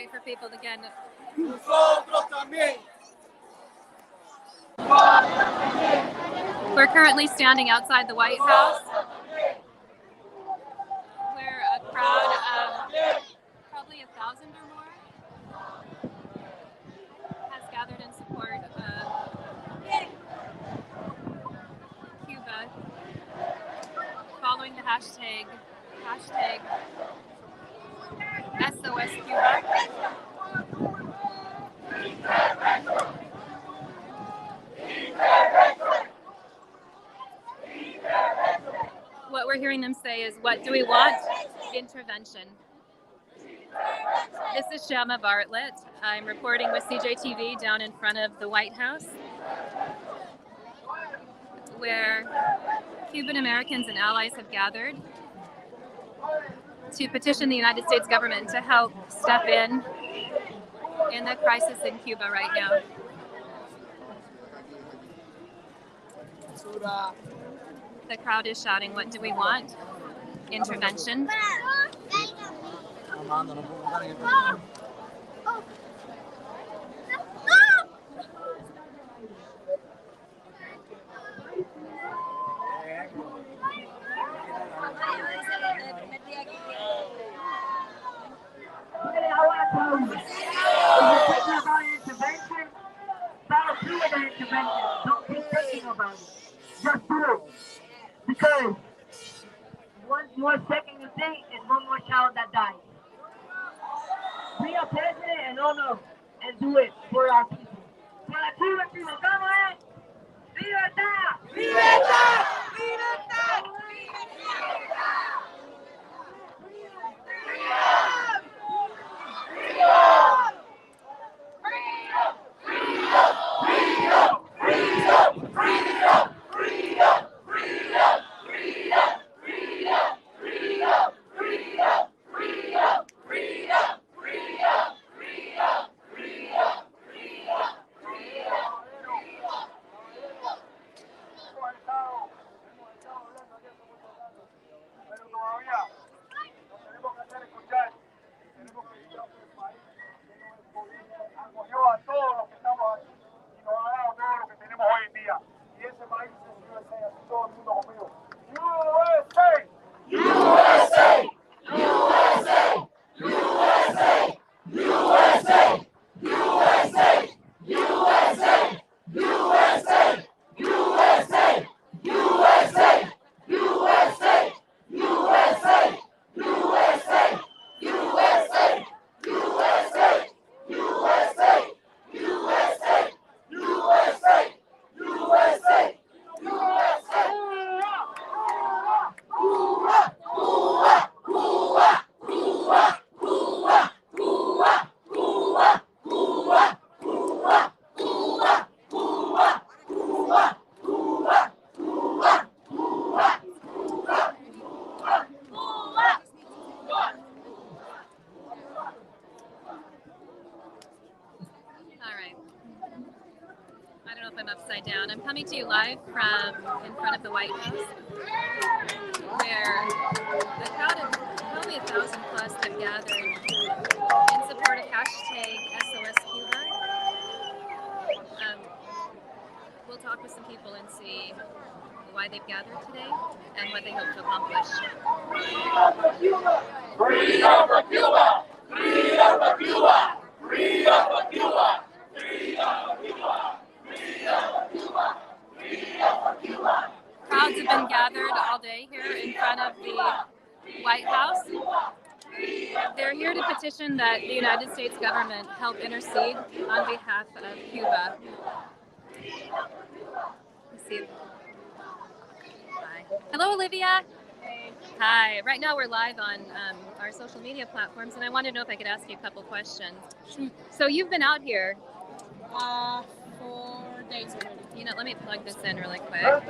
wait for people to get. Nosotros también. We're currently standing outside the White House, where a crowd of probably 1,000 or more has gathered in support of Cuba, following the hashtag SOS Cuba. What we're hearing them say is, what do we want? Intervention. This is Shama Bartlett. I'm reporting with CJTV down in front of the White House, where Cuban Americans and allies have gathered to petition the United States government to help step in the crisis in Cuba right now. The crowd is shouting, what do we want? Intervention. Don't keep thinking about it. Just do it. Because one more second you think is one more child that dies. Be a president and honor and do it for our people. For the Cuban people, come on! ¡Libertad! ¡Libertad! ¡Libertad! Down. I'm coming to you live from in front of the White House, where a crowd of probably 1,000 plus have gathered in support of hashtag SOS Cuba. We'll talk with some people and see why they've gathered today and what they hope to accomplish. Free up for Cuba! Free up for Cuba! Free up for Cuba! Free up for Cuba! Crowds have been gathered all day here in front of the White House. They're here to petition that the United States government help intercede on behalf of Cuba. Let's see. Hi. Hello, Olivia. Hi. Right now we're live on our social media platforms, and I wanted to know if I could ask you a couple questions. So you've been out here 4 days already. You know, let me plug this in really quick. All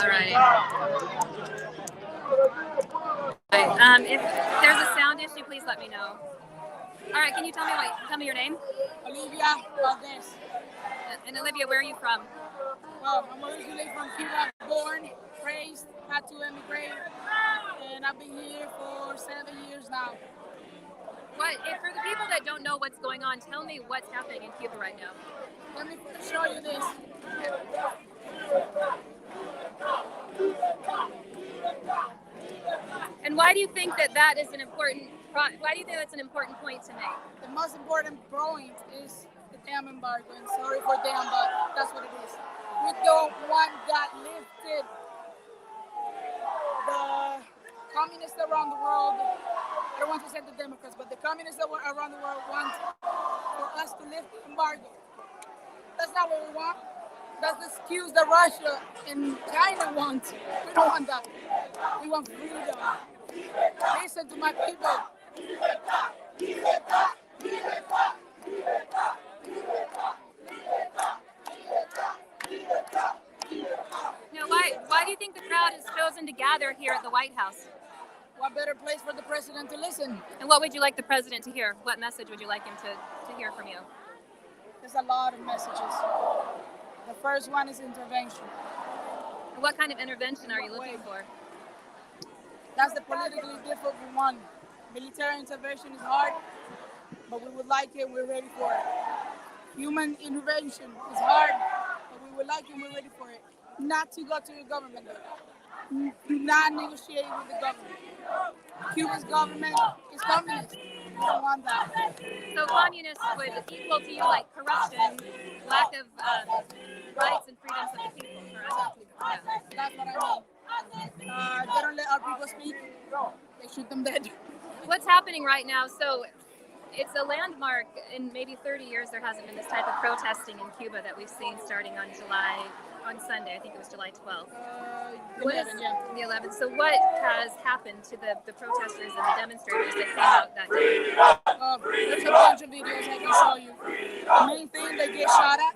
right. If there's a sound issue, please let me know. All right, can you tell me your name? Olivia Valdez. And Olivia, where are you from? Well, I'm originally from Cuba, born, raised, had to emigrate. and I've been here for 7 years now. For the people that don't know what's going on, tell me what's happening in Cuba right now. Let me show you this. And why do you think that is an important? Why do you think that's an important point to make? The most important point is the damn embargo. And sorry for damn, but that's what it is. We don't want that lifted. The communists around the world, I don't want to say the Democrats, but the communists around the world want for us to lift the embargo. That's not what we want. That's the excuse that Russia and China want. We don't want that. We want freedom. Listen to my people. Now, why do you think the crowd has chosen to gather here at the White House? What better place for the president to listen? And what would you like the president to hear? What message would you like him to hear from you? There's a lot of messages. The first one is intervention. What kind of intervention are you looking for? That's the politically difficult one. Military intervention is hard, but we would like it, we're ready for it. Human intervention is hard, but we would like it, we're ready for it. Not to go to the government, though. Do not negotiate with the government. Cuba's government is communist. We don't want that. So communists would equal to you like corruption, lack of rights and freedoms of the people, correct? Yeah. That's what I mean. They don't let our people speak. They shoot them dead. What's happening right now? So it's a landmark. In maybe 30 years, there hasn't been this type of protesting in Cuba that we've seen starting on Sunday. I think it was July 12th. The 11th. So what has happened to the protesters and the demonstrators that came out that day? There's a bunch of videos I can show you. The main thing, they get shot at.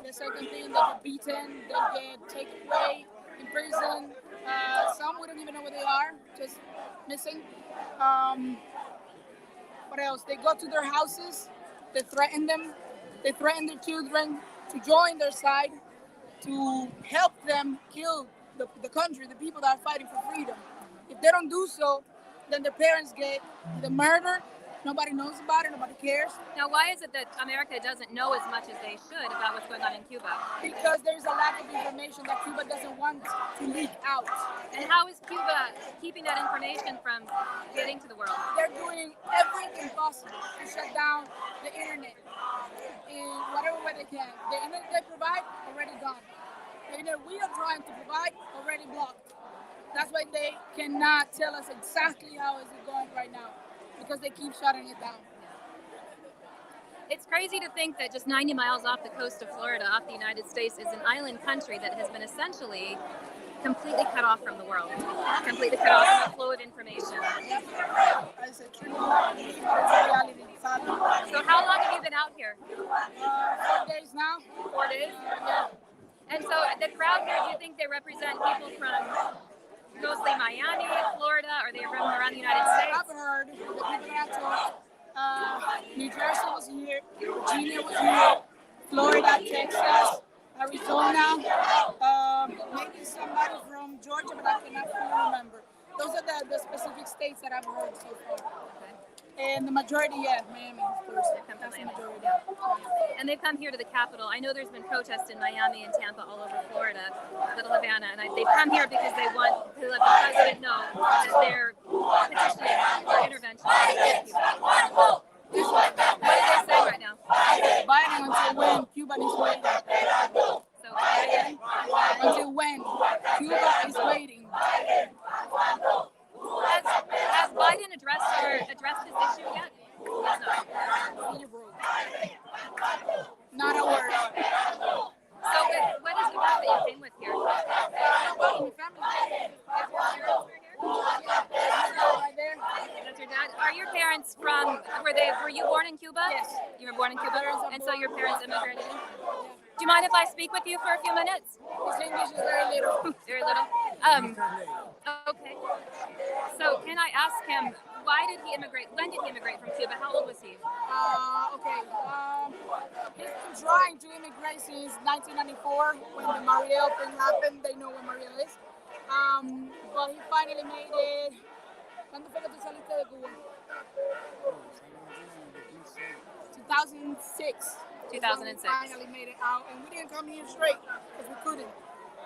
The second thing, they get beaten. They get taken away in prison. Some we don't even know where they are, just missing. What else? They go to their houses. They threaten them. They threaten their children to join their side, to help them kill the country, the people that are fighting for freedom. If they don't do so, then their parents get the murder. Nobody knows about it. Nobody cares. Now, why is it that America doesn't know as much as they should about what's going on in Cuba? Because there's a lack of information that Cuba doesn't want to leak out. And how is Cuba keeping that information from getting to the world? They're doing everything possible to shut down the internet in whatever way they can. The internet they provide, already gone. The internet we are trying to provide, already blocked. That's why they cannot tell us exactly how is it going right now, because they keep shutting it down. It's crazy to think that just 90 miles off the coast of Florida, off the United States, is an island country that has been essentially completely cut off from the world, completely cut off from the flow of information. It's a true reality. So how long have you been out here? 4 days now. 4 days? Yeah. And so the crowd here, do you think they represent people from mostly Miami, Florida, or they from around the United States? I've heard the people that talked. New Jersey was here, Virginia was here, Florida, Texas, Arizona, maybe somebody from Georgia, but I cannot fully remember. Those are the specific states that I've heard so far. Okay. And the majority, yeah, Miami, of course. Come That's to the Miami. majority. And they've come here to the Capitol. I know there's been protests in Miami and Tampa, all over Florida, Little Havana, and they've come here because they want to let the president know that they're petitioning for intervention. What are they saying right now? Biden until when? Cuba is waiting. So Biden, Until when? Cuba is waiting. has Biden addressed this issue yet? Yes, no. Zero. Not a word. So what is the fact that you came with here? My family. Right there. That's your dad. Are your parents from? Were you born in Cuba? Yes. You were born in Cuba, parents are and so born- your parents immigrated. Do you mind if I speak with you for a few minutes? His English is very little. Very little. Okay. So can I ask him, why did he immigrate? When did he immigrate from Cuba? How old was he? Okay. He's been trying to immigrate since 1994 when the Mariel thing happened. They know what Mariel is. But he finally made it. ¿Cuándo fue que tú saliste de Cuba? 2006. 2006. We finally made it out, and we didn't come here straight because we couldn't.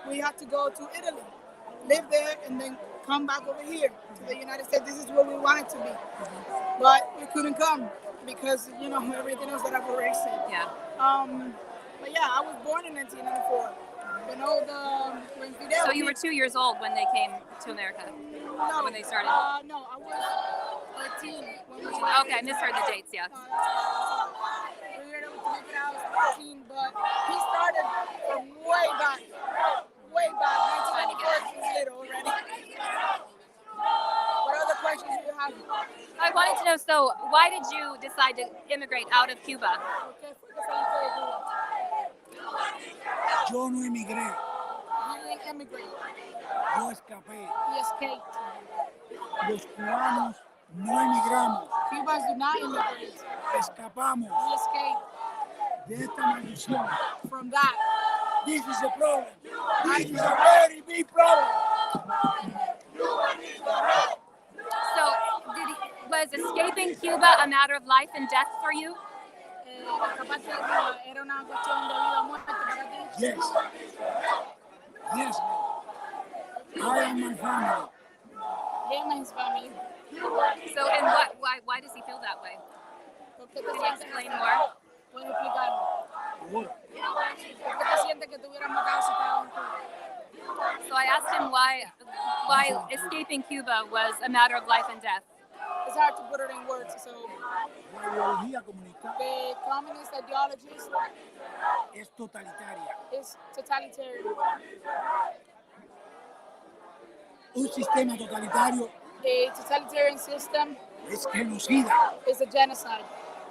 We had to go to Italy, live there, and then come back over here to the United States. This is where we wanted to be, but we couldn't come because everything else that I've already said. Yeah. But yeah, I was born in 1994. When Fidel. So you were 2 years old when they came to America? No, when they started? No, I was 13 when we. Okay, I misheard the dates, yeah. We were able to make it out as 13, but he started from way back. 1994 is little already. What other questions do you have? I wanted to know, so why did you decide to immigrate out of Cuba? Okay, fue que saliste de Cuba. Yo no emigré, You didn't immigrate. yo escapé. He escaped. Los cubanos no emigramos, Cubans do not immigrate. escapamos He escaped de esta maldición. from that. This is a problem. This is a very big problem. So was escaping Cuba a matter of life and death for you? Escaparte de Cuba era una cuestión de vida o muerte para ti. Yes. Yes, man. I and my family. Him and his family. So, and why does he feel that way? ¿Por qué te Can you sientes explain así? more? ¿Puedes explicarlo? What? ¿Por qué te sientes que te hubieran matado si estabas en Cuba? So I asked him why escaping Cuba was a matter of life and death. It's hard to put it in words. So La ideología comunista the communist ideologies es totalitaria. is totalitarian. Un sistema totalitario The totalitarian system es genocida. is a genocide.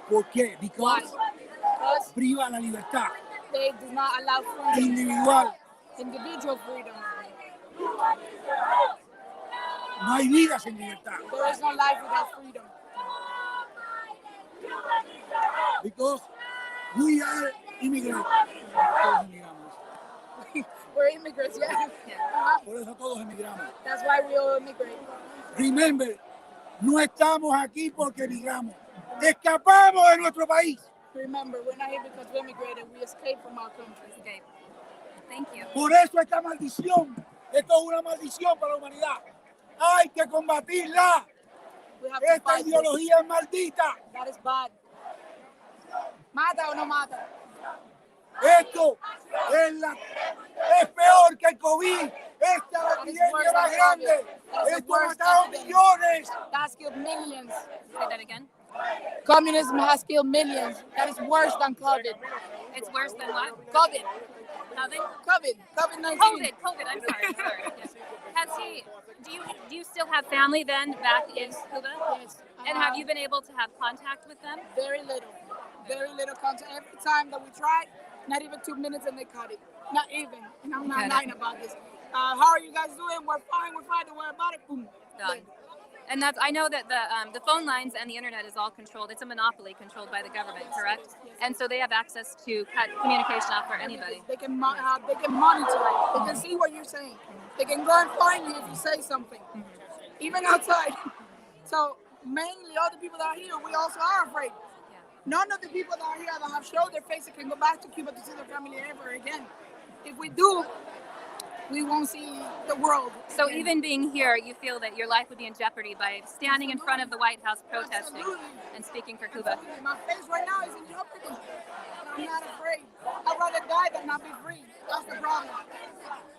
¿Por qué? Why? Because Because priva la libertad they do not allow freedom, individual. individual freedom. No hay vida sin libertad. There is no life without freedom. Because we are immigrants. Todos emigramos. We're immigrants, yeah. Por eso todos emigramos. That's why we all immigrate. Remember, no estamos aquí porque emigramos. Escapamos de nuestro país. Remember, we're not here because we immigrated. We escaped from our country. Okay. Thank you. Por eso esta maldición. Esto es una maldición para la humanidad. Hay que combatirla. We have to Esta fight this. ideología es maldita. That is bad. Mata o no mata. Esto es peor que el COVID. Esta es la That is epidemia worse más than grande. COVID. That is the Esto ha worst matado epidemic. millones. That has killed millions. Say that again. Communism has killed millions. That is worse than COVID. It's worse than what? COVID. COVID-19. COVID. I'm sorry. Yes. Has he? Do you still have family then back in Cuba? Yes. And have you been able to have contact with them? Very little contact. Every time that we try, not even 2 minutes and they cut it. Not even. And I'm not Okay. lying about this. How are you guys doing? We're fine. Don't worry about it. Boom. Done. And I know that the phone lines and the internet is all controlled. It's a monopoly controlled by the government, correct? And so they have access to cut communication off for anybody. They can monitor it. They can see what you're saying. They can go and find you if you say something, even outside. So mainly all the people that are here, we also are afraid. None of the people that are here that have showed their faces can go back to Cuba to see their family ever again. If we do, we won't see the world. So again. even being here, you feel that your life would be in jeopardy by standing in front of the White House protesting Absolutely. and speaking for Cuba. My face right now is in jeopardy. And I'm not afraid. I'd rather die than not be free. That's the problem.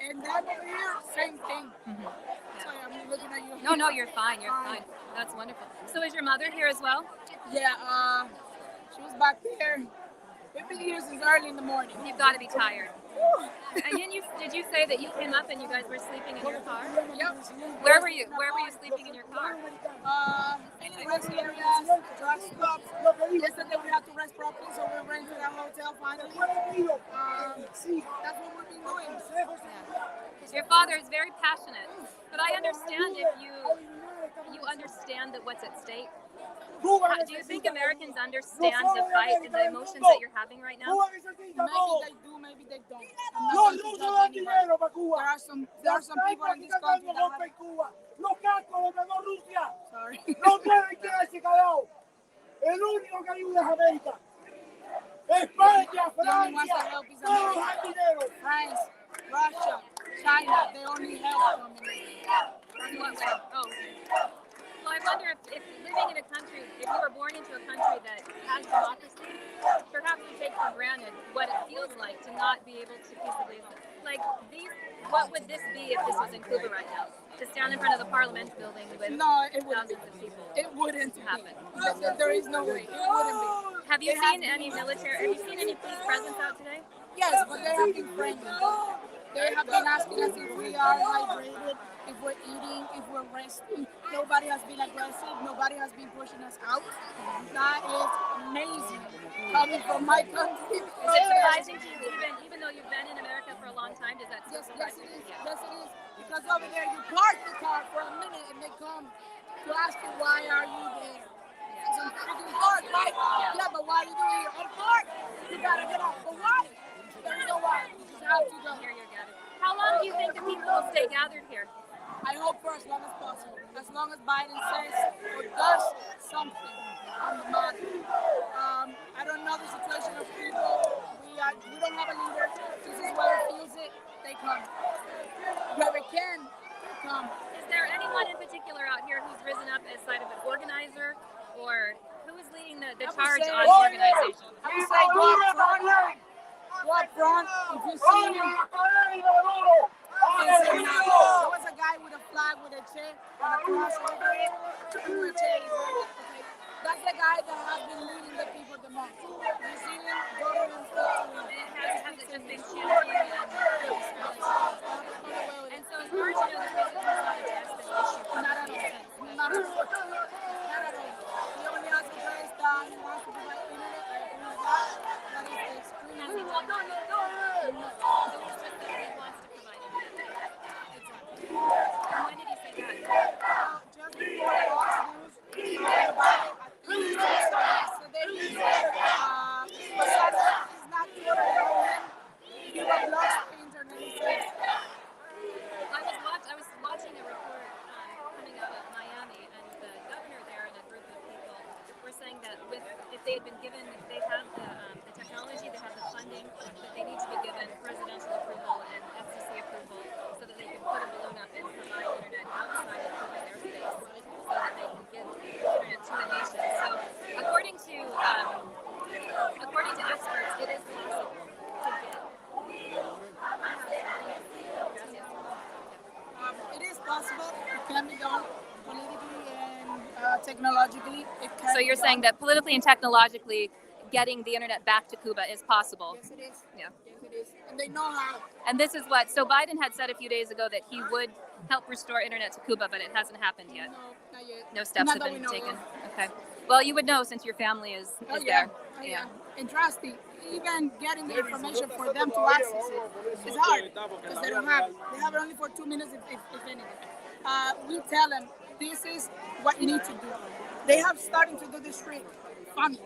And that over here, same thing. Sorry, I'm looking at you. No, you're fine. You're fine. That's wonderful. So is your mother here as well? Yeah, she was back there. We've been here since early in the morning. You've got to be tired. And did you say that you came up and you guys were sleeping in your car? Yep. Where were you sleeping in your car? In rest areas, drug stops. Yesterday we had to rest properly, so we went to that hotel finally. That's what we've been doing. Your father is very passionate, but I understand if you understand that what's at stake. Cuba Do you necesita think la Americans ayuda. understand No the solo de fight and América, the del emotions mundo. that you're having right now? Cuba necesita todo. Maybe they do, maybe they don't. I'm not Los going to rusos judge dan anybody. dinero para Cuba. There are some people in this country that golpe have... en Cuba. Los cascos los mandó Rusia. Sorry. No deben quedarse callados. El único que ayuda es América. España, The only ones Francia, that help is todos America. dan dinero. France, Russia, China, they only help from In what way? Oh, okay. Well, I wonder if living in a country, if you were born into a country that has democracy, perhaps you take for granted what it feels like to not be able to peaceably, like these, what would this be if this was in Cuba right now? To stand in front of the Parliament building with No, it wouldn't be. thousands of people. It wouldn't happen. There is no way. It wouldn't be. Have you It has seen any been- military, have you seen any police presence out today? Yes, but they have been friendly. They have been asking us if we are hydrated, if we're eating, if we're resting. Nobody has been aggressive. Nobody has been pushing us out. That is amazing. Coming from my country. Is it surprising to you, even though you've been in America for a long time, does that still Yes, surprise it you? is. Yes, it is. Because over there, you park the car for a minute and they come to ask you, why are you there? It's a freaking park, right? Yeah, but why are you doing your own park? You gotta get out. But why? There is no why. You just have to go. Here you're gathered. How long do you think the people will stay gathered here? I hope for as long as possible. As long as Biden says or does something on the matter. I don't know the situation of people. We don't have a leader. This is where it feels it. They come. Whoever can, they come. Is there anyone in particular out here who's risen up as side of an organizer, or who is leading the charge say- on organization? I would say go up front. Go up front. If you see him, there was a guy with a flag with a chair and a cross over it. With a chair, he's right there. Okay. That's the guy that has been leading the people the most. If you see him, go to him, speak to him. Has it just been chanting and so it's hard to know the president has not addressed this issue. Not at all. Not at all. Not at all. He only has a place that he wants to provide internet. That is the extreme. Has he done that? So it's just that he wants to provide it. Exactly. And when did he say that? Just before Fox News talked about it, I think yesterday, Posada is not totally open. Cuba blocks the internet. He says, I was watching a report coming out of Miami, and the governor there and a group of people were saying that if they had been given, they have the technology, they have the funding, but they need to be given presidential approval and FCC approval so that they can put a balloon up and provide internet outside of Cuba's airspace so that they can give internet to the nation. So according to experts, it is possible to get. it is possible. It can be done politically and technologically. It can So be you're done. saying that politically and technologically getting the internet back to Cuba is possible. Yes, it is. Yeah. Yes, it is. And they know how. And this is what, so Biden had said a few days ago that he would help restore internet to Cuba, but it hasn't happened yet. No, not yet. No steps Not have that been we know taken. of. Okay. Well, you would know since your family is Oh, yeah. there. Oh, yeah. And trust me, even getting the information for them to access it is hard because they don't have it. They have it only for 2 minutes, if anything. We tell them this is what you need to do. They have started to do this trick. Funny.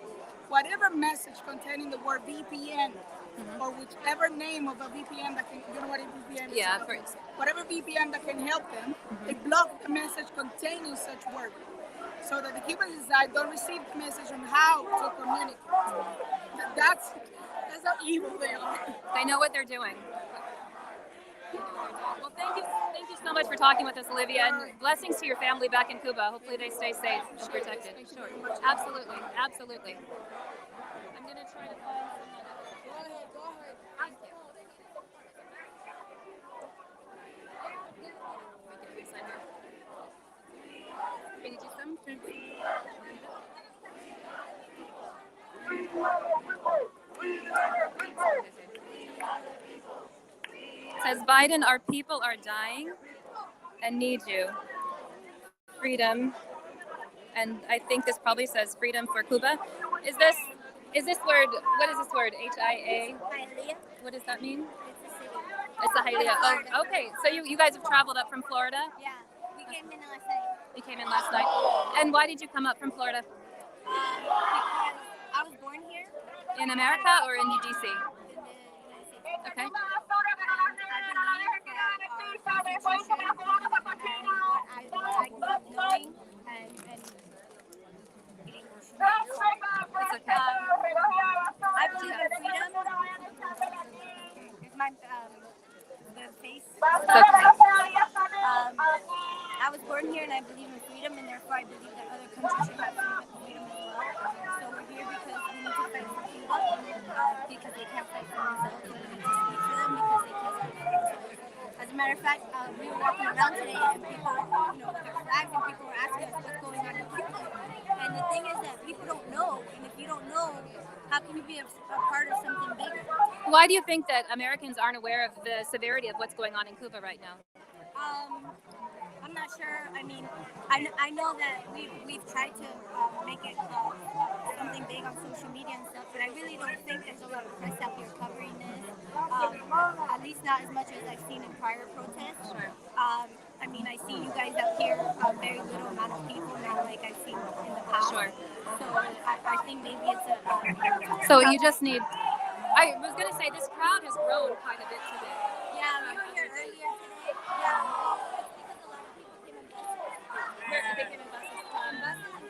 Whatever message containing the word VPN or whichever name of a VPN that can, you know what a VPN is? Yeah, Okay. for- Whatever VPN that can help them, they block the message containing such word. So that the Cubans inside don't receive the message on how to communicate. That's how evil they are. They know what they're doing. Well, thank you so much for talking with us, Olivia, and blessings to your family back in Cuba. Hopefully they stay safe and protected. Sure, absolutely, absolutely. I'm going to try to find someone. Go ahead. Thank you. Let me get this on here. Can you do some? It says Biden, our people are dying and need you. Freedom. And I think this probably says freedom for Cuba. Is this word, what is this word? H-I-A? Hialeah. What does that mean? It's a city. It's a Hialeah. Oh, okay. So you guys have traveled up from Florida? Yeah. We came in last night. You came in last night. And why did you come up from Florida? Because I was born here In America or in DC? in the United States. Okay. I believe that our Constitution and what I grew up knowing and It's okay. I believe in freedom. Is my the face? It's okay. I was born here and I believe in freedom, and therefore I believe that other countries should have freedom as well. So we're here because we need to fight for Cuba because they can't fight for themselves, and we need to speak for them because they can't fight for themselves. As a matter of fact, we were walking around today and people, with our flags, and people were asking us what's going on in Cuba. And the thing is that people don't know, and if you don't know, how can you be a part of something bigger? Why do you think that Americans aren't aware of the severity of what's going on in Cuba right now? I'm not sure. I mean, I know that we've tried to make it something big on social media and stuff, but I really don't think there's a lot of press out here covering this. At least not as much as I've seen in prior protests. Sure. I mean, I see you guys out here, very little amount of people now, like I've seen in the past. Sure. So I think maybe it's a. So you just need. I was going to say this crowd has grown quite a bit today. Yeah, we were here earlier today. Yeah, it's because a lot of people came in buses. They came in buses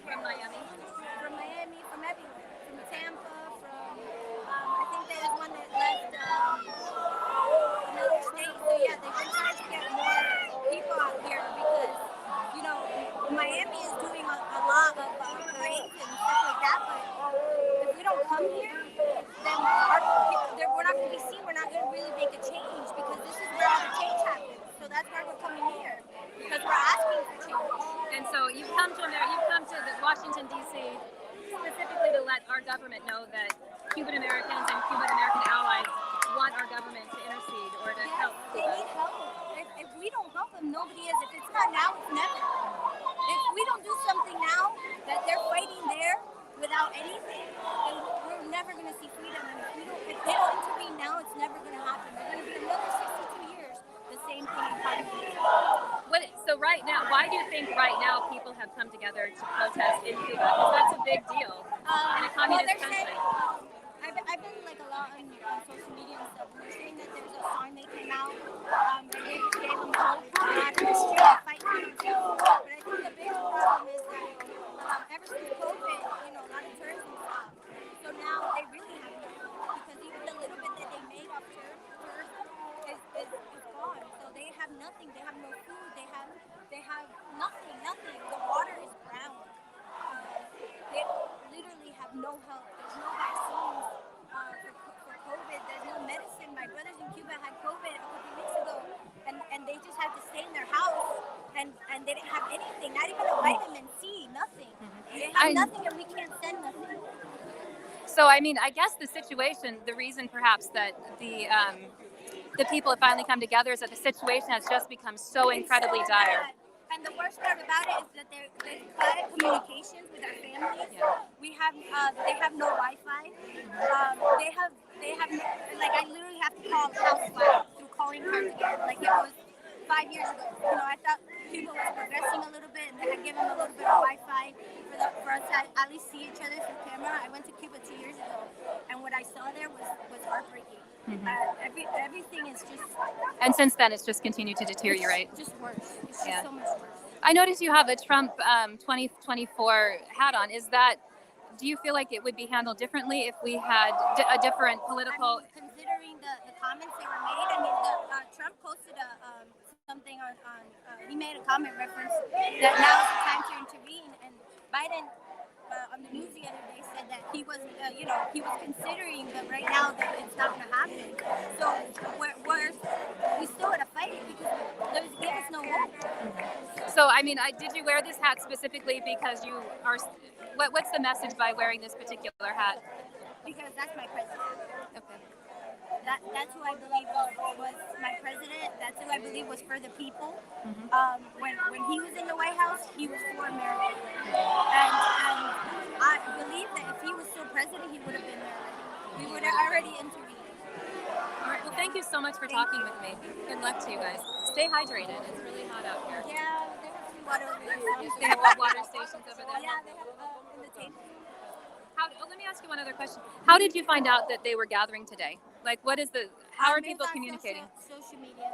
from Miami. From Miami, from everywhere, from Tampa, from I think there's one that left another state. So yeah, they've been trying to get more people out here because Miami is doing a lot of parades and stuff like that. But if we don't come here, then we're not going to be seen. We're not going to really make a change because this is where all the change happens. So that's why we're coming here because we're asking for change. And so you've come to Washington D.C. specifically to let our government know that Cuban Americans and Cuban American allies want our government to intercede or to help They Cuba. need help. If we don't help them, nobody is. If it's not now, it's never. If we don't do something now that they're fighting there without anything, then we're never going to see freedom. And if they don't intervene now, it's never going to happen. They're going to be another 62 years. The same thing in Colombia. So right now, why do you think right now people have come together to protest in Cuba? Because that's a big deal in a communist country. I've been like a lot on social media and stuff, and they're saying that there's a song they came out that gave them hope on the street fight for themselves. But I think the bigger problem is that ever since COVID, a lot of tourism stopped. So now they really have no hope because even the little bit that they make off tourism is gone. So they have nothing. They have no food. They have nothing. The water is brown. They literally have no help. There's no vaccines for COVID. There's no medicine. My brothers in Cuba had COVID a couple weeks ago, and they just had to stay in their house, and they didn't have anything, not even a vitamin C, nothing. They have nothing, and we can't send nothing. So, I mean, I guess the situation, the reason perhaps that the people have finally come together is that the situation has just become so incredibly dire. And the worst part about it is that they've cut communications with our families. Yeah. They have no Wi-Fi. They have like I literally have to call house phone through calling cards again. Like it was 5 years ago. I thought Cuba was progressing a little bit, and they had given a little bit of Wi-Fi for us to at least see each other through camera. I went to Cuba 2 years ago, and what I saw there was heartbreaking. Mm-hmm. Everything is just. And since then, it's just continued to deteriorate. It's just worse. It's just so much worse. I noticed you have a Trump 2024 hat on. Do you feel like it would be handled differently if we had a different political? I mean, considering the comments that were made, Trump posted something on he made a comment reference that now is the time to intervene, and Biden on the news the other day said that he was considering, but right now that it's not going to happen. So we still got to fight it because there's no hope. So, I mean, did you wear this hat specifically because you are? What's the message by wearing this particular hat? Because that's my president. Okay. That's who I believe was my president. That's who I believe was for the people. Mm-hmm. When he was in the White House, he was for America. And I believe that if he was still president, he would have been there. We would have already intervened. All right. Well, thank you so much for talking with me. Good luck to you guys. Stay hydrated. It's really hot out here. Yeah, they have some water over there. They have water stations over there. Yeah, they have in the table. ask you one other question. How did you find out that they were gathering today? Like, what is the? How are It's people on communicating? Social media.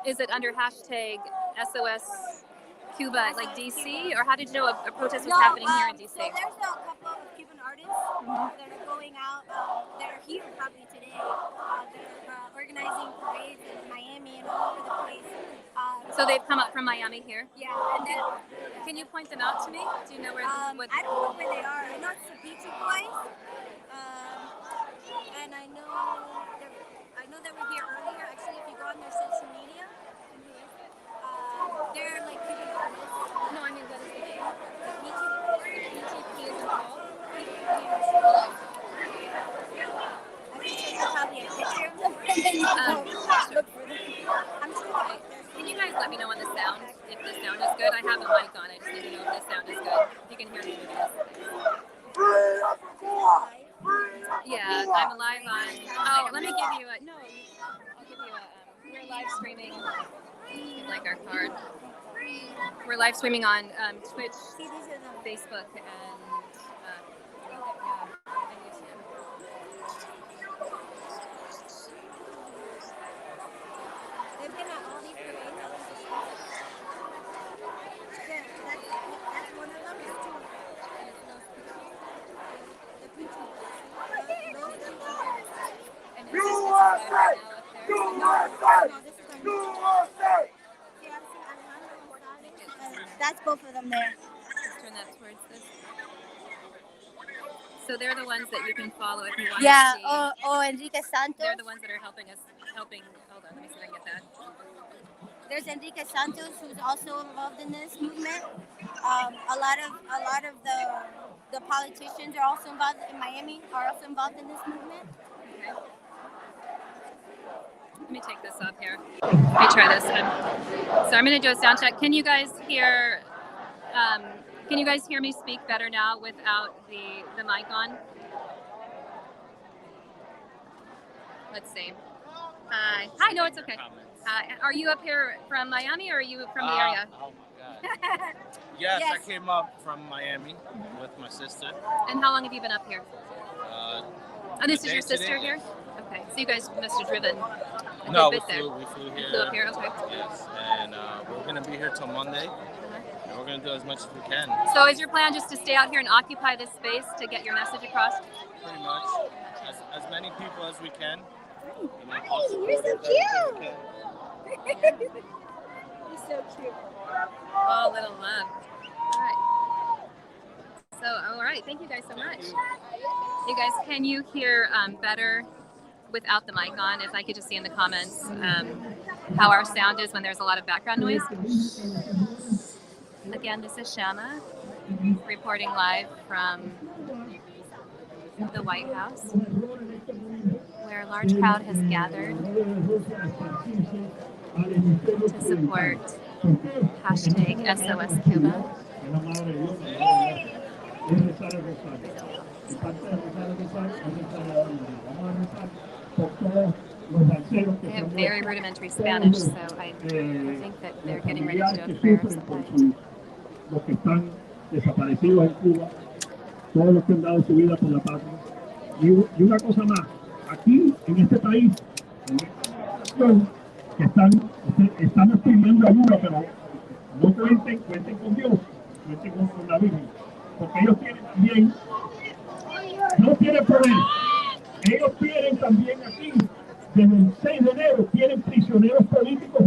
Is it under hashtag SOS Cuba, like DC, or how did you know a protest was happening here in DC? So there's a couple of Cuban artists that are going out, that are here probably today, that are organizing parades in Miami and all over the place. So they've come up from Miami here. Yeah, and then Can you point them out to me? Do you know where? What, I don't know where they are. I know it's the Beachy Boys, and I know they were here earlier. Actually, if you go on their social media, they're like Cuban artists. no, I mean, what is the name? The Beachy Boys. BTP is involved. I think there's probably a picture of them. Look for them. I'm sure there's. Can you guys let me know on the sound if the sound is good? I have a mic on. I just need to know if the sound is good. If you can hear me. Yeah, I'm live on. Oh, let me give you a. No, I'll give you a. We're live streaming. You'd like our card. We're live streaming on Twitch, See, these are them. Facebook, and YouTube. They've been at all these parades, all these issues. Yeah, that's one of them. There's two. The Beachy Boys. Those two. And this is live right now up there. No, this is on YouTube. See, I'm seeing Alejandro Gonzalez. That's both of them there. Let's turn that towards this. So they're the ones that you can follow if you want Yeah, to see. Enrique Santos. They're the ones that are helping us. Hold on, let me see if I can get that. There's Enrique Santos, who's also involved in this movement. A lot of the politicians are also involved in Miami, are also involved in this movement. Okay. Let me take this off here. Let me try this. So I'm going to do a sound check. Can you guys hear? Can you guys hear me speak better now without the mic on? Let's see. Hi. Hi. No, it's okay. Are you up here from Miami or are you from the area? Oh my God. Yes, Yes. I came up from Miami with my sister. And how long have you been up here? Uh, Oh, this is day your sister today. here? Okay. So you guys must have driven a No, good we bit there. flew here. You flew up here, okay. Yes, and we're gonna be here till Monday. And we're gonna do as much as we can. So is your plan just to stay out here and occupy this space to get your message across? Pretty much, as many people as we can. Hey, you're so cute. You're so cute. Oh, little love. All right. So, all right. Thank you guys so much. You guys, can you hear better without the mic on? If I could just see in the comments how our sound is when there's a lot of background noise. Again, this is Shama reporting live from the White House, where a large crowd has gathered to support hashtag SOS Cuba. They have very rudimentary Spanish, so I think that they're getting ready to do a prayer of some kind. Los que están desaparecidos en Cuba, todos los que han dado su vida por la patria. Y una cosa más, aquí en este país, en esta nación, que estamos pidiendo ayuda, pero no cuenten con Dios, cuenten con la Virgen, porque ellos tienen también, no tienen poder, ellos tienen también aquí, desde el 6 de enero, tienen prisioneros políticos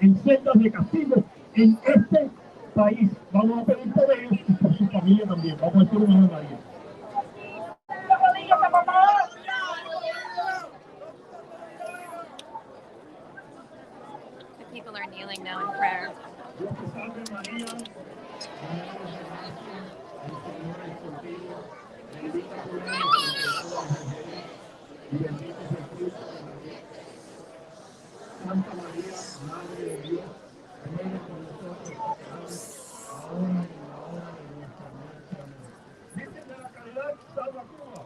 en celdas de castigo en este país. Vamos a pedir por ellos y por su familia también. Vamos a decir una María. The people are kneeling now in prayer. Dios te salve María, bendita tú eres entre todas las mujeres y bendito es el fruto de tu vientre. Santa María, Madre de Dios, ruega por nosotros pecadores, ahora y en la hora de nuestra muerte. Amén. Virgen de la Caridad, salva Cuba.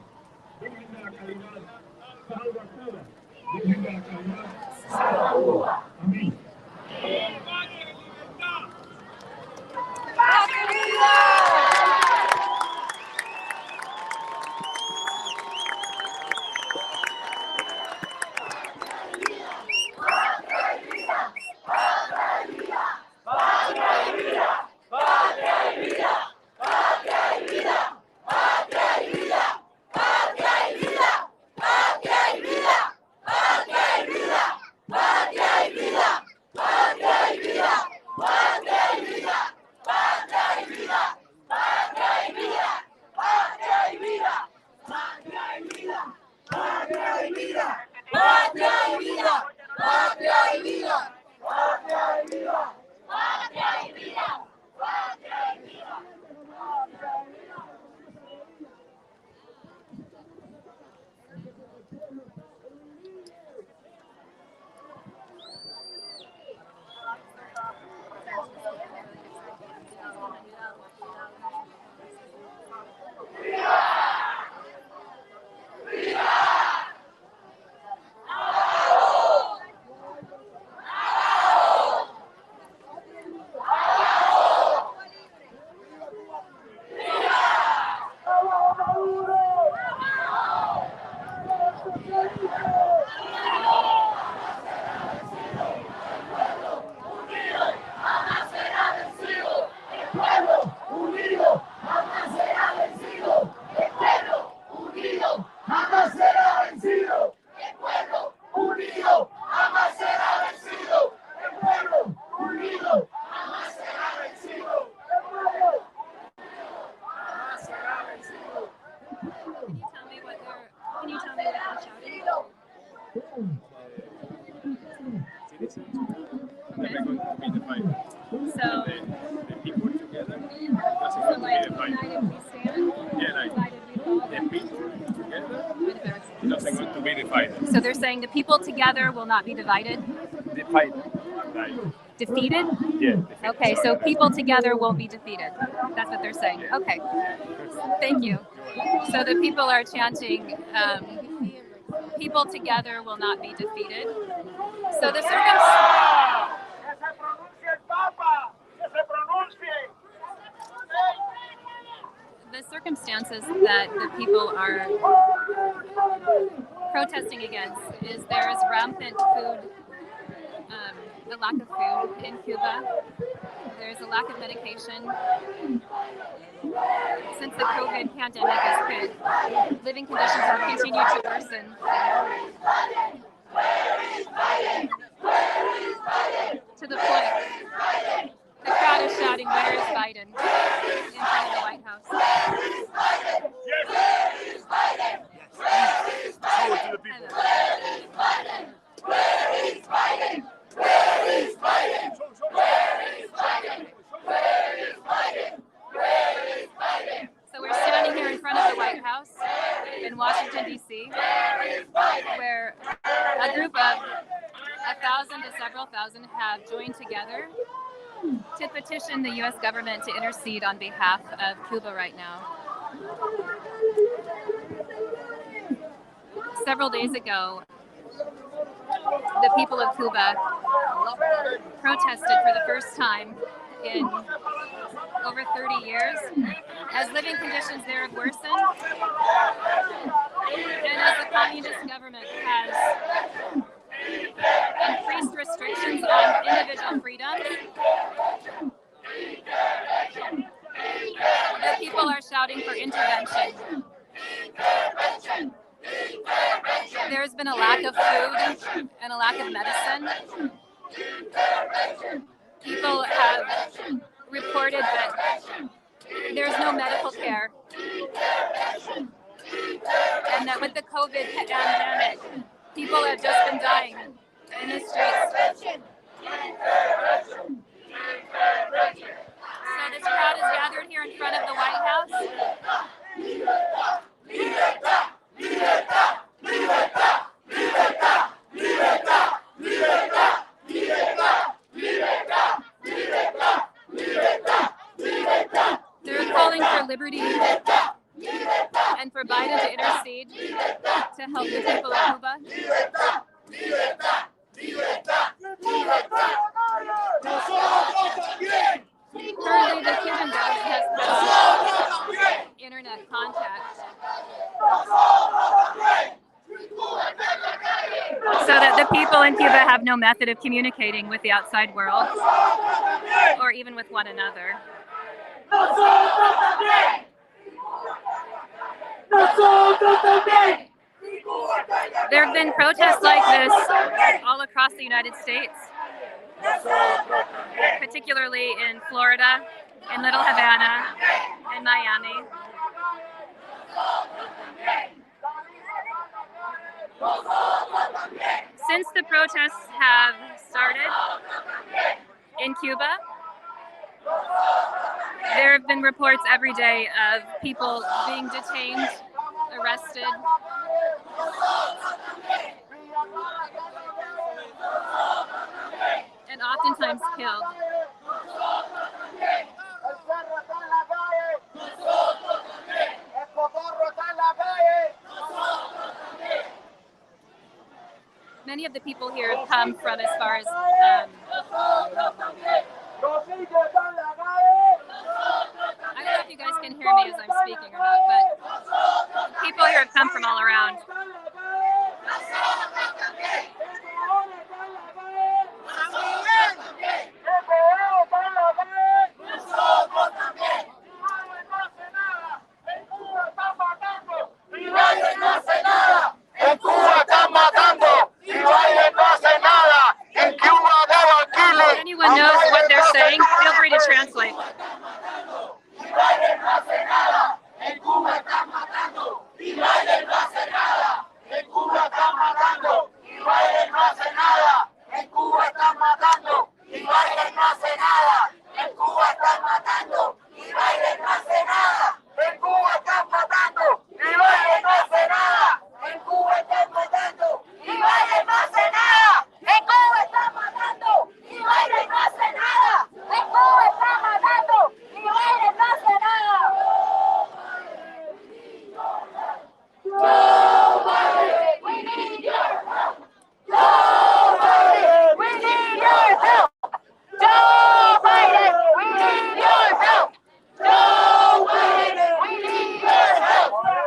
Virgen de la Caridad, salva Cuba. Virgen de la Caridad, salva Cuba. Amén. Patria y vida. Patria y vida. Patria y vida. Patria y vida. Jamás será vencido. El pueblo unido jamás será vencido. El pueblo unido jamás será vencido. El pueblo jamás será vencido. Can you tell me what they're shouting? Never going to be divided. So, The people together so like united we stand, Yeah, like divided we fall. the people together doesn't going to be divided. So they're saying the people together will not be divided, Divided. Like, defeated? yeah. Okay, so people together won't be defeated. That's what they're saying. Okay, thank you. So the people are chanting, people together will not be defeated. So the circumstances that the people are protesting against is there is rampant food, the lack of food in Cuba. There's a lack of medication. Since the COVID pandemic has hit, living conditions have continued to worsen. To the point, the crowd is shouting, "Where is Biden?" in front of the White House. So we're standing here in front of the White House in Washington, D.C., where a group of 1,000 to several thousand have joined together to petition the U.S. government to intercede on behalf of Cuba right now. Several days ago, the people of Cuba protested for the first time in over 30 years as living conditions there have worsened and as the communist government has increased restrictions on individual freedoms. The people are shouting for intervention. There's been a lack of food and a lack of medicine. People have reported that there's no medical care, and that with the COVID pandemic, people have just been dying in the streets. So this crowd is gathered here in front of the White House. They're calling for liberty and for Biden to intercede to help the people of Cuba. Currently, the Cuban government has cut off internet contact so that the people in Cuba have no method of communicating with the outside world or even with one another. There have been protests like this all across the United States, particularly in Florida, in Little Havana, in Miami. Since the protests have started in Cuba, there have been reports every day of people being detained, arrested, and oftentimes killed. Many of the people here have come from as far as I don't know if you guys can hear me as I'm speaking or not, but people here have come from all around. En Cuba están matando y Biden no hace nada. En Cuba de If anyone knows what they're saying, feel free to translate. En Cuba están matando y Biden no hace nada. En Cuba están matando y Biden no hace nada. En Cuba están matando y Biden no hace nada. En Cuba están matando y Biden no hace nada. En Cuba están matando y Biden no hace nada. En Cuba están matando y Biden no hace nada. En Cuba están matando y Biden no hace nada. En Cuba están matando y Biden no hace nada. Joe Biden, we need your help. Joe Biden, we need your help. Joe Biden, we need your help. Joe Biden, we need your help. Joe Biden,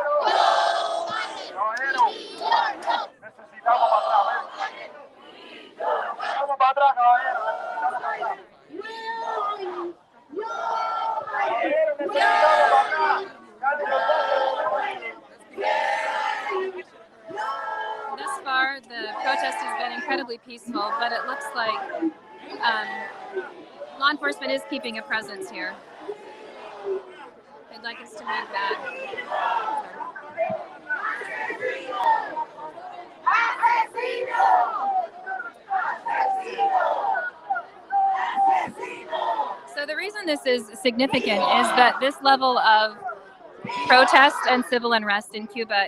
we need your help. Necesitamos para atrás, caballero. Necesitamos para atrás. Thus far, the protest has been incredibly peaceful, but it looks like law enforcement is keeping a presence here. They'd like us to move back. So the reason this is significant is that this level of protest and civil unrest in Cuba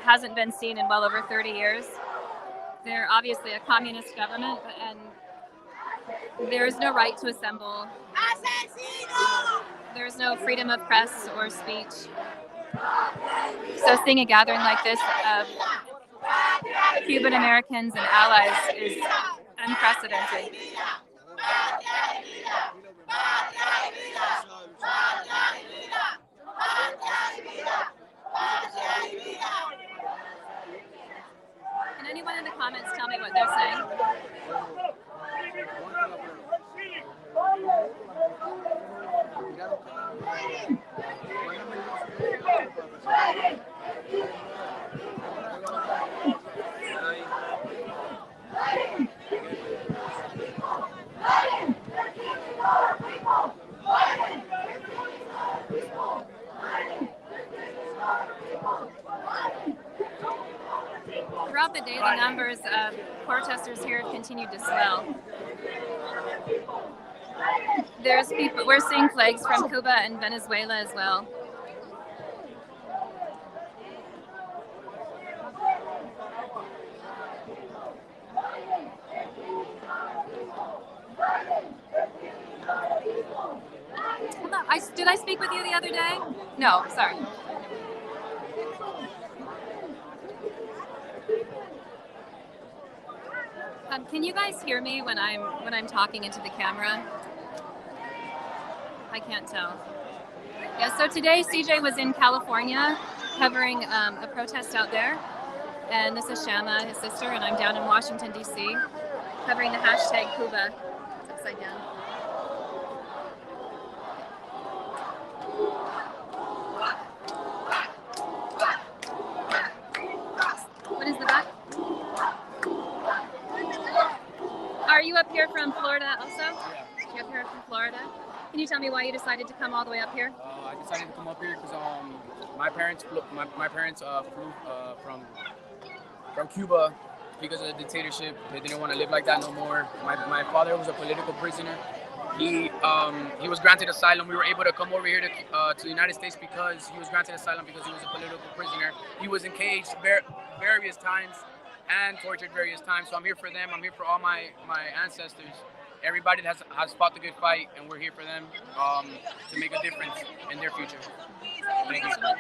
hasn't been seen in well over 30 years. They're obviously a communist government, and there is no right to assemble. There's no freedom of press or speech. So seeing a gathering like this of Cuban Americans and allies is unprecedented. Can anyone in the comments tell me what they're saying? Throughout the day, the numbers of protesters here have continued to swell. There's people. We're seeing flags from Cuba and Venezuela as well. Did I speak with you the other day? No, sorry. Can you guys hear me when I'm talking into the camera? I can't tell. Yeah, so today CJ was in California covering a protest out there. And this is Shama, his sister, and I'm down in Washington, D.C. covering the hashtag Cuba. It's upside down. What is the back? Are you up here from Florida also? Yeah. You're up here from Florida? Can you tell me why you decided to come all the way up here? I decided to come up here because my parents flew from Cuba because of the dictatorship. They didn't want to live like that no more. My father was a political prisoner. He was granted asylum. We were able to come over here to the United States because he was granted asylum because he was a political prisoner. He was encaged various times and tortured various times. So I'm here for them. I'm here for all my ancestors. Everybody that has fought the good fight, and we're here for them to make a difference in their future. Thank you so much.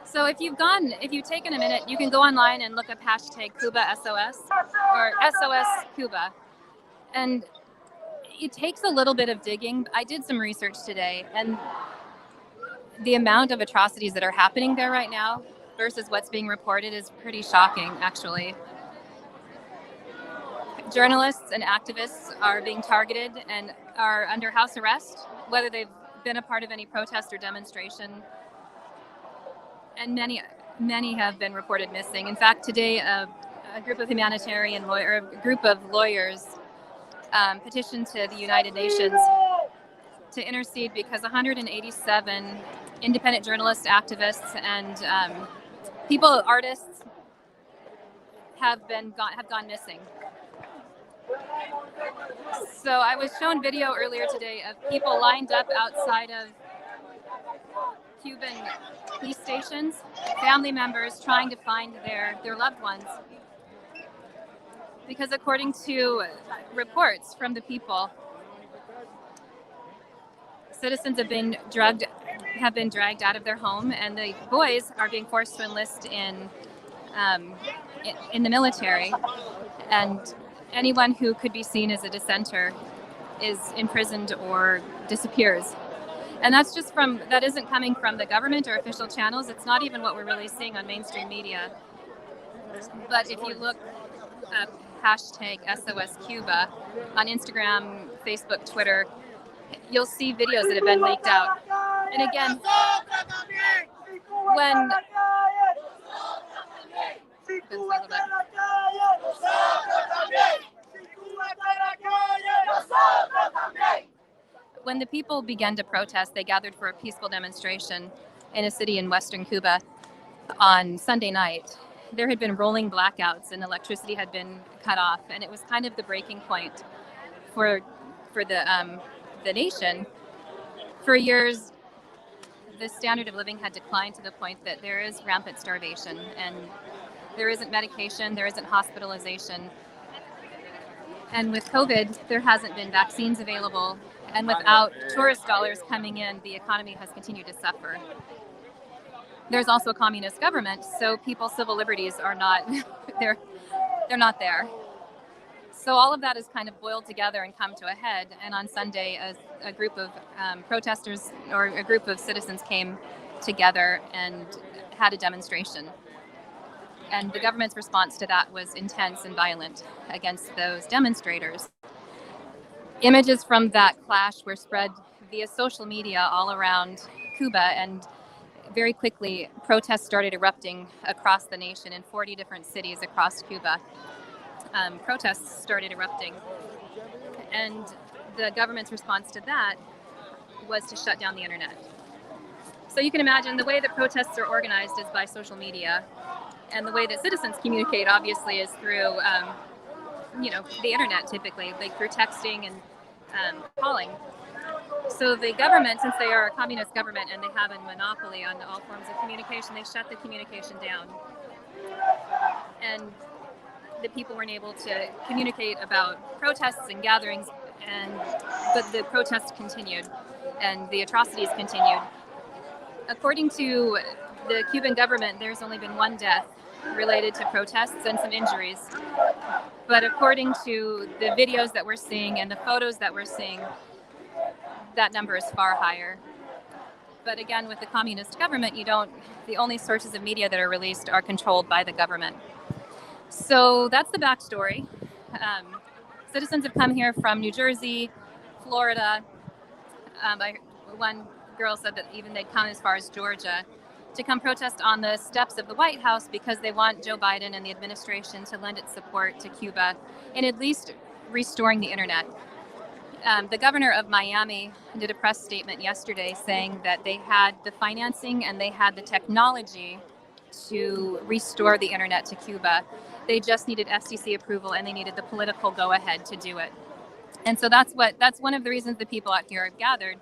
So if you've taken a minute, you can go online and look up hashtag Cuba SOS or SOS Cuba. And it takes a little bit of digging. I did some research today, and the amount of atrocities that are happening there right now versus what's being reported is pretty shocking, actually. Journalists and activists are being targeted and are under house arrest, whether they've been a part of any protest or demonstration. And many have been reported missing. In fact, today a group of a group of lawyers petitioned to the United Nations to intercede because 187 independent journalists, activists, and artists have gone missing. So I was shown video earlier today of people lined up outside of Cuban police stations, family members trying to find their loved ones. Because according to reports from the people, citizens have been dragged out of their home, and the boys are being forced to enlist in the military, and anyone who could be seen as a dissenter is imprisoned or disappears. And that isn't coming from the government or official channels. It's not even what we're really seeing on mainstream media. But if you look up hashtag SOS Cuba on Instagram, Facebook, Twitter, you'll see videos that have been leaked out. And again, when the people began to protest, they gathered for a peaceful demonstration in a city in western Cuba on Sunday night. There had been rolling blackouts and electricity had been cut off, and it was kind of the breaking point for the nation. For years, the standard of living had declined to the point that there is rampant starvation, and there isn't medication, there isn't hospitalization. And with COVID, there hasn't been vaccines available, and without tourist dollars coming in, the economy has continued to suffer. There's also a communist government, so people's civil liberties are not, they're not there. So all of that has kind of boiled together and come to a head. And on Sunday, a group of protesters or a group of citizens came together and had a demonstration. And the government's response to that was intense and violent against those demonstrators. Images from that clash were spread via social media all around Cuba, and very quickly protests started erupting across the nation in 40 different cities across Cuba. Protests started erupting, and the government's response to that was to shut down the internet. So you can imagine the way that protests are organized is by social media, and the way that citizens communicate obviously is through the internet, typically, like through texting and calling. So the government, since they are a communist government and they have a monopoly on all forms of communication, they shut the communication down. And the people weren't able to communicate about protests and gatherings, but the protests continued and the atrocities continued. According to the Cuban government, there's only been one death related to protests and some injuries. But according to the videos that we're seeing and the photos that we're seeing, that number is far higher. But again, with the communist government, the only sources of media that are released are controlled by the government. So that's the backstory. Citizens have come here from New Jersey, Florida. One girl said that even they'd come as far as Georgia to come protest on the steps of the White House because they want Joe Biden and the administration to lend its support to Cuba in at least restoring the internet. The governor of Miami did a press statement yesterday saying that they had the financing and they had the technology to restore the internet to Cuba. They just needed FCC approval and they needed the political go-ahead to do it. And so that's one of the reasons the people out here have gathered,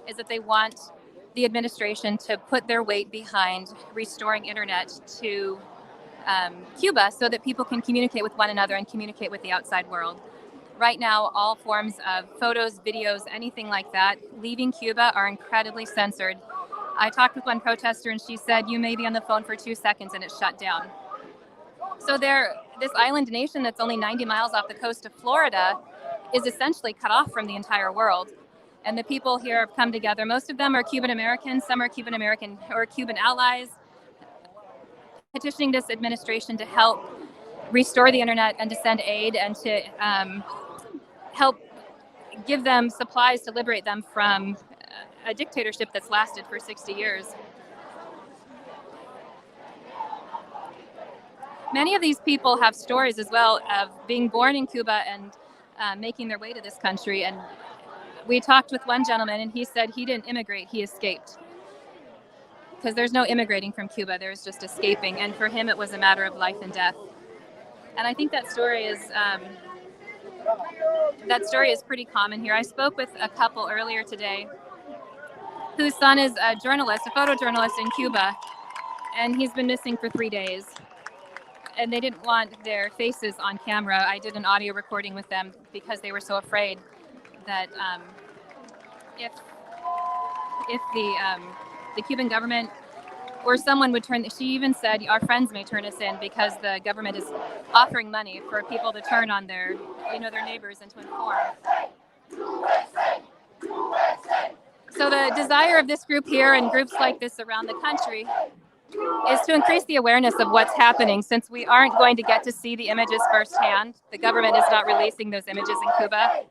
is that they want the administration to put their weight behind restoring internet to Cuba so that people can communicate with one another and communicate with the outside world. Right now, all forms of photos, videos, anything like that, leaving Cuba are incredibly censored. I talked with one protester and she said, you may be on the phone for 2 seconds and it's shut down. So this island nation that's only 90 miles off the coast of Florida is essentially cut off from the entire world. And the people here have come together. Most of them are Cuban Americans, some are Cuban American or Cuban allies, petitioning this administration to help restore the internet and to send aid and to help give them supplies to liberate them from a dictatorship that's lasted for 60 years. Many of these people have stories as well of being born in Cuba and making their way to this country. And we talked with one gentleman and he said he didn't immigrate, he escaped. Because there's no immigrating from Cuba, there's just escaping. And for him, it was a matter of life and death. And I think that story is pretty common here. I spoke with a couple earlier today whose son is a journalist, a photojournalist in Cuba, and he's been missing for 3 days. And they didn't want their faces on camera. I did an audio recording with them because they were so afraid that if the Cuban government or someone would turn, she even said, our friends may turn us in because the government is offering money for people to turn on their neighbors and to inform. So the desire of this group here and groups like this around the country is to increase the awareness of what's happening, since we aren't going to get to see the images firsthand. The government is not releasing those images in Cuba.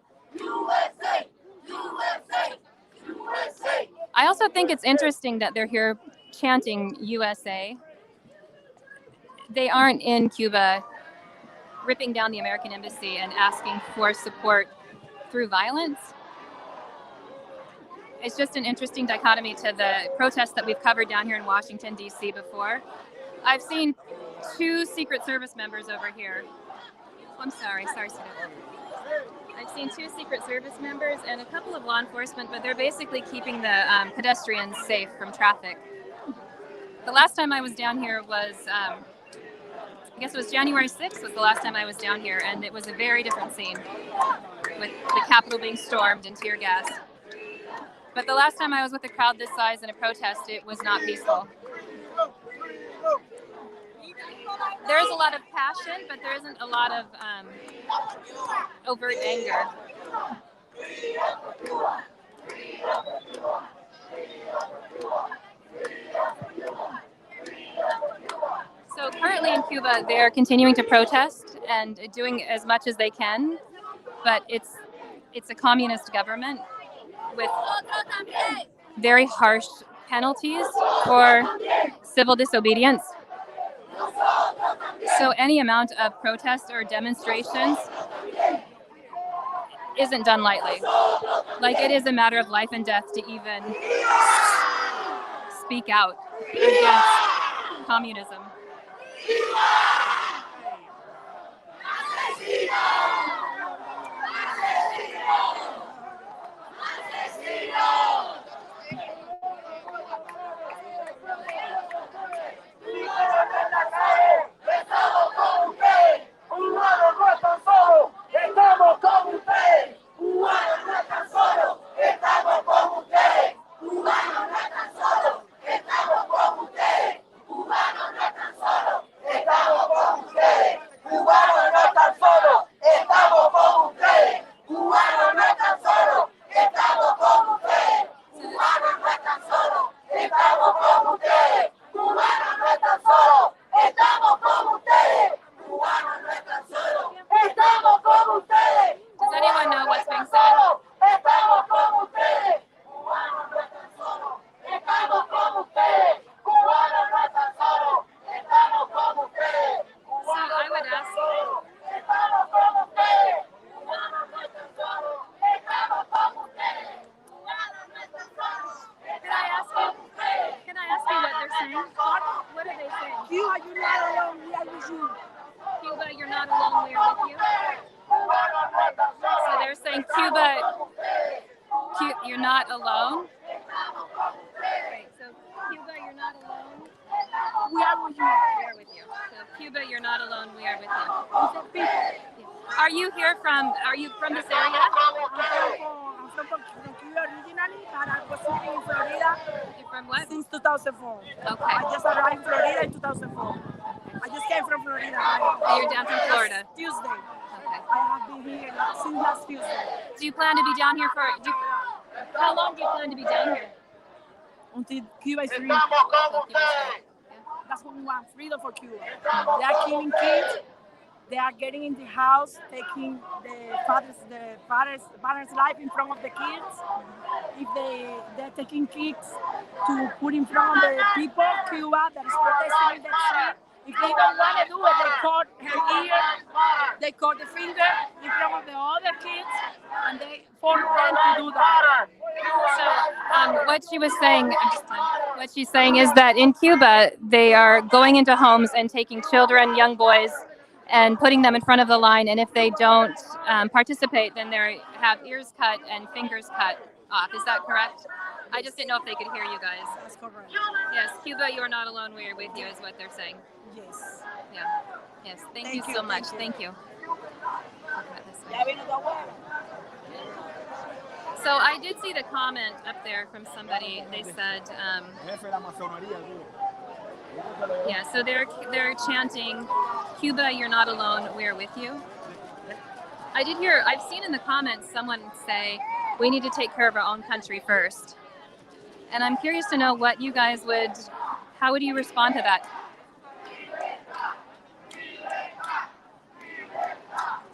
I also think it's interesting that they're here chanting USA. They aren't in Cuba ripping down the American embassy and asking for support through violence. It's just an interesting dichotomy to the protests that we've covered down here in Washington, D.C. before. I've seen 2 Secret Service members over here. I'm sorry, Student. I've seen 2 Secret Service members and a couple of law enforcement, but they're basically keeping the pedestrians safe from traffic. The last time I was down here was, I guess it was January 6th was the last time I was down here, and it was a very different scene with the Capitol being stormed and tear gas. But the last time I was with a crowd this size in a protest, it was not peaceful. There is a lot of passion, but there isn't a lot of overt anger. So currently in Cuba, they are continuing to protest and doing as much as they can, but it's a communist government with very harsh penalties for civil disobedience. So any amount of protest or demonstrations isn't done lightly. Like, it is a matter of life and death to even speak out against communism. Estamos con Right. So Cuba, you're not alone. We are with you. We are with you. So Cuba, you're not alone. We are with you. Are you here from? Are you from this area? I'm from Cuba originally, but I was living in Florida You're from what? since 2004. Okay. I just arrived in Florida in 2004. I just came from Florida. Oh, you're down from Florida. Tuesday. Okay. I have been here since last Tuesday. Do you plan to be down here for? How long do you plan to be down here? Until Cuba is free. Until Cuba's free. That's what we want, freedom for Cuba. They are killing kids. They are getting in the house, taking the father's life in front of the kids. If they're taking kids to put in front of the people, Cuba, that is protesting in the street. If they don't want to do it, they cut her ear, they cut the finger in front of the other kids, and they force them to do that. So what she was saying, what she's saying is that in Cuba, they are going into homes and taking children, young boys, and putting them in front of the line. And if they don't participate, then they have ears cut and fingers cut off. Is that correct? I just didn't know if they could hear you guys. That's correct. Yes, Cuba, you are not alone. We are with you, is what they're saying. Yes. Yeah. Yes. Thank you so much. Thank you. So I did see the comment up there from somebody. They said, yeah. So they're chanting, "Cuba, you're not alone. We're with you." I've seen in the comments someone say, "We need to take care of our own country first." And I'm curious to know what you guys how would you respond to that?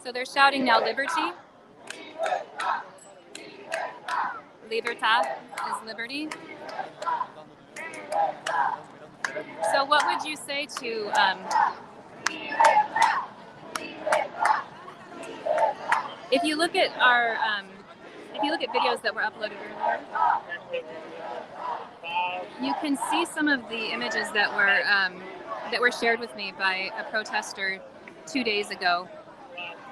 So they're shouting now, liberty. Libertad is liberty. So what would you say to, if you look at our, if you look at videos that were uploaded earlier, you can see some of the images that were shared with me by a protester 2 days ago.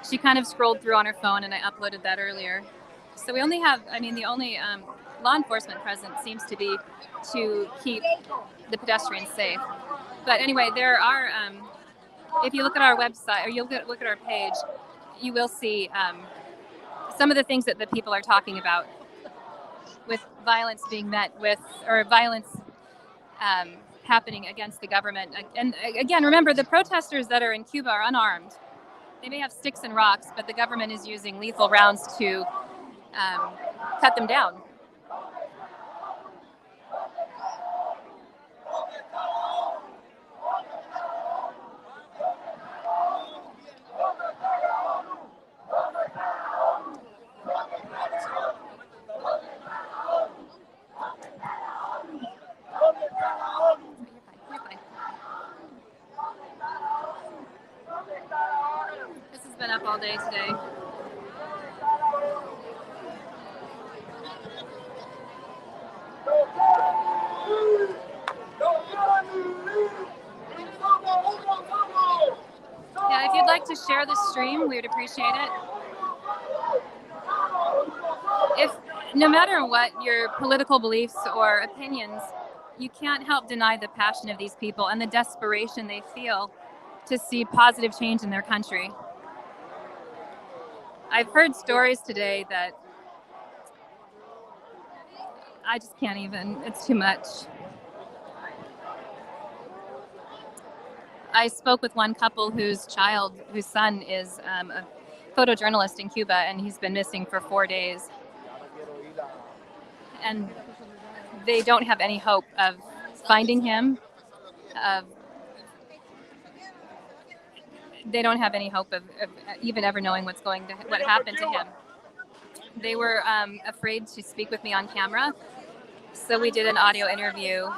She kind of scrolled through on her phone, and I uploaded that earlier. So we only have, the only law enforcement present seems to be to keep the pedestrians safe. But anyway, there are, if you look at our website, or you look at our page, you will see some of the things that the people are talking about, with violence being met with, or violence happening against the government. And again, remember, the protesters that are in Cuba are unarmed. They may have sticks and rocks, but the government is using lethal rounds to cut them down. This has been up all day today. Yeah, if you'd like to share the stream, we would appreciate it. If no matter what your political beliefs or opinions, you can't help deny the passion of these people and the desperation they feel to see positive change in their country. I've heard stories today that I just can't even, it's too much. I spoke with one couple whose son is a photojournalist in Cuba, and he's been missing for 4 days. And they don't have any hope of finding him. They don't have any hope of even ever knowing what happened to him. They were afraid to speak with me on camera, so we did an audio interview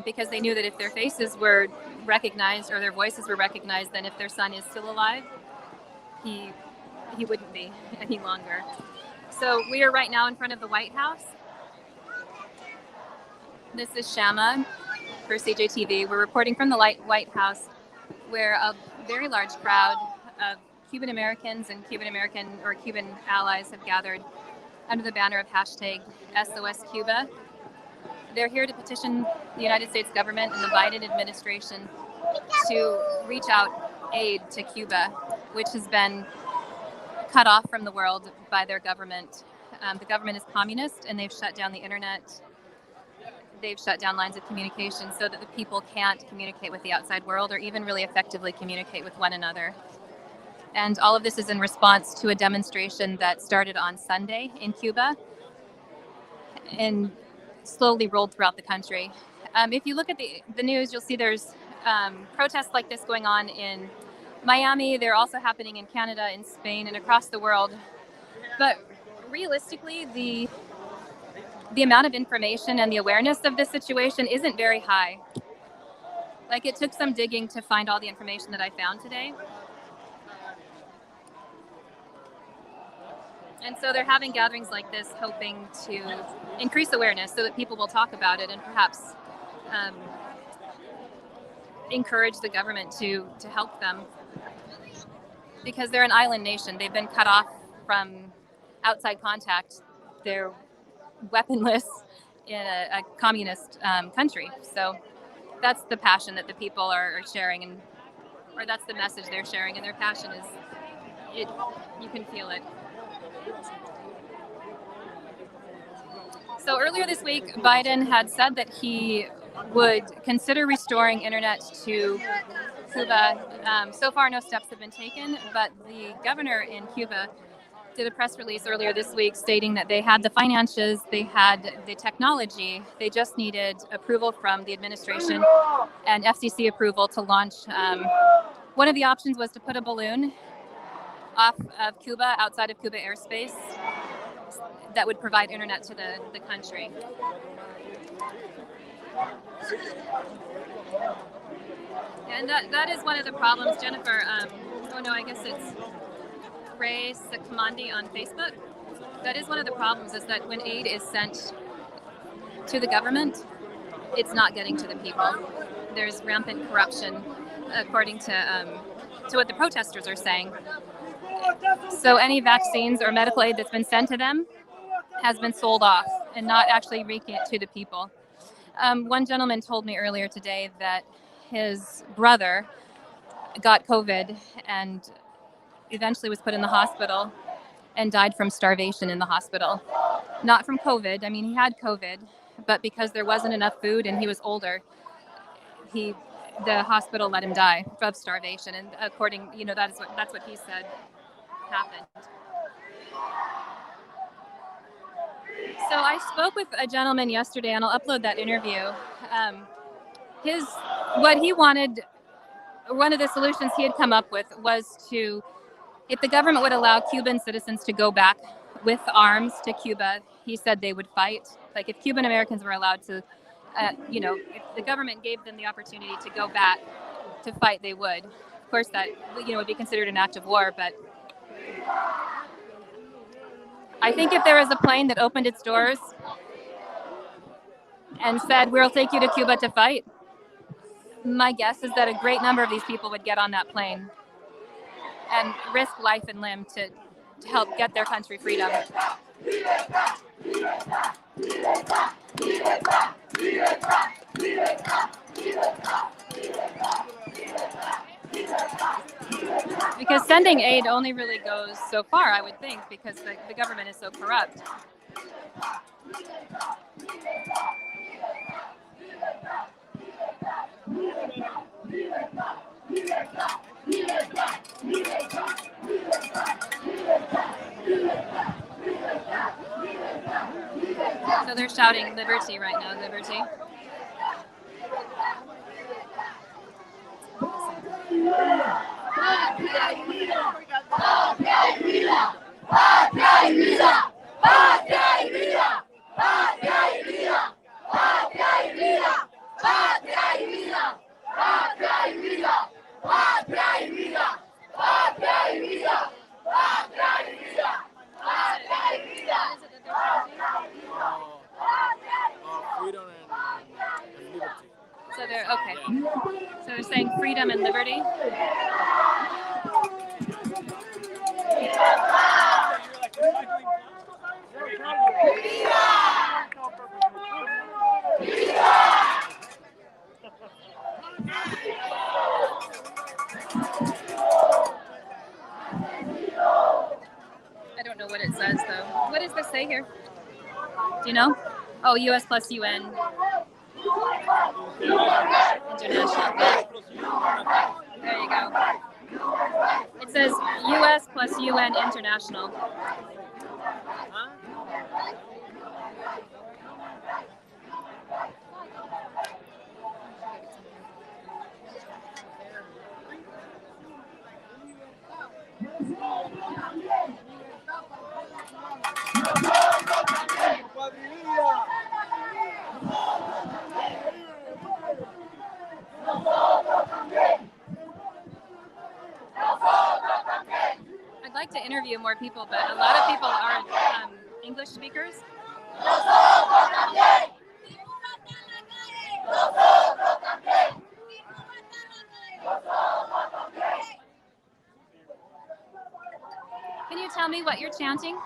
because they knew that if their faces were recognized or their voices were recognized, then if their son is still alive, he wouldn't be any longer. So we are right now in front of the White House. This is Shama for CJTV. We're reporting from the White House, where a very large crowd of Cuban Americans and Cuban allies have gathered under the banner of #SOS Cuba. They're here to petition the United States government and the Biden administration to reach out aid to Cuba, which has been cut off from the world by their government. The government is communist, and they've shut down the internet. They've shut down lines of communication so that the people can't communicate with the outside world or even really effectively communicate with one another. And all of this is in response to a demonstration that started on Sunday in Cuba and slowly rolled throughout the country. If you look at the news, you'll see there's protests like this going on in Miami. They're also happening in Canada, in Spain, and across the world. But realistically, the amount of information and the awareness of this situation isn't very high. Like, it took some digging to find all the information that I found today. And so they're having gatherings like this, hoping to increase awareness so that people will talk about it and perhaps encourage the government to help them. Because they're an island nation. They've been cut off from outside contact. They're weaponless in a communist country. So that's the passion that the people are sharing, or that's the message they're sharing, and their passion is, you can feel it. So earlier this week, Biden had said that he would consider restoring internet to Cuba. So far, no steps have been taken, but the governor in Cuba did a press release earlier this week stating that they had the finances, they had the technology, they just needed approval from the administration and FCC approval to launch. One of the options was to put a balloon off of Cuba, outside of Cuba airspace, that would provide internet to the country. And that is one of the problems, Jennifer. I guess it's Ray Sakamandi on Facebook. That is one of the problems, is that when aid is sent to the government, it's not getting to the people. There's rampant corruption, according to what the protesters are saying. So any vaccines or medical aid that's been sent to them has been sold off and not actually reaching it to the people. One gentleman told me earlier today that his brother got COVID and eventually was put in the hospital and died from starvation in the hospital. Not from COVID. I mean, he had COVID, but because there wasn't enough food and he was older, the hospital let him die of starvation. And according, that's what he said happened. So I spoke with a gentleman yesterday, and I'll upload that interview. What he wanted, one of the solutions he had come up with was if the government would allow Cuban citizens to go back with arms to Cuba, he said they would fight. Like, if Cuban Americans were allowed to, if the government gave them the opportunity to go back to fight, they would. Of course, that would be considered an act of war, but I think if there was a plane that opened its doors and said, "We'll take you to Cuba to fight," my guess is that a great number of these people would get on that plane and risk life and limb to help get their country freedom. Because sending aid only really goes so far, I would think, because the government is so corrupt. So they're shouting liberty right now, liberty. So they're okay. So they're saying freedom and liberty. Do you know? Oh, U.S. plus UN. International. There you go. It says U.S. plus UN International. I'd like to interview more people, but a lot of people aren't English speakers. Can you tell me what you're chanting?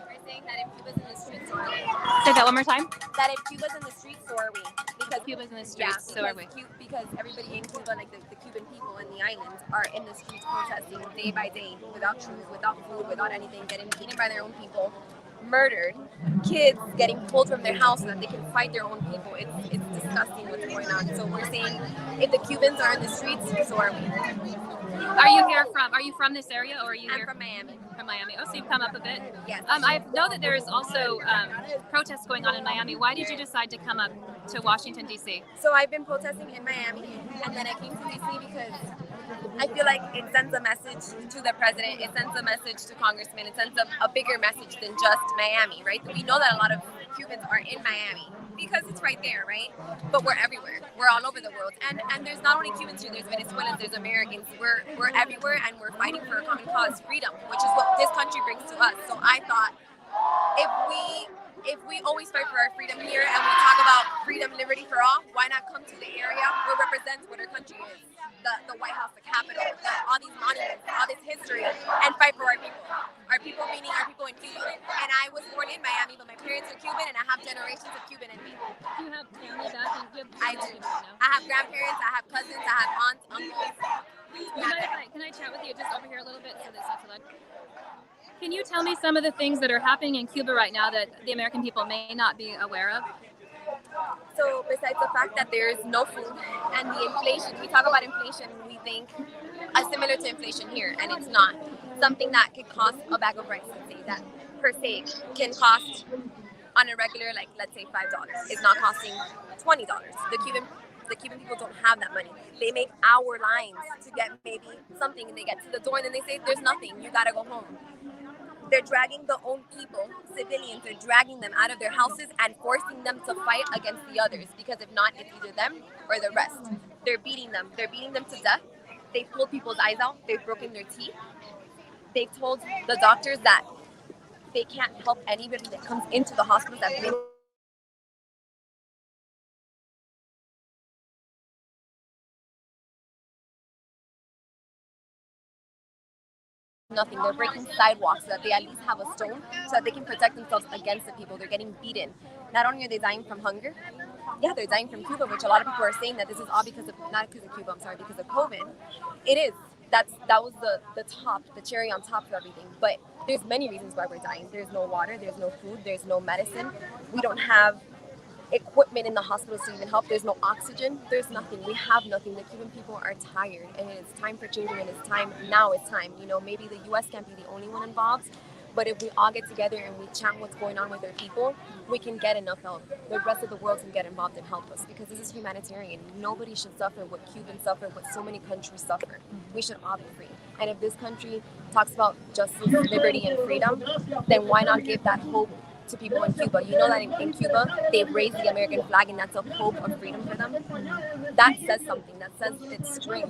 We're saying that if Cuba's in the streets, so are we. Say that one more time. That if Cuba's in the streets, so are we. Because Cuba's in the streets, so are we. Because everybody in Cuba, like the Cuban people in the islands, are in the streets protesting day by day, without shoes, without food, without anything, getting beaten by their own people, murdered, kids getting pulled from their house so that they can fight their own people. It's disgusting what's going on. So we're saying if the Cubans are in the streets, so are we. Are you from this area, or are you I'm here? from Miami. From Miami. Oh, so you've come up a bit? Yes. I know that there is also protests going on in Miami. Why did you decide to come up to Washington, D.C.? So I've been protesting in Miami, and then I came to DC because I feel like it sends a message to the president, it sends a message to congressmen, it sends a bigger message than just Miami, right? We know that a lot of Cubans are in Miami because it's right there, right? But we're everywhere. We're all over the world. And there's not only Cubans here, there's Venezuelans, there's Americans. We're everywhere, and we're fighting for a common cause, freedom, which is what this country brings to us. So I thought if we always fight for our freedom here and we talk about freedom, liberty for all, why not come to the area where represents what our country is? The White House, the Capitol, all these monuments, all this history, and fight for our people. Our people meaning our people in Cuba. And I was born in Miami, but my parents are Cuban, and I have generations of Cuban in me. Do you have family back in Cuba? I do. I have grandparents, I have cousins, I have aunts, uncles. Can I chat with you just over here a little bit so that's not too loud? Can you tell me some of the things that are happening in Cuba right now that the American people may not be aware of? So besides the fact that there's no food and the inflation, we talk about inflation, we think similar to inflation here, and it's not. Something that could cost a bag of rice, let's say, that per se can cost on a regular, like let's say $5, is not costing $20. The Cuban people don't have that money. They make hour lines to get maybe something, and they get to the door and then they say, there's nothing, you gotta go home. They're dragging their own people, civilians, they're dragging them out of their houses and forcing them to fight against the others, because if not, it's either them or the rest. They're beating them to death. They've pulled people's eyes out, they've broken their teeth. They've told the doctors that they can't help anybody that comes into the hospitals that's been nothing. They're breaking sidewalks so that they at least have a stone so that they can protect themselves against the people. They're getting beaten. Not only are they dying from hunger, they're dying from Cuba, which a lot of people are saying that this is all because of, not because of Cuba, because of COVID. It is. That was the cherry on top of everything. But there's many reasons why we're dying. There's no water, there's no food, there's no medicine. We don't have equipment in the hospitals to even help. There's no oxygen. There's nothing. We have nothing. The Cuban people are tired, and it's time for change, and it's time. Now it's time. Maybe the U.S. can't be the only one involved, but if we all get together and we chat what's going on with our people, we can get enough help. The rest of the world can get involved and help us, because this is humanitarian. Nobody should suffer what Cubans suffer, what so many countries suffer. We should all be free. And if this country talks about justice, liberty, and freedom, then why not give that hope to people in Cuba? You know that in Cuba, they've raised the American flag, and that's a hope of freedom for them. That says something. That says it's strength,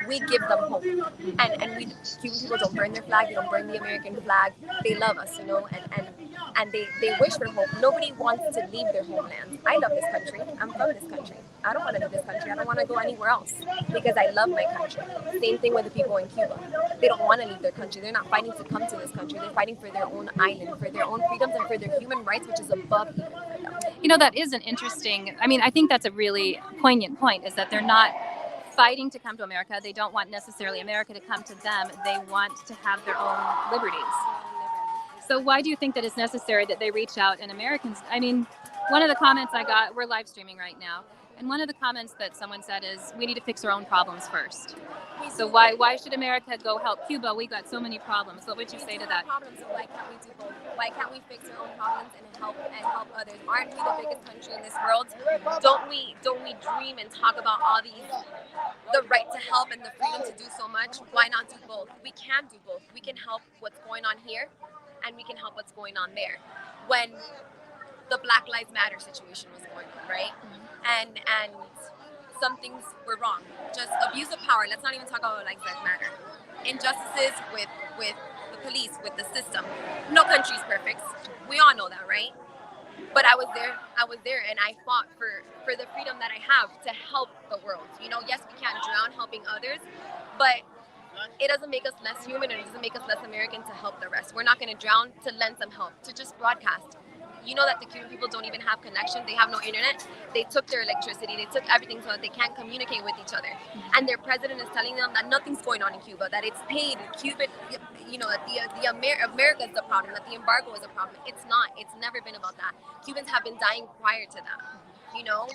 We give them hope. And Cuban people don't burn their flag, they don't burn the American flag. They love us, and they wish for hope. Nobody wants to leave their homeland. I love this country. I'm from this country. I don't want to leave this country. I don't want to go anywhere else because I love my country. Same thing with the people in Cuba. They don't want to leave their country. They're not fighting to come to this country. They're fighting for their own island, for their own freedoms, and for their human rights, which is above even for them. That is an interesting, I think that's a really poignant point, is that they're not fighting to come to America. They don't want necessarily America to come to them. They want to have their own liberties. So why do you think that it's necessary that they reach out and Americans? I mean, one of the comments I got, we're live streaming right now, and one of the comments that someone said is, we need to fix our own problems first. So why should America go help Cuba? We got so many problems. What would you say to that? Problems, so why can't we do both? Why can't we fix our own problems and help others? Aren't we the biggest country in this world? Don't we dream and talk about all these, the right to help and the freedom to do so much? Why not do both? We can do both. We can help what's going on here, and we can help what's going on there. When the Black Lives Matter situation was going on, right? And some things were wrong. Just abuse of power. Let's not even talk about Black Lives Matter. Injustices with the police, with the system. No country's perfect. We all know that, right? But I was there and I fought for the freedom that I have to help the world. You know, yes, we can't drown helping others, but it doesn't make us less human, and it doesn't make us less American to help the rest. We're not going to drown to lend some help, to just broadcast. You know that the Cuban people don't even have connection. They have no internet. They took their electricity. They took everything so that they can't communicate with each other. And their president is telling them that nothing's going on in Cuba, that it's paid. Cuban, you know, that America is the problem, that the embargo is a problem. It's not. It's never been about that. Cubans have been dying prior to that, you know?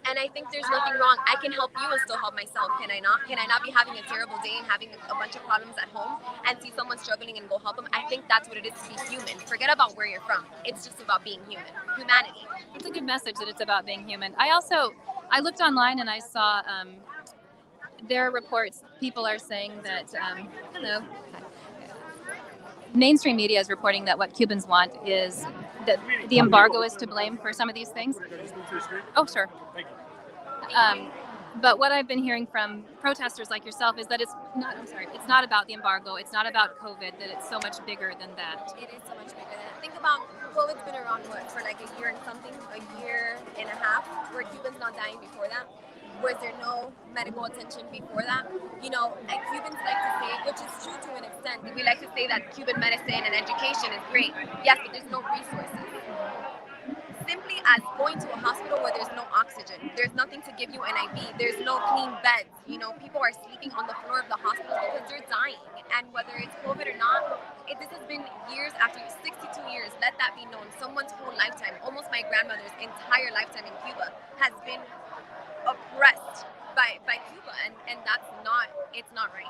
And I think there's nothing wrong. I can help you and still help myself. Can I not? Can I not be having a terrible day and having a bunch of problems at home and see someone struggling and go help them? I think that's what it is to be human. Forget about where you're from. It's just about being human. Humanity. It's a good message that it's about being human. I looked online and I saw there are reports. People are saying that, mainstream media is reporting that what Cubans want is that the embargo is to blame for some of these things. Oh, sure. But what I've been hearing from protesters like yourself is that it's not about the embargo. It's not about COVID, that it's so much bigger than that. It is so much bigger than that. Think about COVID's been around for like a year and something, a year and a half. Were Cubans not dying before that? Was there no medical attention before that? You know, and Cubans like to say, which is true to an extent, we like to say that Cuban medicine and education is great. Yes, but there's no resources. Simply as going to a hospital where there's no oxygen, there's nothing to give you an IV, there's no clean beds. You know, people are sleeping on the floor of the hospital because they're dying. And whether it's COVID or not, this has been years after 62 years. Let that be known. Someone's whole lifetime, almost my grandmother's entire lifetime in Cuba, has been oppressed by Cuba, and that's not, it's not right.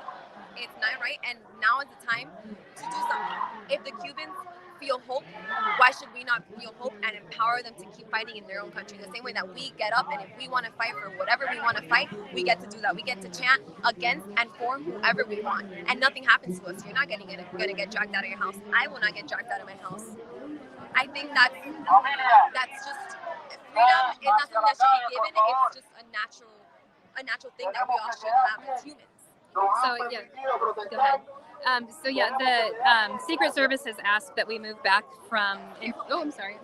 It's not right, and now is the time to do something. If the Cubans feel hope, why should we not feel hope and empower them to keep fighting in their own country? The same way that we get up, and if we want to fight for whatever we want to fight, we get to do that. We get to chant against and for whoever we want, and nothing happens to us. You're not going to get dragged out of your house. I will not get dragged out of my house. I think that's just, freedom is not something that should be given. It's just a natural thing that we all should have as humans. So yeah, go ahead. The Secret Service has asked that we move back from. I'm sorry.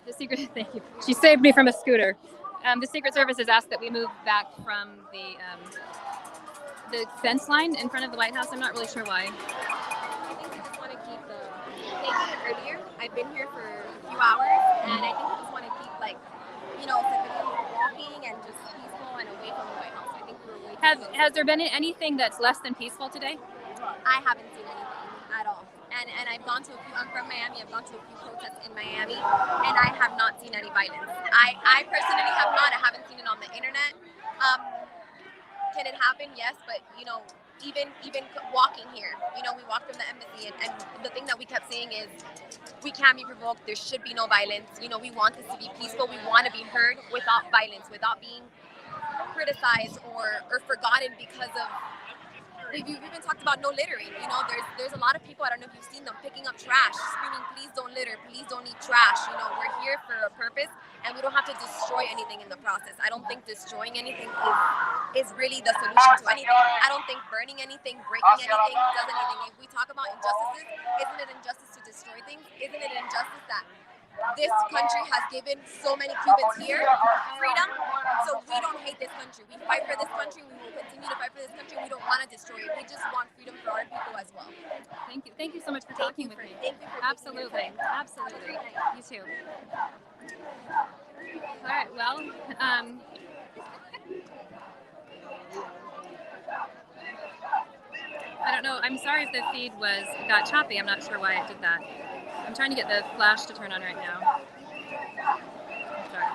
The Secret. Thank you. She saved me from a scooter. The Secret Service has asked that we move back from the fence line in front of the White House. I'm not really sure why. I think they just want to keep they did it earlier. I've been here for a few hours, and I think they just want to keep civilians walking and just peaceful and away from the White House. I think we're way too close. Has there been anything that's less than peaceful today? I haven't seen anything at all. And I've gone to a few, I'm from Miami, I've gone to a few protests in Miami, and I have not seen any violence. I personally have not. I haven't seen it on the internet. Can it happen? Yes, but even walking here, we walked from the embassy, and the thing that we kept saying is, we can't be provoked. There should be no violence. We want this to be peaceful. We want to be heard without violence, without being criticized or forgotten because of. We've even talked about no littering. There's a lot of people, I don't know if you've seen them, picking up trash, screaming, please don't litter, please don't eat trash. We're here for a purpose, and we don't have to destroy anything in the process. I don't think destroying anything is really the solution to anything. I don't think burning anything, breaking anything, does anything. If we talk about injustices, isn't it injustice to destroy things? Isn't it injustice that this country has given so many Cubans here freedom? So we don't hate this country. We fight for this country. We will continue to fight for this country. We don't want to destroy it. We just want freedom for our people as well. Thank you. Thank you so much for talking with me. Thank you for Absolutely. Absolutely. You too. All right. Well, I don't know. I'm sorry if the feed got choppy. I'm not sure why it did that. I'm trying to get the flash to turn on right now. I'm sorry.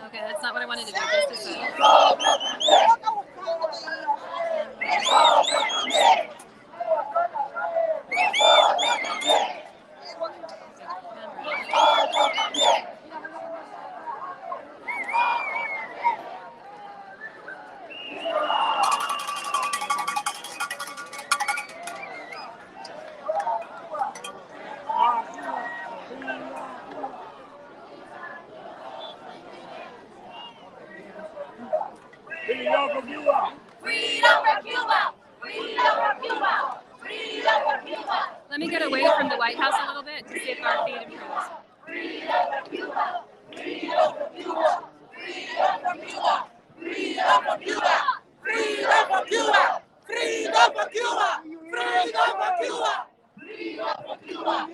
Okay, that's not what I wanted to do. Just a second. Freedom for Cuba! Freedom for Cuba! Freedom for Cuba! Freedom for Cuba! Let me get away from the White House a little bit to see if our feed improves. Freedom for Cuba! Freedom for Cuba! Freedom for Cuba! Freedom for Cuba! Freedom for Cuba! Freedom for Cuba! Freedom for Cuba! Freedom for Cuba!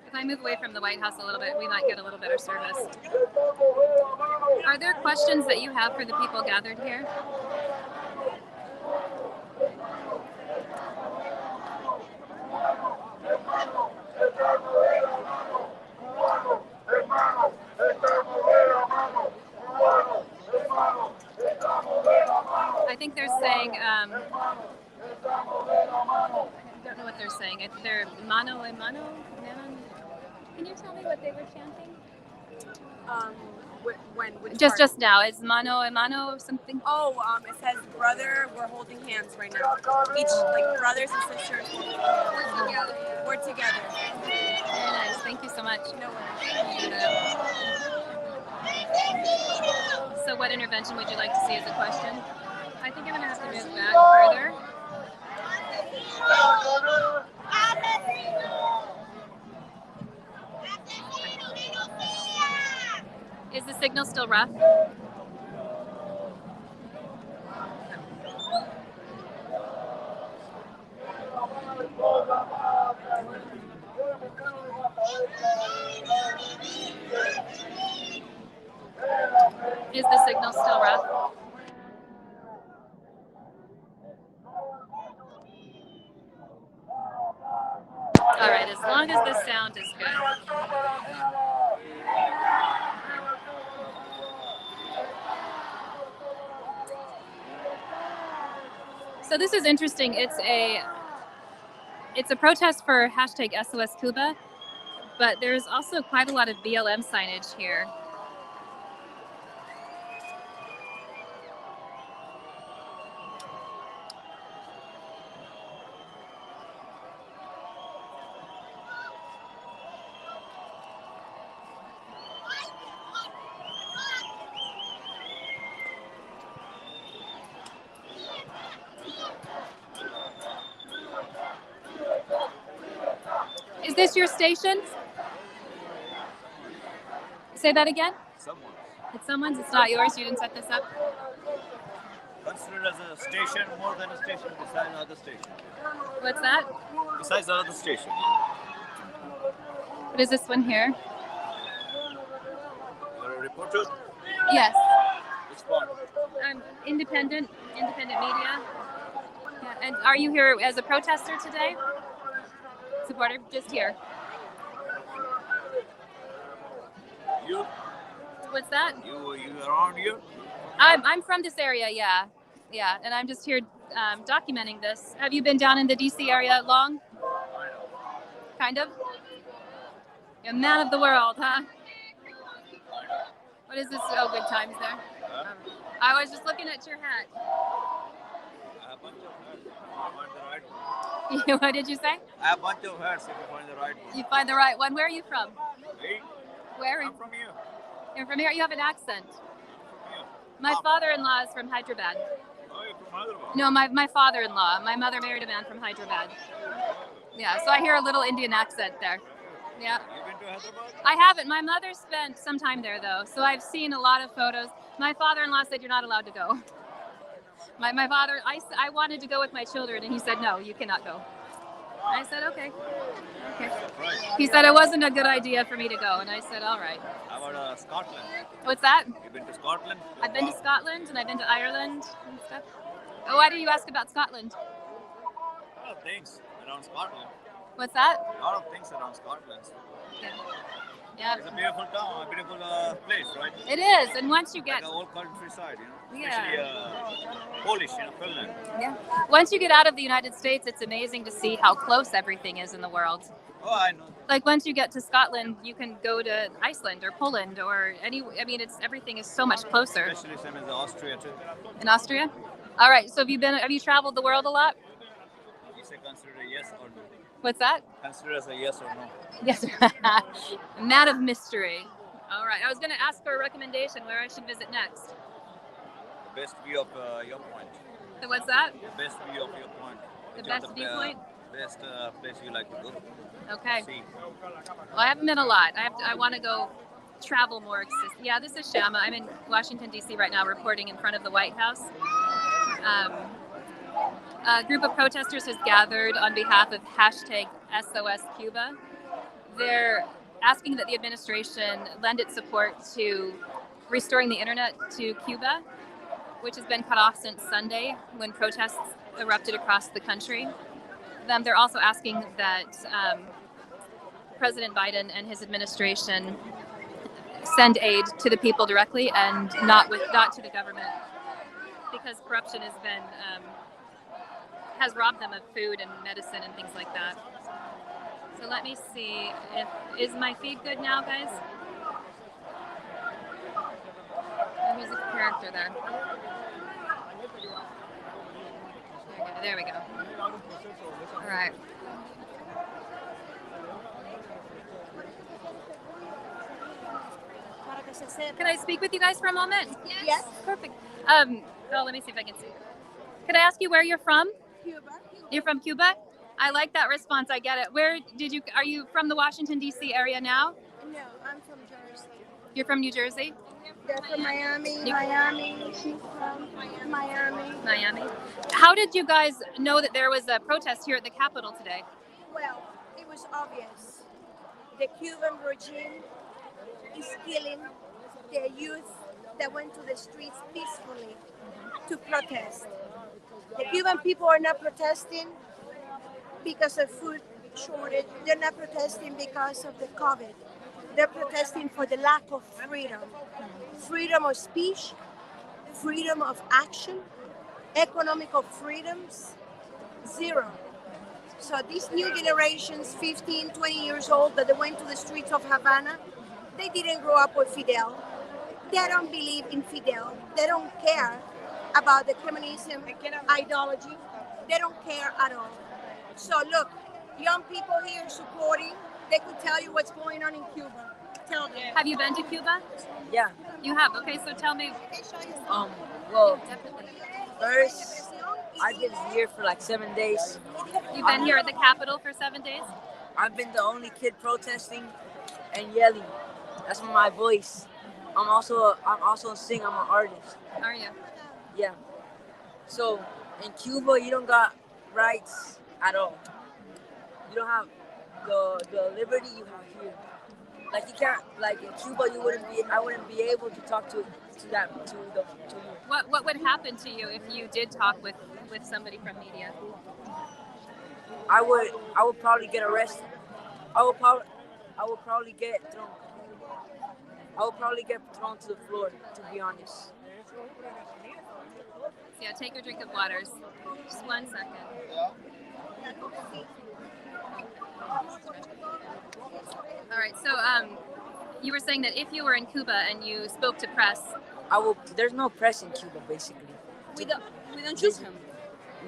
If I move away from the White House a little bit, we might get a little better service. Are there questions that you have for the people gathered here? I think they're saying, I don't know what they're saying. If they're mano a mano. Can you tell me what they were chanting? Just now. Is mano a mano or something? Oh, it says, brother, we're holding hands right now. Each, like, brothers and sisters. We're together. Very nice. Thank you so much. No worries. So what intervention would you like to see as a question? I think I'm going to have to move back further. Is the signal still rough? Is the signal still rough? All right, as long as the sound is good. So this is interesting. It's a protest for hashtag SOS Cuba, but there's also quite a lot of BLM signage here. Is this your station? Say that again? Someone. It's someone's. It's not yours. You didn't set this up. Considered as a station, more than a station, besides another station. What's that? Besides another station. What is this one here? You're a reporter? Yes. Which part? Independent media. Yeah. And are you here as a protester today? Supporter, just here. You? What's that? You around here? I'm from this area, yeah, and I'm just here documenting this. Have you been down in the DC area long? Kind of. You're a man of the world, huh? What is this? Oh, good times there. I was just looking at your hat. I have a bunch of hats. You find the right one. What did you say? I have a bunch of hats if you find the right one. You find the right one. Where are you from? Me? Where? I'm from here. You're from here. You have an accent. From here. My father-in-law is from Hyderabad. Oh, you're from Hyderabad? No, my father-in-law. My mother married a man from Hyderabad. Yeah, so I hear a little Indian accent there. Yeah. You been to Hyderabad? I haven't. My mother spent some time there, though, so I've seen a lot of photos. My father-in-law said you're not allowed to go. My father, I wanted to go with my children, and he said, no, you cannot go. I said, okay. Right. He said it wasn't a good idea for me to go, and I said, all right. How about Scotland? What's that? You've been to Scotland? I've been to Scotland, and I've been to Ireland and stuff. Oh, why do you ask about Scotland? A lot of things around Scotland. What's that? A lot of things around Scotland. Yeah. It's a beautiful town, a beautiful place, right? It is, and once you get... Like the whole countryside, you know? Yeah. Especially Polish, Finland. Yeah. Once you get out of the United States, it's amazing to see how close everything is in the world. Oh, I know. Like once you get to Scotland, you can go to Iceland or Poland or everything is so much closer. Especially same as Austria too. In Austria? All right. So have you traveled the world a lot? You say consider a yes or no. What's that? Consider as a yes or no. Yes. A man of mystery. All right. I was going to ask for a recommendation where I should visit next. The best view of your point. So what's that? The best view of your point. The Which are best viewpoint? Best place you like to go. Okay. See. Well, I haven't been a lot. I want to go travel more. Yeah, this is Shama. I'm in Washington, D.C. right now reporting in front of the White House. A group of protesters has gathered on behalf of #SOS Cuba. They're asking that the administration lend its support to restoring the internet to Cuba, which has been cut off since Sunday when protests erupted across the country. They're also asking that President Biden and his administration send aid to the people directly and not to the government, because corruption has robbed them of food and medicine and things like that. So let me see is my feed good now, guys? Who's the character there? There we go. All right. Can I speak with you guys for a moment? Yes. Perfect. Let me see if I can see. Could I ask you where you're from? Cuba. You're from Cuba? I like that response. I get it. Are you from the Washington, D.C. area now? No, I'm from Jersey. You're from New Jersey? They're from Miami. Miami. She's from Miami. Miami. How did you guys know that there was a protest here at the Capitol today? Well, it was obvious. The Cuban regime is killing the youth that went to the streets peacefully to protest. The Cuban people are not protesting because of food shortage. They're not protesting because of the COVID. They're protesting for the lack of freedom. Freedom of speech, freedom of action, economical freedoms, zero. So these new generations, 15, 20 years old, that they went to the streets of Havana, they didn't grow up with Fidel. They don't believe in Fidel. They don't care about the communism ideology. They don't care at all. So look, young people here supporting, they could tell you what's going on in Cuba. Tell them. Have you been to Cuba? Yeah. You have? Okay, so tell me. Well, first, I've been here for like 7 days. You've been here at the Capitol for 7 days? I've been the only kid protesting and yelling. That's my voice. I'm also a singer. I'm an artist. Are you? Yeah. So in Cuba, you don't got rights at all. You don't have the liberty you have here. Like you can't, like in Cuba, I wouldn't be able to talk to you. What would happen to you if you did talk with somebody from media? I would probably get arrested. I would probably get thrown. I would probably get thrown to the floor, to be honest. Yeah, take your drink of waters. Just 1 second. All right, so you were saying that if you were in Cuba and you spoke to press, there's no press in Cuba, basically. We don't shoot him.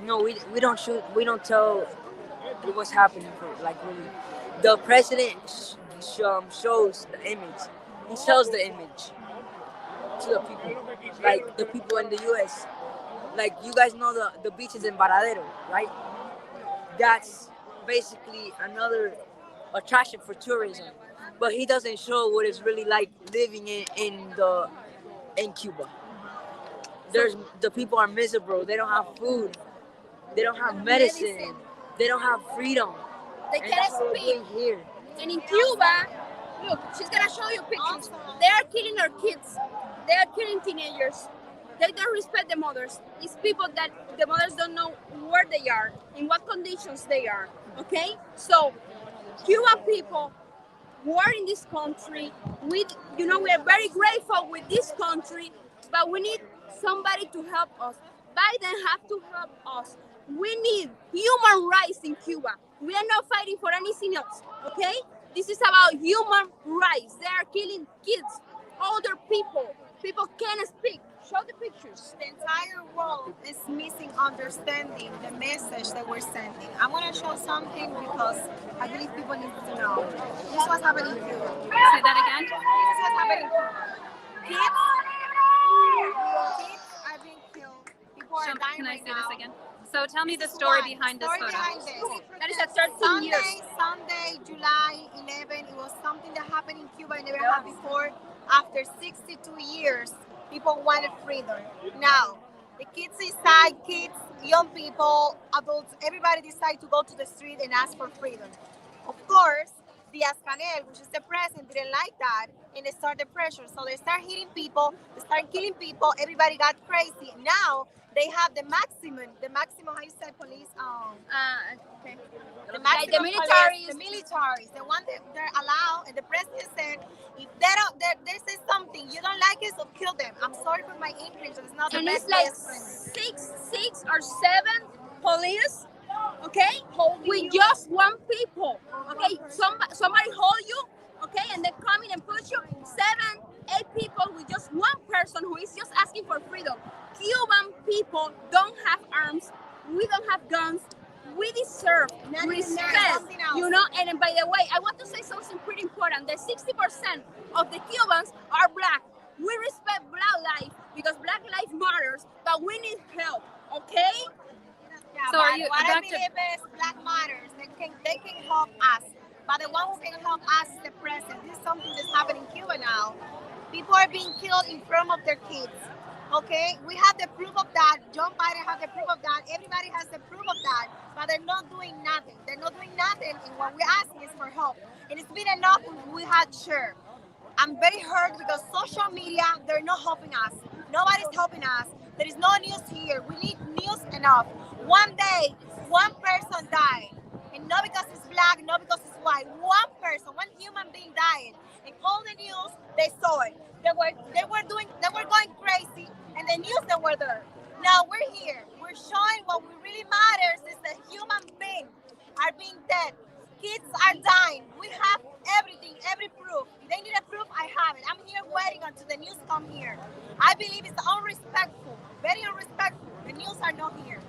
No, we don't shoot. We don't tell what's happening. Really, the president shows the image. He sells the image to the people, like the people in the U.S. Like you guys know the beaches in Varadero, right? That's basically another attraction for tourism, but he doesn't show what it's really like living in Cuba. There's the people are miserable. They don't have food. They don't have medicine. They don't have freedom. They And can't that's what we're speak. doing here. And in Cuba, look, she's gonna show you pictures. They are killing our kids. They are killing teenagers. They don't respect the mothers. It's people that the mothers don't know where they are, in what conditions they are. Okay? So, Cuban people who are in this country, we are very grateful with this country, but we need somebody to help us. Biden have to help us. We need human rights in Cuba. We are not fighting for anything else, okay? This is about human rights. They are killing kids, older people. People can't speak. Show the pictures. The entire world is missing understanding the message that we're sending. I'm going to show something because I believe people need to know. This is what's happening in Cuba. Say that again. This is what's happening in Cuba. Kids are being killed. People are dying Can I right say now. this again? So tell me the story behind this photo. That is a 13 years. Sunday, July 11, it was something that happened in Cuba I never had before. After 62 years, people wanted freedom. Now, the kids inside, kids, young people, adults, everybody decided to go to the street and ask for freedom. Of course, Díaz-Canel, which is the president, didn't like that, and they started pressure. So they start hitting people, they start killing people, everybody got crazy. Now, they have the maximum, how you say police? Okay. The Like the maximum militaries. police, the militaries, the one that they're allowed, and the president said, if they say something, you don't like it, so kill them. I'm sorry for my English, it's not the And best it's like way. six or seven police, okay, with just one people, okay. Somebody hold you, okay, and they come in and push you. 7, 8 people with just one person who is just asking for freedom. Cuban people don't have arms. We don't have guns. We deserve respect, And by the way, I want to say something pretty important. That 60% of the Cubans are black. We respect black life because black life matters, but we need help, okay? Yeah, So but are you what I back to- believe is Black Matters. They can help us, but the one who can help us is the president. This is something that's happening in Cuba now. People are being killed in front of their kids. Okay, we have the proof of that. John Biden has the proof of that. Everybody has the proof of that, but they're not doing nothing. They're not doing nothing, and what we're asking is for help. And it's been enough we had sure. I'm very hurt because social media, they're not helping us. Nobody's helping us. There is no news here. We need news enough. One day, one person died. And not because it's black, not because it's white. One person, one human being died. And all the news, they saw it. They were going crazy, and the news that were there. Now we're here. We're showing what really matters is that human beings are being dead. Kids are dying. We have everything, every proof. If they need a proof, I have it. I'm here waiting until the news come here. I believe it's unrespectful, very unrespectful. The news are not here.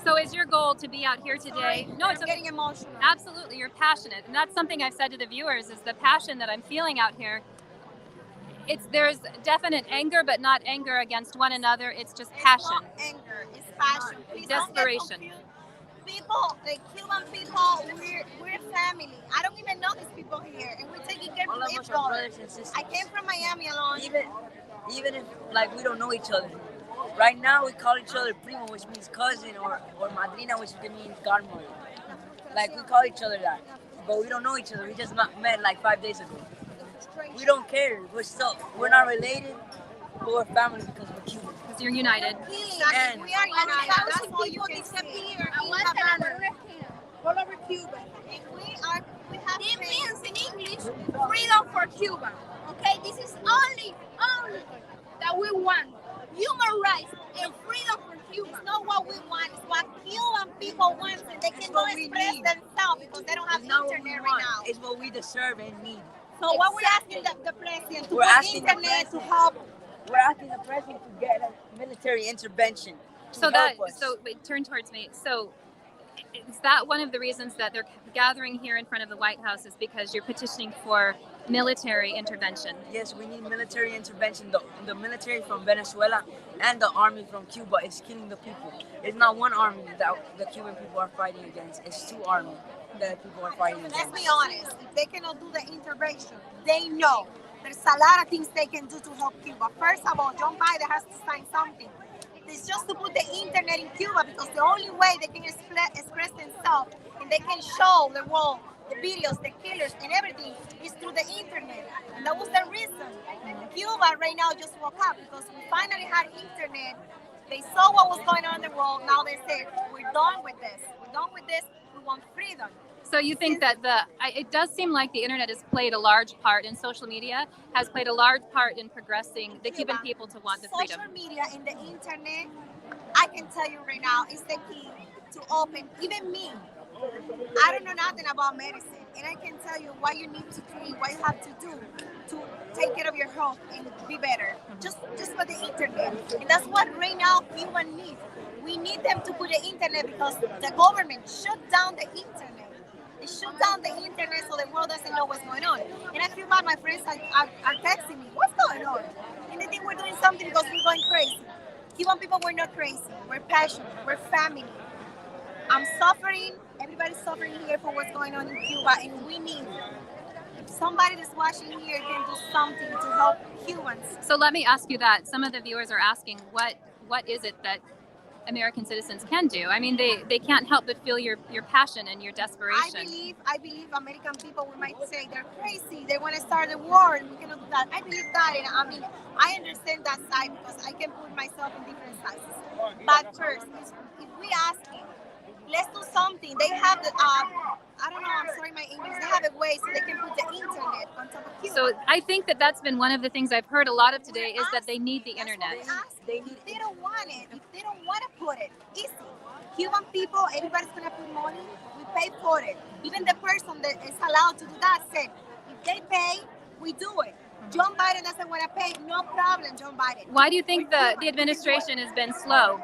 So is your goal to be out here today? Sorry, No, I'm it's okay. getting emotional. Absolutely, you're passionate, and that's something I've said to the viewers is the passion that I'm feeling out here. There's definite anger, but not anger against one another. It's just passion. It's not anger, it's passion. Please don't get Desperation. confused. People, the Cuban people, we're family. I don't even know these people here, and we're taking care All of of each us are other. brothers and sisters. I came from Miami alone. Even if like we don't know each other. Right now we call each other primo, which means cousin, or madrina, which means godmother. Like we call each other that, but we don't know each other. We just met like 5 days ago. We don't care. We're not related, but we're family because we're Cuban. Because you're united. And we are united. That's Thousand all you people can disappear see. in Havana, all over Cuba. And we have It means in English, freedom for Cuba. Okay, this is only that we want. Human rights and freedom for Cuba. It's not what we want, it's what Cuban people want, and they cannot express themselves because they don't have internet right now. It's what we deserve and need. So what we're asking the president to We're put asking the internet to president. help. We're asking the president to get a military intervention. Wait, turn towards me. So is that one of the reasons that they're gathering here in front of the White House is because you're petitioning for military intervention? Yes, we need military intervention. The military from Venezuela and the army from Cuba is killing the people. It's not one army that the Cuban people are fighting against. It's 2 armies that people are fighting against. Let's be honest, if they cannot do the intervention, they know there's a lot of things they can do to help Cuba. First of all, John Biden has to sign something. It's just to put the internet in Cuba because the only way they can express themselves and they can show the world the videos, the killers, and everything is through the internet. And that was the reason. Cuba right now just woke up because we finally had internet. They saw what was going on in the world. Now they say, we're done with this. We're done with this. We want freedom. So you think that it does seem like the internet has played a large part, and social media has played a large part in progressing the Cuban people to want the freedom. Social media and the internet, I can tell you right now, is the key to open, even me. I don't know nothing about medicine, and I can tell you what you need to drink, what you have to do to take care of your health and be better. Just for the internet. And that's what right now Cuba needs. We need them to put the internet because the government shut down the internet. They shut down the internet so the world doesn't know what's going on. And I feel bad, my friends are texting me, what's going on? And they think we're doing something because we're going crazy. Cuban people, we're not crazy. We're passionate. We're family. I'm suffering. Everybody's suffering here for what's going on in Cuba. And we need somebody that's watching here can do something to help Cubans. So let me ask you that. Some of the viewers are asking, what is it that American citizens can do? I mean, they can't help but feel your passion and your desperation. I believe American people, we might say they're crazy. They want to start a war and we cannot do that. I believe that, and I mean, I understand that side because I can put myself in different sizes. But first, if we asking, let's do something. They have the, I don't know, I'm sorry my English, they have a way so they can put the internet on top of Cuba. So I think that's been one of the things I've heard a lot of today is that they need the internet. If they don't want it, if they don't want to put it, easy. Cuban people, everybody's going to put money, we pay for it. Even the person that is allowed to do that said, if they pay, we do it. John Biden doesn't want to pay, no problem, John Biden. Why do you think the administration has been slow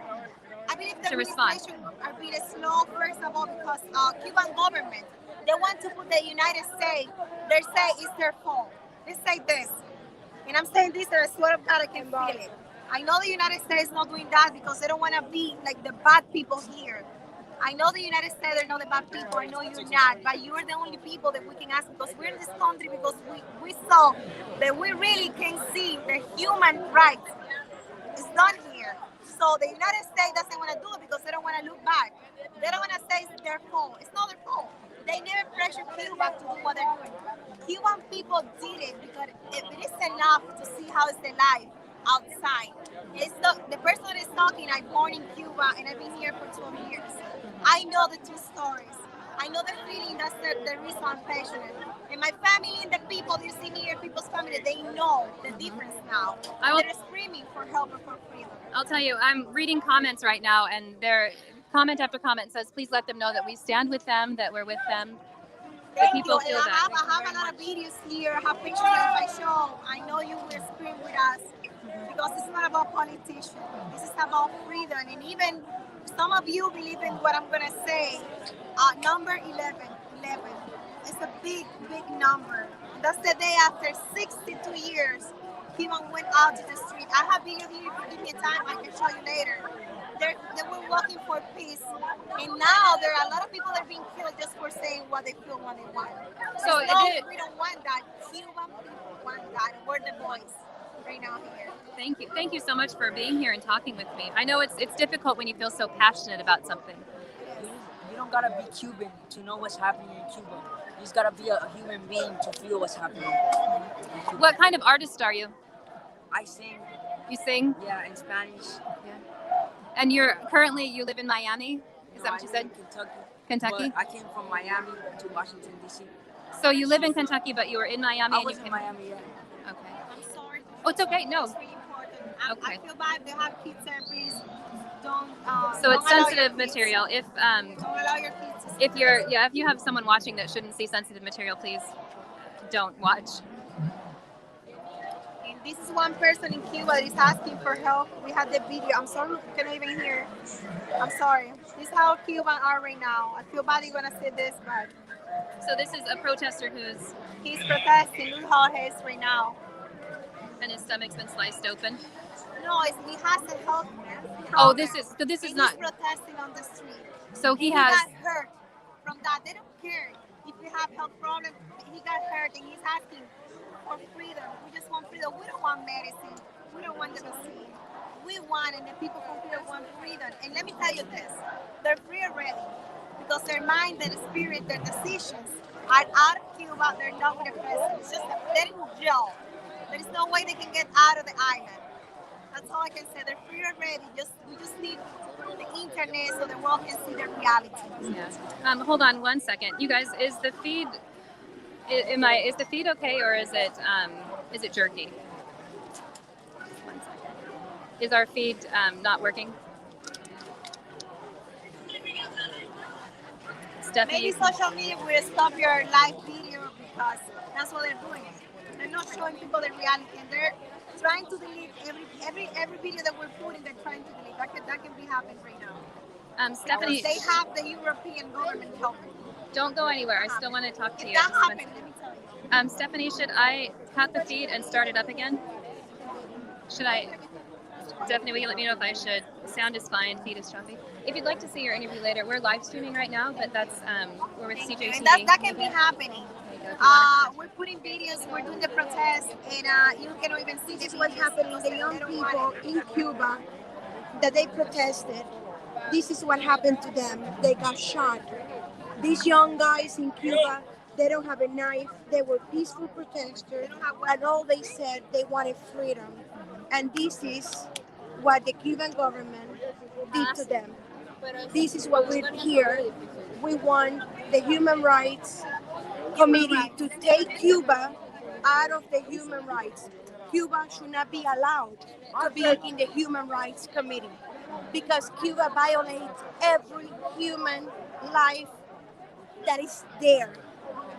I believe the to respond? administration are really slow, first of all, because Cuban government, they want to put the United States, they say it's their fault. They say this. And I'm saying this, and I swear to God, I can feel it. I know the United States is not doing that because they don't want to be like the bad people here. I know the United States, they're not the bad people. I know you're not, but you're the only people that we can ask because we're in this country because we saw that we really can see the human rights. It's done here. So the United States doesn't want to do it because they don't want to look bad. They don't want to say it's their fault. It's not their fault. They never pressured Cuba to do what they're doing. Cuban people did it because it is enough to see how it's the life outside. The person that is talking, I'm born in Cuba and I've been here for 12 years. I know the two stories. I know the feeling, that's the reason I'm passionate. And my family and the people you see here, people's family, they know the difference now. They're screaming for help and for freedom. I'll tell you, I'm reading comments right now, and comment after comment says, please let them know that we stand with them, that we're with them. Thank people you. feel And that. I have a lot of videos here. I have pictures of my show. I know you will scream with us because it's not about politicians. This is about freedom. And even some of you believe in what I'm going to say. Number 11. It's a big, big number. That's the day after 62 years, Cuba went out to the street. I have video here. If you give me time, I can show you later. They were walking for peace. And now there are a lot of people that are being killed just for saying what they feel, what they want. So we don't want that. Cuban people want that. We're the voice right now here. Thank you. Thank you so much for being here and talking with me. I know it's difficult when you feel so passionate about something. You don't gotta be Cuban to know what's happening in Cuba. You just gotta be a human being to feel what's happening. What kind of artist are you? I sing. You sing? Yeah, in Spanish. Yeah. And you live in Miami? Is that what you said? Kentucky. Kentucky? But I came from Miami to Washington, D.C. So you live in Kentucky, but you were in Miami? I and was you in came... Miami, yeah. Okay. I'm sorry. Oh, it's okay. No. It's really important. Okay. I feel bad. They have kids there. Please don't. So don't it's allow sensitive your kids- material. Don't allow your kids to see If you have someone watching that shouldn't see sensitive material, please don't watch. And this is one person in Cuba that is asking for help. We had the video. I'm sorry, we cannot even hear. I'm sorry. This is how Cubans are right now. I feel bad you're gonna say this, but So this is a protester he's protesting. Look how he is right now. and his stomach's been sliced open. No, he has a health. Oh, problem. this is And not. He's protesting on the street. So he He has. got hurt from that. They don't care if you have health problems. He got hurt and he's asking for freedom. We just want freedom. We don't want medicine. We don't want the vaccine. we want and the people from Cuba want freedom. And let me tell you this, they're free already because their mind, their spirit, their decisions are out of Cuba. They're not with the president. It's just that they're in jail. There is no way they can get out of the island. That's all I can say. They're free already. We just need the internet so the world can see their reality. Yeah. Hold on one second, you guys. Is the feed? Is the feed okay, or is it jerky? One second. Is our feed not working? Stephanie, Maybe social media will stop your live video because that's what they're doing. They're not showing people the reality, and they're trying to delete every video that we're putting. They're trying to delete. That can be happening right now. Stephanie, Because they have the European government helping. don't go anywhere. I still want to talk to If you. that happens, let me tell you. Stephanie, should I cut the feed and start it up again? Should I? Stephanie, will you let me know if I should? Sound is fine, feed is choppy. If you'd like to see your interview later, we're live streaming right now, but that's we're with CJTV. And that can be happening. We're putting videos, we're doing the protest, and you can even see this is what's happening. The young people in Cuba that they protested, this is what happened to them. They got shot. These young guys in Cuba, they don't have a knife. They were peaceful protesters, and all they said, they wanted freedom. And this is what the Cuban government did to them. This is what we're here. We want the Human Rights Committee to take Cuba out of the human rights. Cuba should not be allowed to be in the Human Rights Committee because Cuba violates every human life that is there,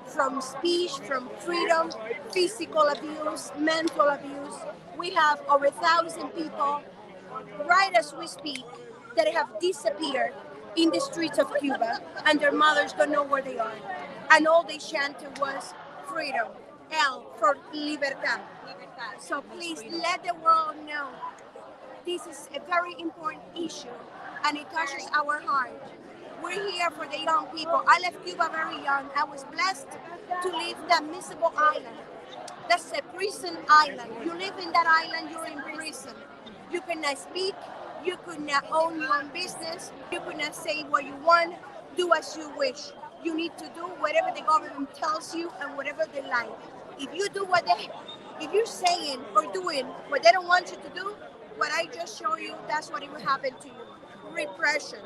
from speech, from freedom, physical abuse, mental abuse. We have over 1,000 people, right as we speak, that have disappeared in the streets of Cuba, and their mothers don't know where they are. And all they chanted was freedom, L for libertad. So please let the world know this is a very important issue, and it touches our heart. We're here for the young people. I left Cuba very young. I was blessed to leave the Miserable Island. That's a prison island. You live in that island, you're in prison. You cannot speak, you could not own your own business, you could not say what you want, do as you wish. You need to do whatever the government tells you and whatever they like. If you do if you're saying or doing what they don't want you to do, what I just showed you, that's what it will happen to you. Repression.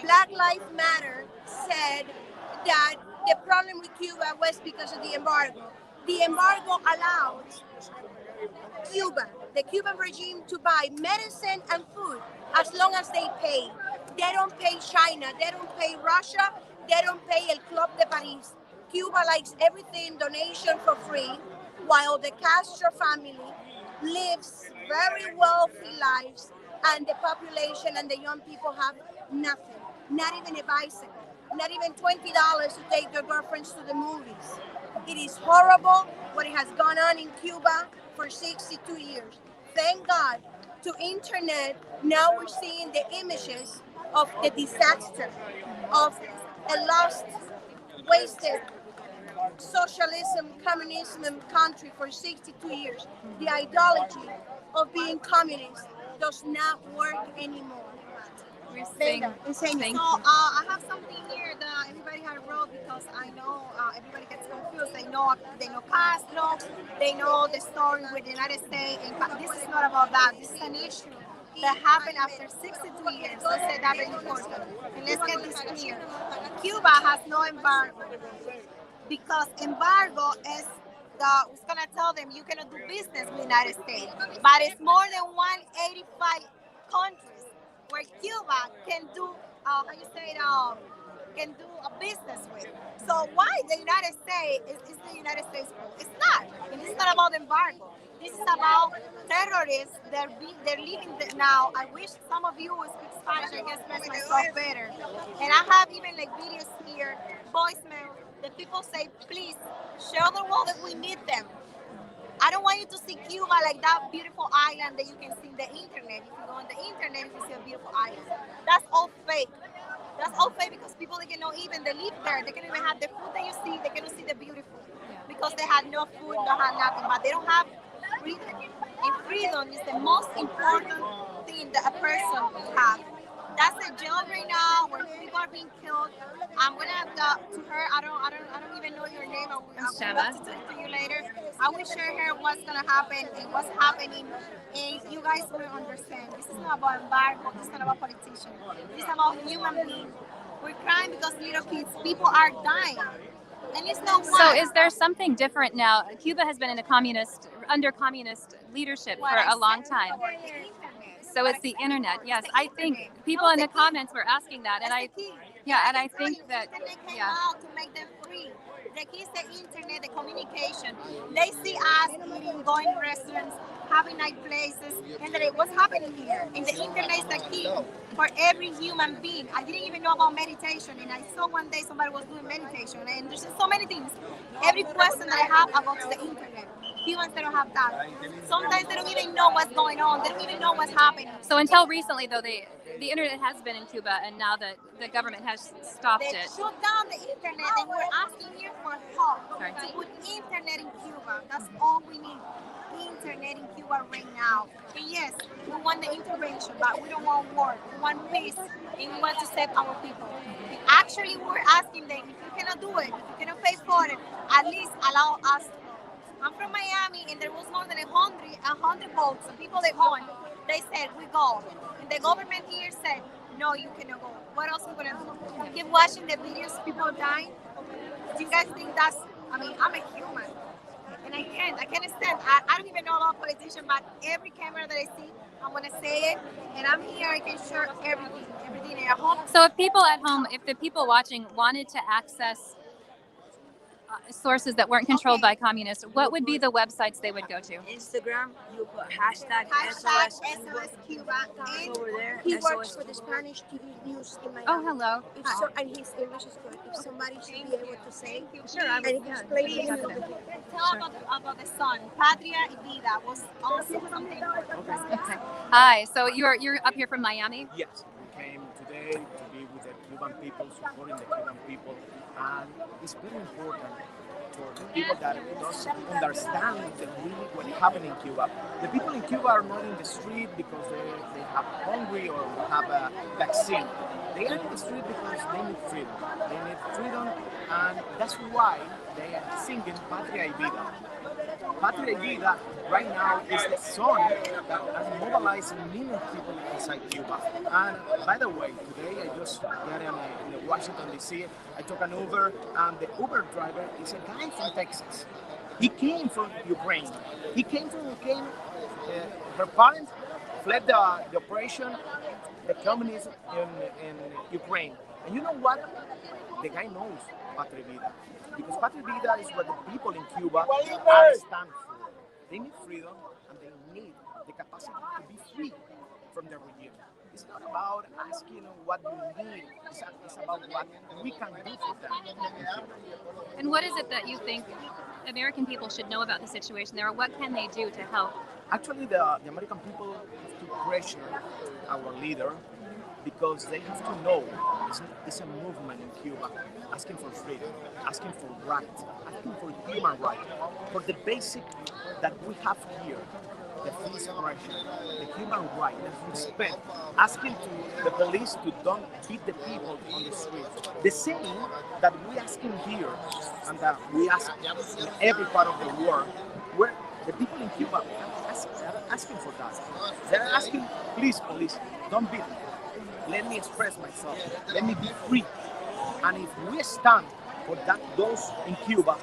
Black Lives Matter said that the problem with Cuba was because of the embargo. The embargo allowed Cuba, the Cuban regime, to buy medicine and food as long as they pay. They don't pay China, they don't pay Russia, they don't pay El Club de Paris. Cuba likes everything donation for free, while the Castro family lives very wealthy lives, and the population and the young people have nothing, not even a bicycle, not even $20 to take their girlfriends to the movies. It is horrible what has gone on in Cuba for 62 years. Thank God to internet, now we're seeing the images of the disaster, of a lost, wasted socialism, communism country for 62 years. The ideology of being communist does not work anymore. Thank So you. I have something here that everybody had wrote because I know everybody gets confused. They know Castro, they know the story with the United States. And this is not about that. This is an issue that happened after 62 years. Let's say that very important. And let's get this clear. Cuba has no embargo because embargo is who's gonna tell them you cannot do business with the United States. But it's more than 185 countries where Cuba can do, can do a business with. So why the United States is the United States? It's not. And this is not about embargo. This is about terrorists. They're leaving now. I wish some of you would speak Spanish. I guess that's myself better. And I have even like videos here, voicemail, that people say, please show the world that we need them. I don't want you to see Cuba like that beautiful island that you can see on the internet. If you go on the internet, you can see a beautiful island. That's all fake. That's all fake because people, they cannot even, they live there. They can't even have the food that you see. They cannot see the beautiful because they had no food, no had nothing. But they don't have freedom. And freedom is the most important in a person have. That's a jail right now where people are being killed. I'm gonna have to her. I don't even know your name. I will have to talk to you later. I will share her what's gonna happen and what's happening, and you guys will understand. This is not about embargo. This is not about politicians. This is about human beings. We're crying because little kids, people are dying, and it's not one. So is there something different now? Cuba has been under communist leadership for a long time. So it's the internet. Yes, I think people in the comments were asking that, and I think that out to make them free. The kids, the internet, the communication. They see us eating, going to restaurants, having nice places, and that what's happening here. And the internet is the key for every human being. I didn't even know about meditation, and I saw one day somebody was doing meditation, and there's just so many things. Every question that I have, I go to the internet. Cubans, they don't have that. Sometimes they don't even know what's going on. They don't even know what's happening. So until recently, though, the internet has been in Cuba, and now that the government has stopped They it. shut down the internet, and we're asking here for help to put internet in Cuba. That's all we need. Internet in Cuba right now. And yes, we want the intervention, but we don't want war. We want peace, and we want to save our people. Actually, we're asking them, if you cannot do it, if you cannot pay for it, at least allow us to go. I'm from Miami, and there was more than 100 boats, and people that won. They said, we go. And the government here said, no, you cannot go. What else are we going to do? Keep watching the videos, people dying? Do you guys think that's, I'm a human. And I can't stand. I don't even know about politicians, but every camera that I see, I'm gonna say it. And I'm here. I can share everything at home. So if people at home, if the people watching wanted to access sources that weren't controlled by communists, what would be the websites they would go to? Instagram, you put hashtag SOS Cuba. And Over there, He SOS works for the Spanish TV news in Miami. Oh, hello. And his English is good. If somebody should be able to say, Sure, and he explains it. Tell about the son. Patria y Vida was also something. Okay. Hi. So you're up here from Miami? Yes, we came today to be with the Cuban people, supporting the Cuban people, and it's very important for the people that don't understand really what happened in Cuba. The people in Cuba are not in the street because they have hungry or have a vaccine. They are in the street because they need freedom. They need freedom, and that's why they are singing Patria y Vida. Patria y Vida right now is the song that has mobilized millions of people inside Cuba. And by the way, today I just got in Washington, D.C. I took an Uber, and the Uber driver is a guy from Texas. He came from Ukraine. Her parents fled the operation, the communism in Ukraine. And you know what? The guy knows Patria y Vida. Because Patria y Vida is what the people in Cuba are stand for. They need freedom, and they need the capacity to be free from the regime. It's not about asking what we need. It's about what we can do for them. And what is it that you think American people should know about the situation there, or what can they do to help? Actually, the American people have to pressure our leader because they have to know it's a movement in Cuba asking for freedom, asking for rights, asking for human rights, for the basic that we have here, the free expression, the human right, the respect, asking to the police to don't beat the people on the streets. The same that we asking here and that we ask in every part of the world, where the people in Cuba are asking for that. They're asking, please, police, don't beat me. Let me express myself. Let me be free. And if we stand for that, those in Cuba,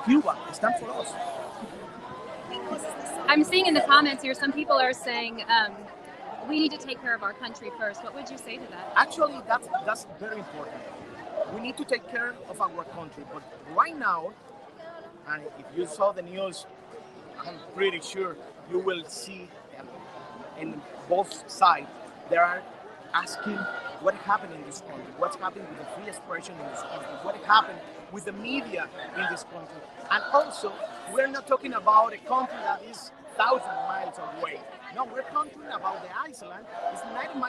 Cuba stand for us. I'm seeing in the comments here, some people are saying we need to take care of our country first. What would you say to that? Actually, that's very important. We need to take care of our country. But right now, and if you saw the news, I'm pretty sure you will see in both sides, they are asking what happened in this country, what's happened with the free expression in this country, what happened with the media in this country. And also, we're not talking about a country that is 1,000 miles away. No, we're talking about the Iceland. It's 90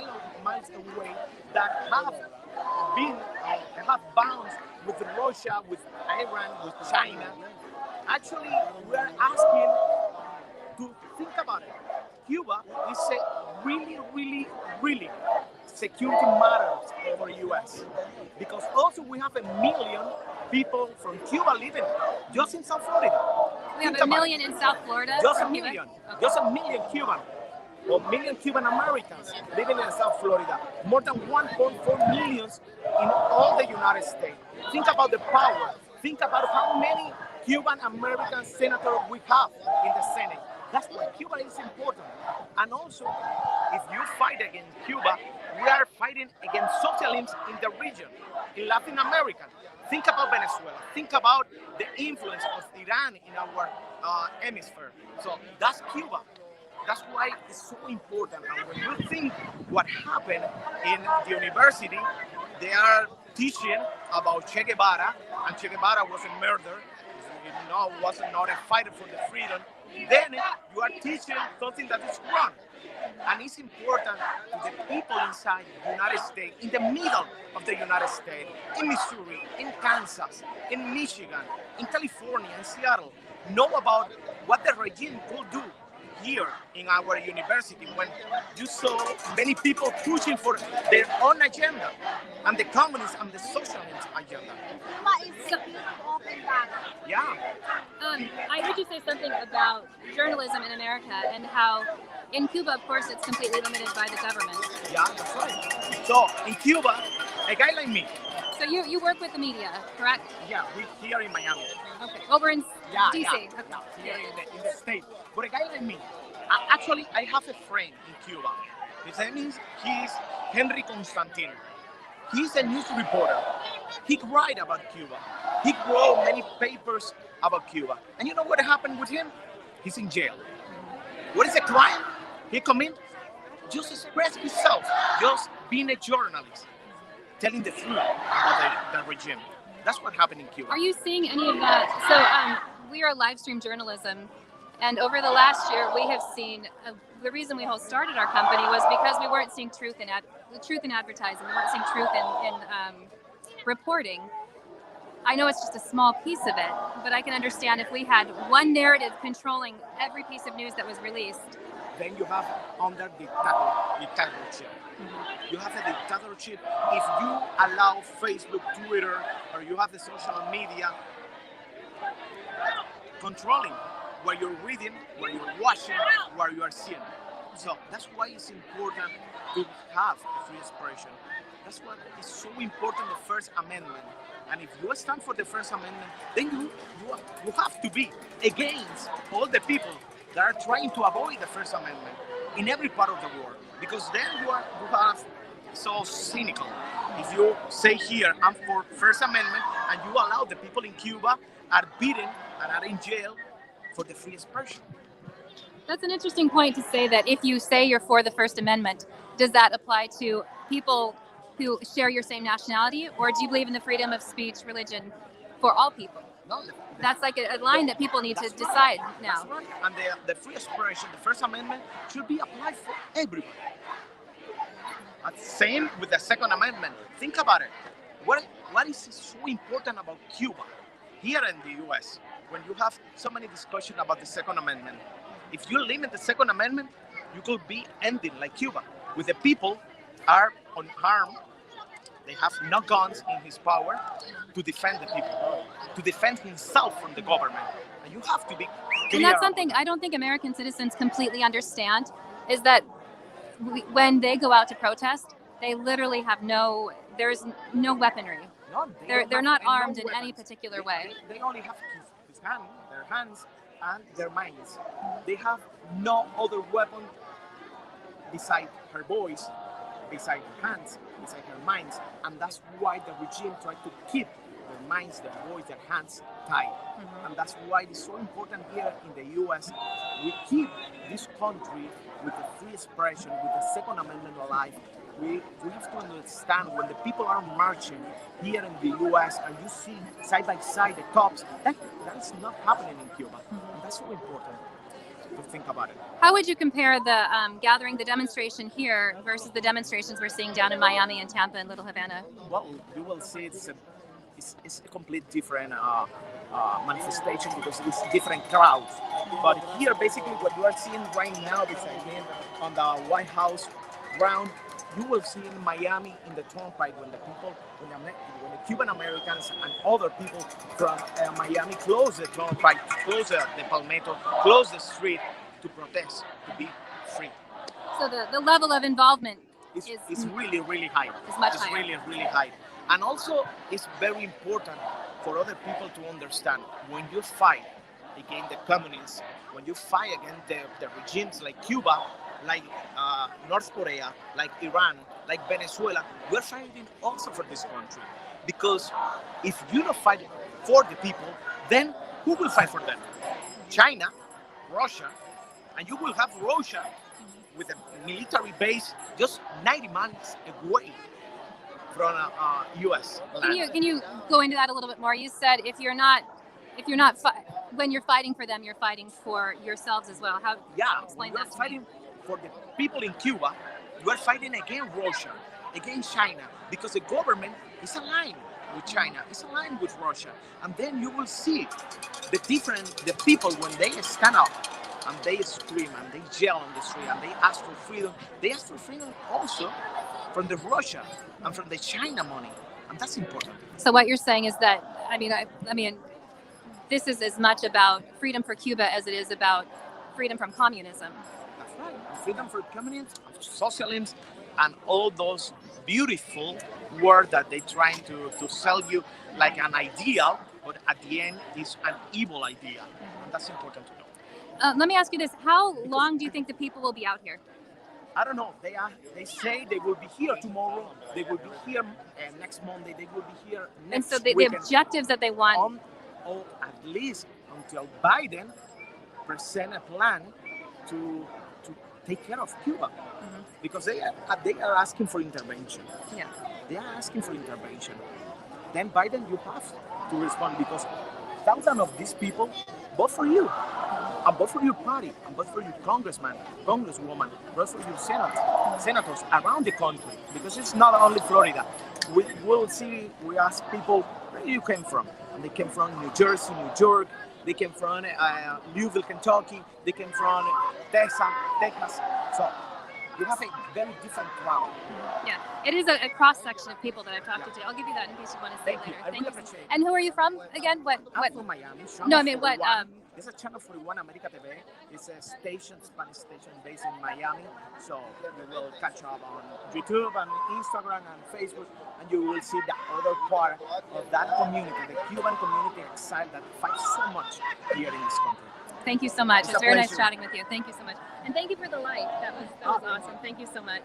miles away that have bounced with Russia, with Iran, with China. Actually, we're asking to think about it. Cuba is a really, really security matters over U.S. because also we have 1 million people from Cuba living just in South Florida. We have Think 1 about million it. in South Florida. Just a from Cuba? million. Just 1 million Cuban. Or 1 million Cuban Americans living in South Florida. More than 1.4 million in all the United States. Think about the power. Think about how many Cuban American senators we have in the Senate. That's why Cuba is important. And also, if you fight against Cuba, we are fighting against socialism in the region, in Latin America. Think about Venezuela. Think about the influence of Iran in our hemisphere. So that's Cuba. That's why it's so important. And when you think what happened in the university, they are teaching about Che Guevara, and Che Guevara wasn't murdered. Wasn't not a fighter for the freedom. Then you are teaching something that is wrong. And it's important to the people inside the United States, in the middle of the United States, in Missouri, in Kansas, in Michigan, in California, in Seattle, know about what the regime could do here in our university when you saw many people pushing for their own agenda and the communist and the socialist agenda. Yeah. I heard you say something about journalism in America and how in Cuba, of course, it's completely limited by the government. Yeah, that's right. So in Cuba, a guy like me. So you work with the media, correct? Yeah, we here in Miami. Okay, over in DC. Yeah, Okay. here in the state. But a guy like me, actually, I have a friend in Cuba. His name is Henry Constantino. He's a news reporter. He write about Cuba. He wrote many papers about Cuba. And you know what happened with him? He's in jail. What is the crime? He committed just express himself, just being a journalist, telling the truth about the regime. That's what happened in Cuba. Are you seeing any of that? So we are live stream journalism, and over the last year, we have seen the reason we started our company was because we weren't seeing truth in advertising. We weren't seeing truth in reporting. I know it's just a small piece of it, but I can understand if we had one narrative controlling every piece of news that was released. Then you have under dictatorship. You have a dictatorship if you allow Facebook, Twitter, or you have the social media controlling what you're reading, what you're watching, what you are seeing. So that's why it's important to have a free expression. That's why it's so important, the First Amendment. And if you stand for the First Amendment, then you have to be against all the people that are trying to avoid the First Amendment in every part of the world. Because then you have so cynical. If you say here, I'm for First Amendment, and you allow the people in Cuba are beaten and are in jail for the free expression. That's an interesting point to say that if you say you're for the First Amendment, does that apply to people who share your same nationality, or do you believe in the freedom of speech, religion for all people? No, that's like a line that people need to decide now. Right. And the free expression, the First Amendment, should be applied for everybody. Same with the Second Amendment. Think about it. What is so important about Cuba? Here in the US, when you have so many discussions about the Second Amendment, if you limit the Second Amendment, you could be ending like Cuba, with the people are unharmed. They have no guns in his power to defend the people, to defend himself from the government. And you have to be clear. And that's something I don't think American citizens completely understand, is that when they go out to protest, they literally have there's no weaponry. No, they're not armed in any particular way. They only have their hands and their minds. They have no other weapon beside her voice, beside her hands, beside her minds. And that's why the regime tried to keep their minds, their voice, their hands tied. And that's why it's so important here in the US, we keep this country with the free expression, with the Second Amendment alive. We have to understand when the people are marching here in the US and you see side by side the cops, that's not happening in Cuba. And that's so important to think about it. How would you compare the gathering, the demonstration here versus the demonstrations we're seeing down in Miami and Tampa and Little Havana? Well, you will see it's a complete different manifestation because it's different crowds. But here, basically, what you are seeing right now beside me on the White House ground, you will see in Miami in the turnpike when the Cuban Americans and other people from Miami close the turnpike, close the Palmetto, close the street to protest, to be free. So the level of involvement is really, really high. It's much it's higher. really, really high. And also, it's very important for other people to understand when you fight against the communists, when you fight against the regimes like Cuba, like North Korea, like Iran, like Venezuela, we're fighting also for this country. Because if you don't fight for the people, then who will fight for them? China, Russia, and you will have Russia with a military base just 90 miles away from U.S. land. Can you go into that a little bit more? You said when you're fighting for them, you're fighting for yourselves as well. How? Explain that. We're fighting for the people in Cuba. We're fighting against Russia, against China, because the government is aligned with China, it's aligned with Russia, and then you will see the people when they stand up and they scream and they yell on the street and they ask for freedom. They ask for freedom also from the Russia and from the China money, and that's important. So what you're saying is that I mean, this is as much about freedom for Cuba as it is about freedom from communism. That's right. Freedom for communism, socialism, and all those beautiful words that they're trying to sell you like an ideal, but at the end it's an evil idea. And that's important to know. Let me ask you this. How long do you think the people will be out here? I don't know. They say they will be here tomorrow. They will be here next Monday. They will be here next And so the weekend. objectives that they want... Or at least until Biden present a plan to take care of Cuba. Mm-hmm. Because they are asking for intervention. Yeah. They are asking for intervention. Then Biden, you have to respond because thousands of these people vote for you, and vote for your party, and vote for your congressman, congresswoman, vote for your senators around the country. Because it's not only Florida. We ask people where you came from, and they came from New Jersey, New York. They came from Louisville, Kentucky. They came from Texas. So you have a very different crowd. Yeah, it is a cross section of people that I've talked to today. I'll give you that in case you want to say later. Thank you. And who are you from again? What? I'm from Miami. No, I mean what? It's a Channel 41 America TV. It's a Spanish station based in Miami. So you will catch up on YouTube and Instagram and Facebook, and you will see the other part of that community, the Cuban community exile that fights so much here in this country. Thank you so much. It's It's a very nice pleasure. chatting with you. Thank you so much. And thank you for the light. That was awesome. Thank you so much.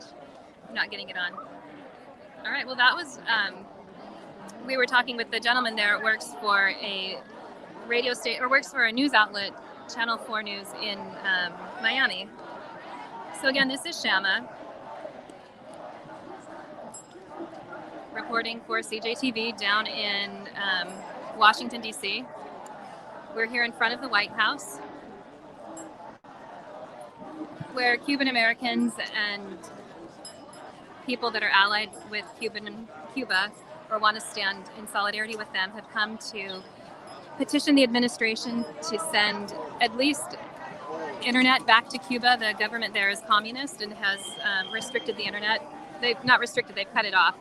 I'm not getting it on. All right. Well, that was. We were talking with the gentleman there. Works for a radio station or works for a news outlet, Channel 4 News in Miami. So again, this is Shama reporting for CJTV down in Washington, D.C. We're here in front of the White House, where Cuban Americans and people that are allied with Cuba or want to stand in solidarity with them have come to petition the administration to send at least internet back to Cuba. The government there is communist and has restricted the internet. They've not restricted, they've cut it off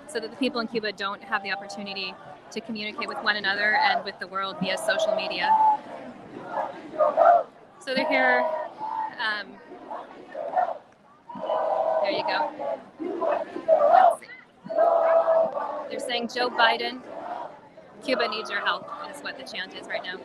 so that the people in Cuba don't have the opportunity to communicate with one another and with the world via social media. So they're here. There you go. Let's see. They're saying, Joe Biden, Cuba needs your help, is what the chant is right now.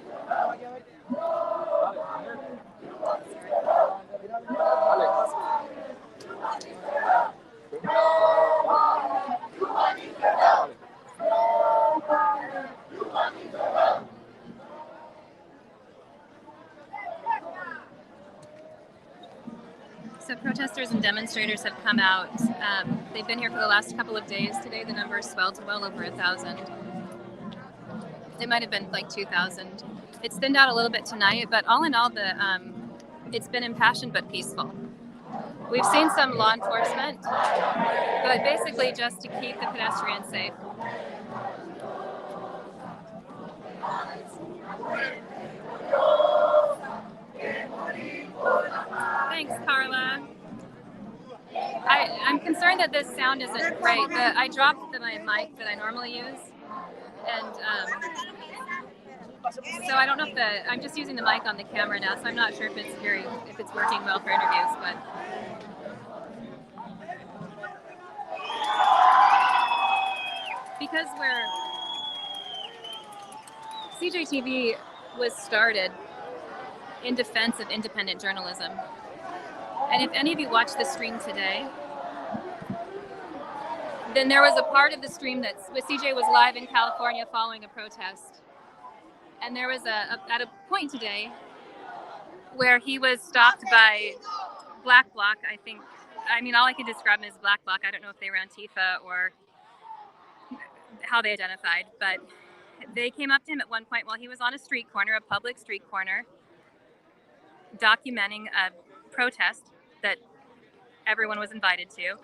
So protesters and demonstrators have come out. They've been here for the last couple of days. Today the numbers swelled to well over 1,000. It might have been like 2,000. It's thinned out a little bit tonight, but all in all, it's been impassioned but peaceful. We've seen some law enforcement, but basically just to keep the pedestrians safe. Thanks, Carla. I'm concerned that this sound isn't great. I dropped my mic that I normally use, and so I don't know if I'm just using the mic on the camera now, so I'm not sure if it's working well for interviews, but. Because CJTV was started in defense of independent journalism. And if any of you watched the stream today, then there was a part of the stream that CJ was live in California following a protest. And there was at a point today where he was stopped by Black Bloc, I think. I mean, all I can describe them as Black Bloc. I don't know if they were Antifa or how they identified, but they came up to him at one point while he was on a street corner, a public street corner, documenting a protest that everyone was invited to,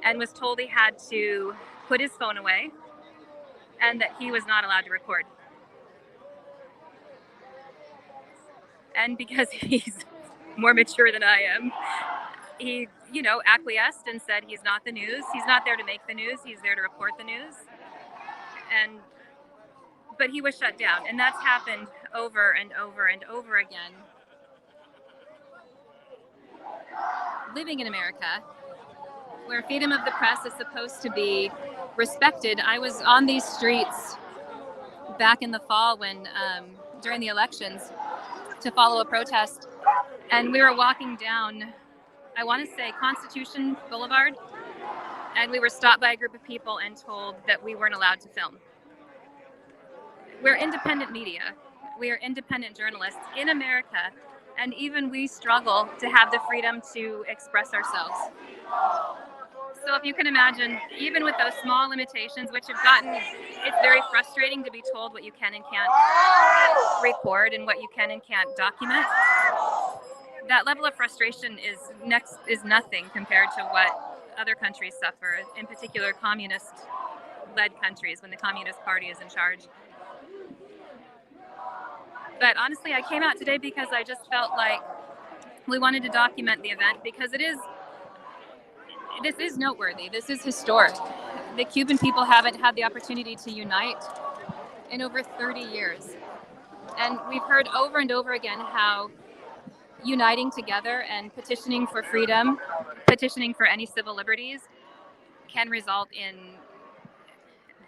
and was told he had to put his phone away and that he was not allowed to record. And because he's more mature than I am, he, acquiesced and said he's not the news. He's not there to make the news. He's there to report the news. But he was shut down, and that's happened over and over and over again. Living in America, where freedom of the press is supposed to be respected, I was on these streets back in the fall when, during the elections, to follow a protest, and we were walking down, I want to say Constitution Boulevard, and we were stopped by a group of people and told that we weren't allowed to film. We're independent media. We are independent journalists in America, and even we struggle to have the freedom to express ourselves. So if you can imagine, even with those small limitations, which have it's very frustrating to be told what you can and can't record and what you can and can't document. That level of frustration is nothing compared to what other countries suffer, in particular communist-led countries when the Communist Party is in charge. But honestly, I came out today because I just felt like we wanted to document the event because this is noteworthy. This is historic. The Cuban people haven't had the opportunity to unite in over 30 years. And we've heard over and over again how uniting together and petitioning for freedom, petitioning for any civil liberties can result in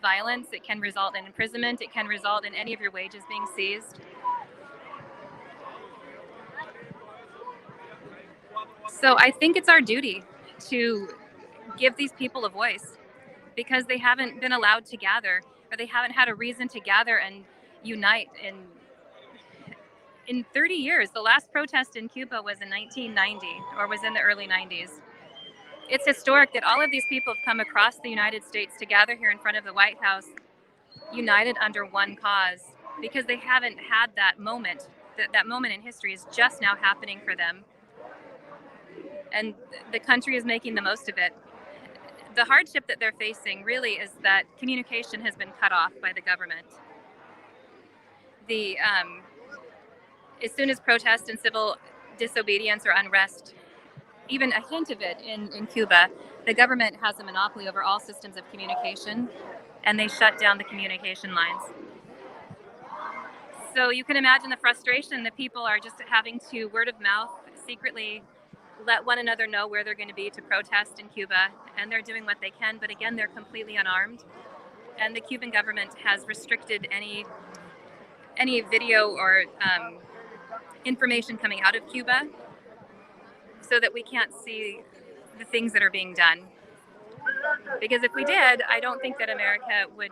violence, it can result in imprisonment, it can result in any of your wages being seized. So I think it's our duty to give these people a voice because they haven't been allowed to gather, or they haven't had a reason to gather and unite in 30 years. The last protest in Cuba was in 1990, or was in the early 90s. It's historic that all of these people have come across the United States to gather here in front of the White House, united under one cause, because they haven't had that moment. That moment in history is just now happening for them. And the country is making the most of it. The hardship that they're facing really is that communication has been cut off by the government. As soon as protest and civil disobedience or unrest, even a hint of it in Cuba, the government has a monopoly over all systems of communication, and they shut down the communication lines. So you can imagine the frustration that people are just having to word of mouth secretly let one another know where they're going to be to protest in Cuba, and they're doing what they can, but again, they're completely unarmed. And the Cuban government has restricted any video or information coming out of Cuba so that we can't see the things that are being done. Because if we did, I don't think that America would.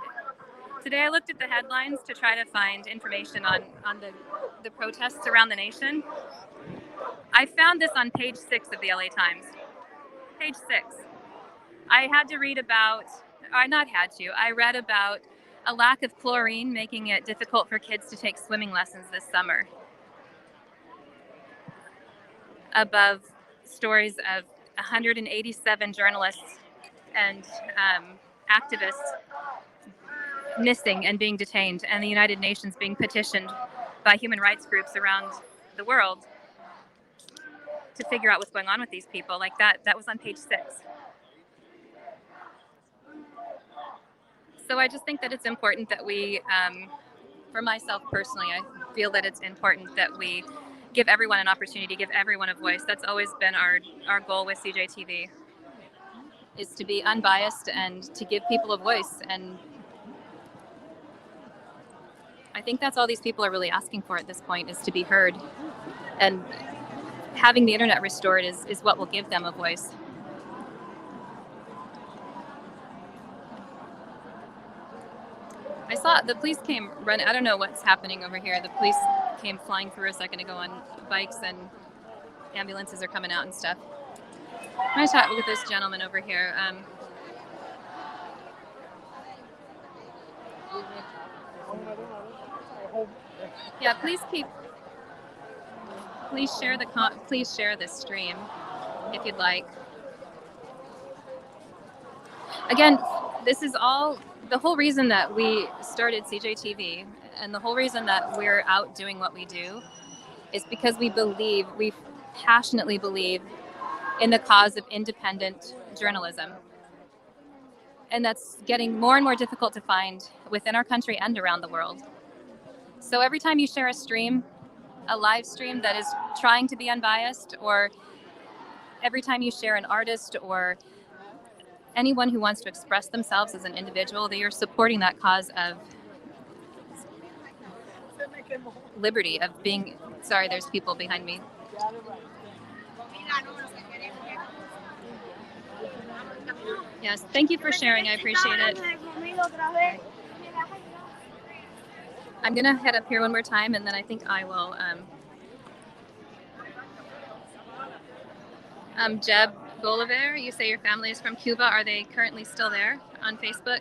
Today I looked at the headlines to try to find information on the protests around the nation. I found this on page 6 of the LA Times. Page 6. I read about a lack of chlorine making it difficult for kids to take swimming lessons this summer. Above stories of 187 journalists and activists missing and being detained, and the United Nations being petitioned by human rights groups around the world to figure out what's going on with these people. Like that was on page 6. So I just think that it's important that we, for myself personally, I feel that it's important that we give everyone an opportunity, give everyone a voice. That's always been our goal with CJTV, is to be unbiased and to give people a voice. And I think that's all these people are really asking for at this point, is to be heard. And having the internet restored is what will give them a voice. I saw the police came run. I don't know what's happening over here. The police came flying through a second ago on bikes, and ambulances are coming out and stuff. I'm going to talk with this gentleman over here. Yeah, please share this stream if you'd like. Again, this is all the whole reason that we started CJTV, and the whole reason that we're out doing what we do is because we passionately believe in the cause of independent journalism. And that's getting more and more difficult to find within our country and around the world. So every time you share a stream, a live stream that is trying to be unbiased, or every time you share an artist or anyone who wants to express themselves as an individual, they are supporting that cause of liberty, of being, sorry, there's people behind me. Yes, thank you for sharing, I appreciate it. I'm gonna head up here one more time, and then I think I will, Jeb Bolivar, you say your family is from Cuba. Are they currently still there on Facebook?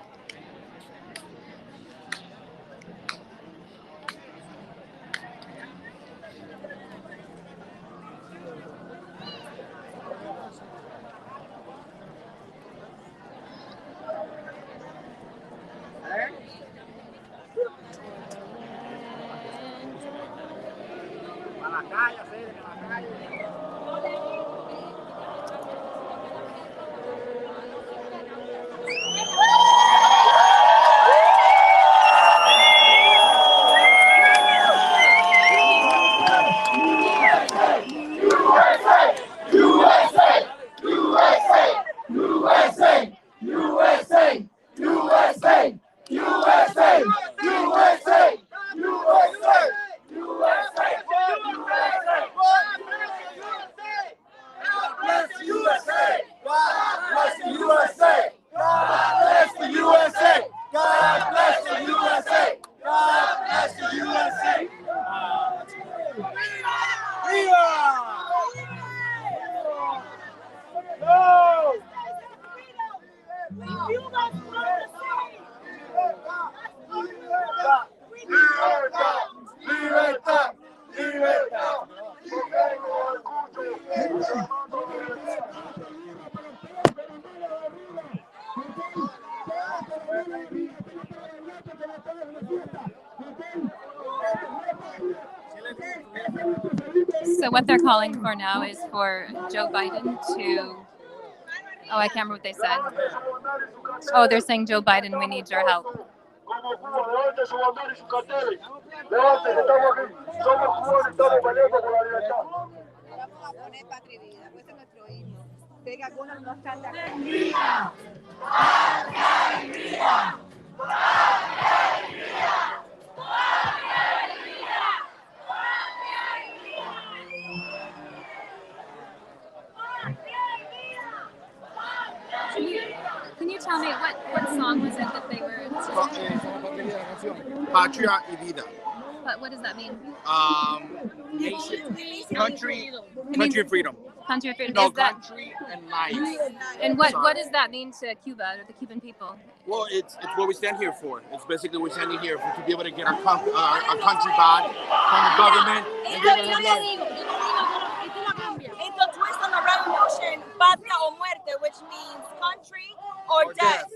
So what they're calling for now is for Joe Biden to, oh, I can't remember what they said. Oh, they're saying, Joe Biden, we need your help. Can you tell me what song was it that they were singing? Patria y Vida. What does that mean? Nation, country and freedom. Country and freedom. No, Is that, country and life. and what does that mean to Cuba or the Cuban people? Well, it's what we stand here for. It's basically we're standing here to be able to get our country back from the government. It's a twist on the revolution, patria o muerte, which means country or death.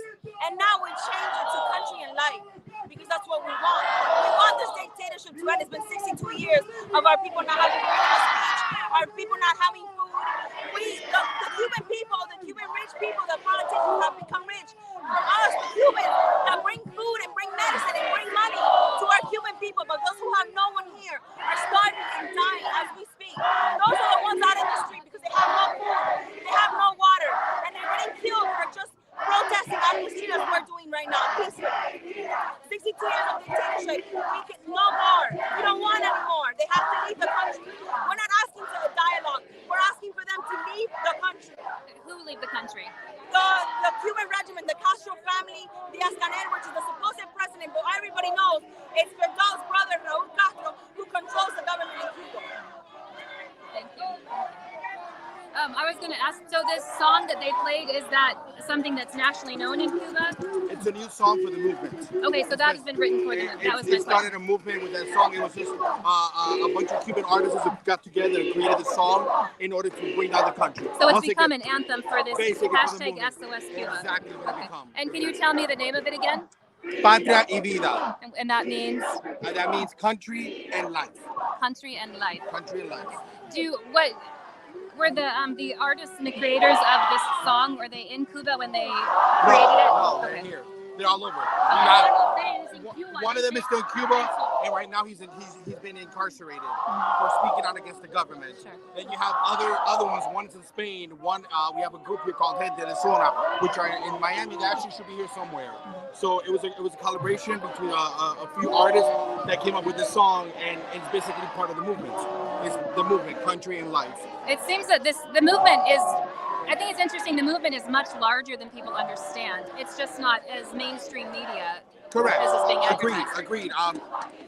And now we change it to country and life, because that's what we want. We want this dictatorship to end. It's been 62 years of our people not having freedom of speech, our people people not having food. The Cuban people, the Cuban rich people, the politicians have become rich. For us, the Cubans that bring food and bring medicine and bring money to our Cuban people, but those who have no one here are starving and dying as we speak. Those are the ones out in the street because they have no food, they have no water, and they're getting killed for just protesting as we see as we're doing right now, peacefully. 62 years of dictatorship, no more. We don't want any more. They have to leave the country. We're not asking for a dialogue. We're asking for them to leave the country. Who leave the country? The Cuban regiment, the Castro family, Díaz-Canel, which is the supposed president, but everybody knows it's Fidel's brother, Raúl Castro, who controls the government in Cuba. Thank you. I was going to ask, so this song that they played, is that something that's nationally known in Cuba? It's a new song for the movement. Okay, so that has been written for the movement. That was my It started a movement with that song. It was just a bunch of Cuban artists who got together and created the song in order to bring down the country. So it's Once become again, an anthem for this basically for the hashtag movement. SOS Cuba. Exactly what it become. And can you tell me the name of it again? Patria y vida. And that means? That means country and life. Country and life. Country and life. Were the artists and the creators of this song, were they in Cuba when they created it? No, they're here. They're all over. One of them is still in Cuba, and right now he's been incarcerated for speaking out against the government. Sure. Then you have other ones. One is in Spain. One we have a group here called Gente de Zona, which are in Miami. They actually should be here somewhere. So it was a collaboration between a few artists that came up with this song, and it's basically part of the movement. It's the movement, country and life. It seems that the movement is, I think it's interesting, the movement is much larger than people understand. It's just not as mainstream media. Correct. As it's being advertised. Agreed.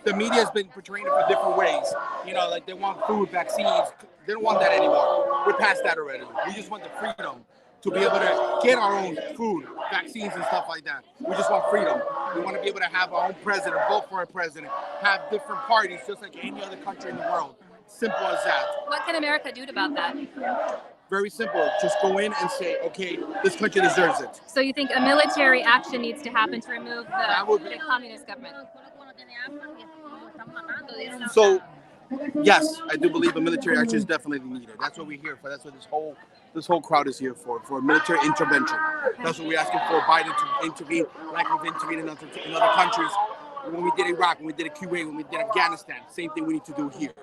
The media has been portraying it for different ways. You know, like they want food, vaccines. They don't want that anymore. We're past that already. We just want the freedom to be able to get our own food, vaccines and stuff like that. We just want freedom. We want to be able to have our own president, vote for our president, have different parties just like any other country in the world. Simple as that. What can America do about that? Very simple. Just go in and say, okay, this country deserves it. So you think a military action needs to happen to remove the communist government? So, yes, I do believe a military action is definitely needed. That's what we're here for. That's what this whole crowd is here for military intervention. That's what we're asking for Biden to intervene, like we've intervened in other countries. When we did Iraq, when we did Kuwait, when we did Afghanistan, same thing we need to do here.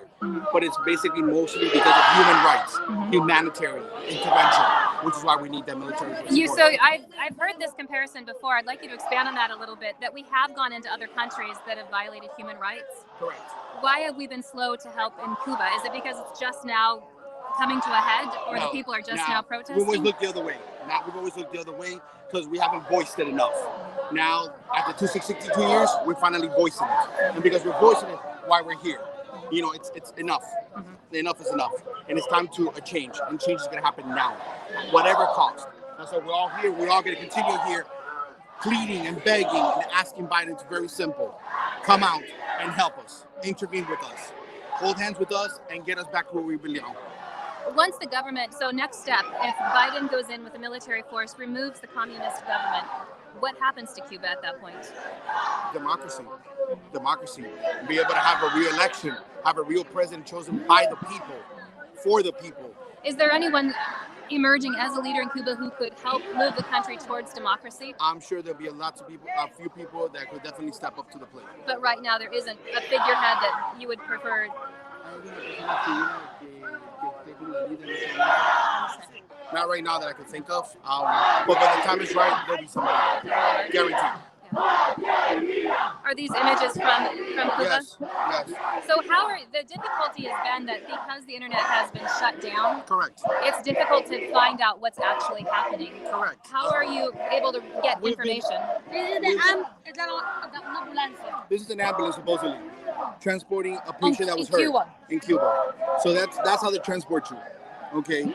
But it's basically mostly because of human rights, humanitarian intervention, which is why we need that military support. So I've heard this comparison before. I'd like you to expand on that a little bit, that we have gone into other countries that have violated human rights. Correct. Why have we been slow to help in Cuba? Is it because it's just now coming to a head, or the people are just now protesting? We've always looked the other way. We've always looked the other way because we haven't voiced it enough. Now, after 62 years, we're finally voicing it. And because we're voicing it, why we're here. You know, it's enough. Enough is enough. And it's time to a change. And change is going to happen now, whatever cost. And so we're all here. We're all going to continue here pleading and begging and asking Biden to, very simple, come out and help us, intervene with us, hold hands with us, and get us back to where we belong. Once the government, so next step, if Biden goes in with a military force, removes the communist government, what happens to Cuba at that point? Democracy. Be able to have a real election, have a real president chosen by the people, for the people. Is there anyone emerging as a leader in Cuba who could help move the country towards democracy? I'm sure there'll be a few people that could definitely step up to the plate. But right now there isn't a figurehead that you would prefer. Not right now that I can think of, but when the time is right, there'll be somebody. Guaranteed. Are these images from Cuba? Yes. So the difficulty has been that because the internet has been shut down, correct, it's difficult to find out what's actually happening. Correct. How are you able to get information? This is an ambulance supposedly transporting a patient that was hurt in Cuba. So that's how they transport you. Okay.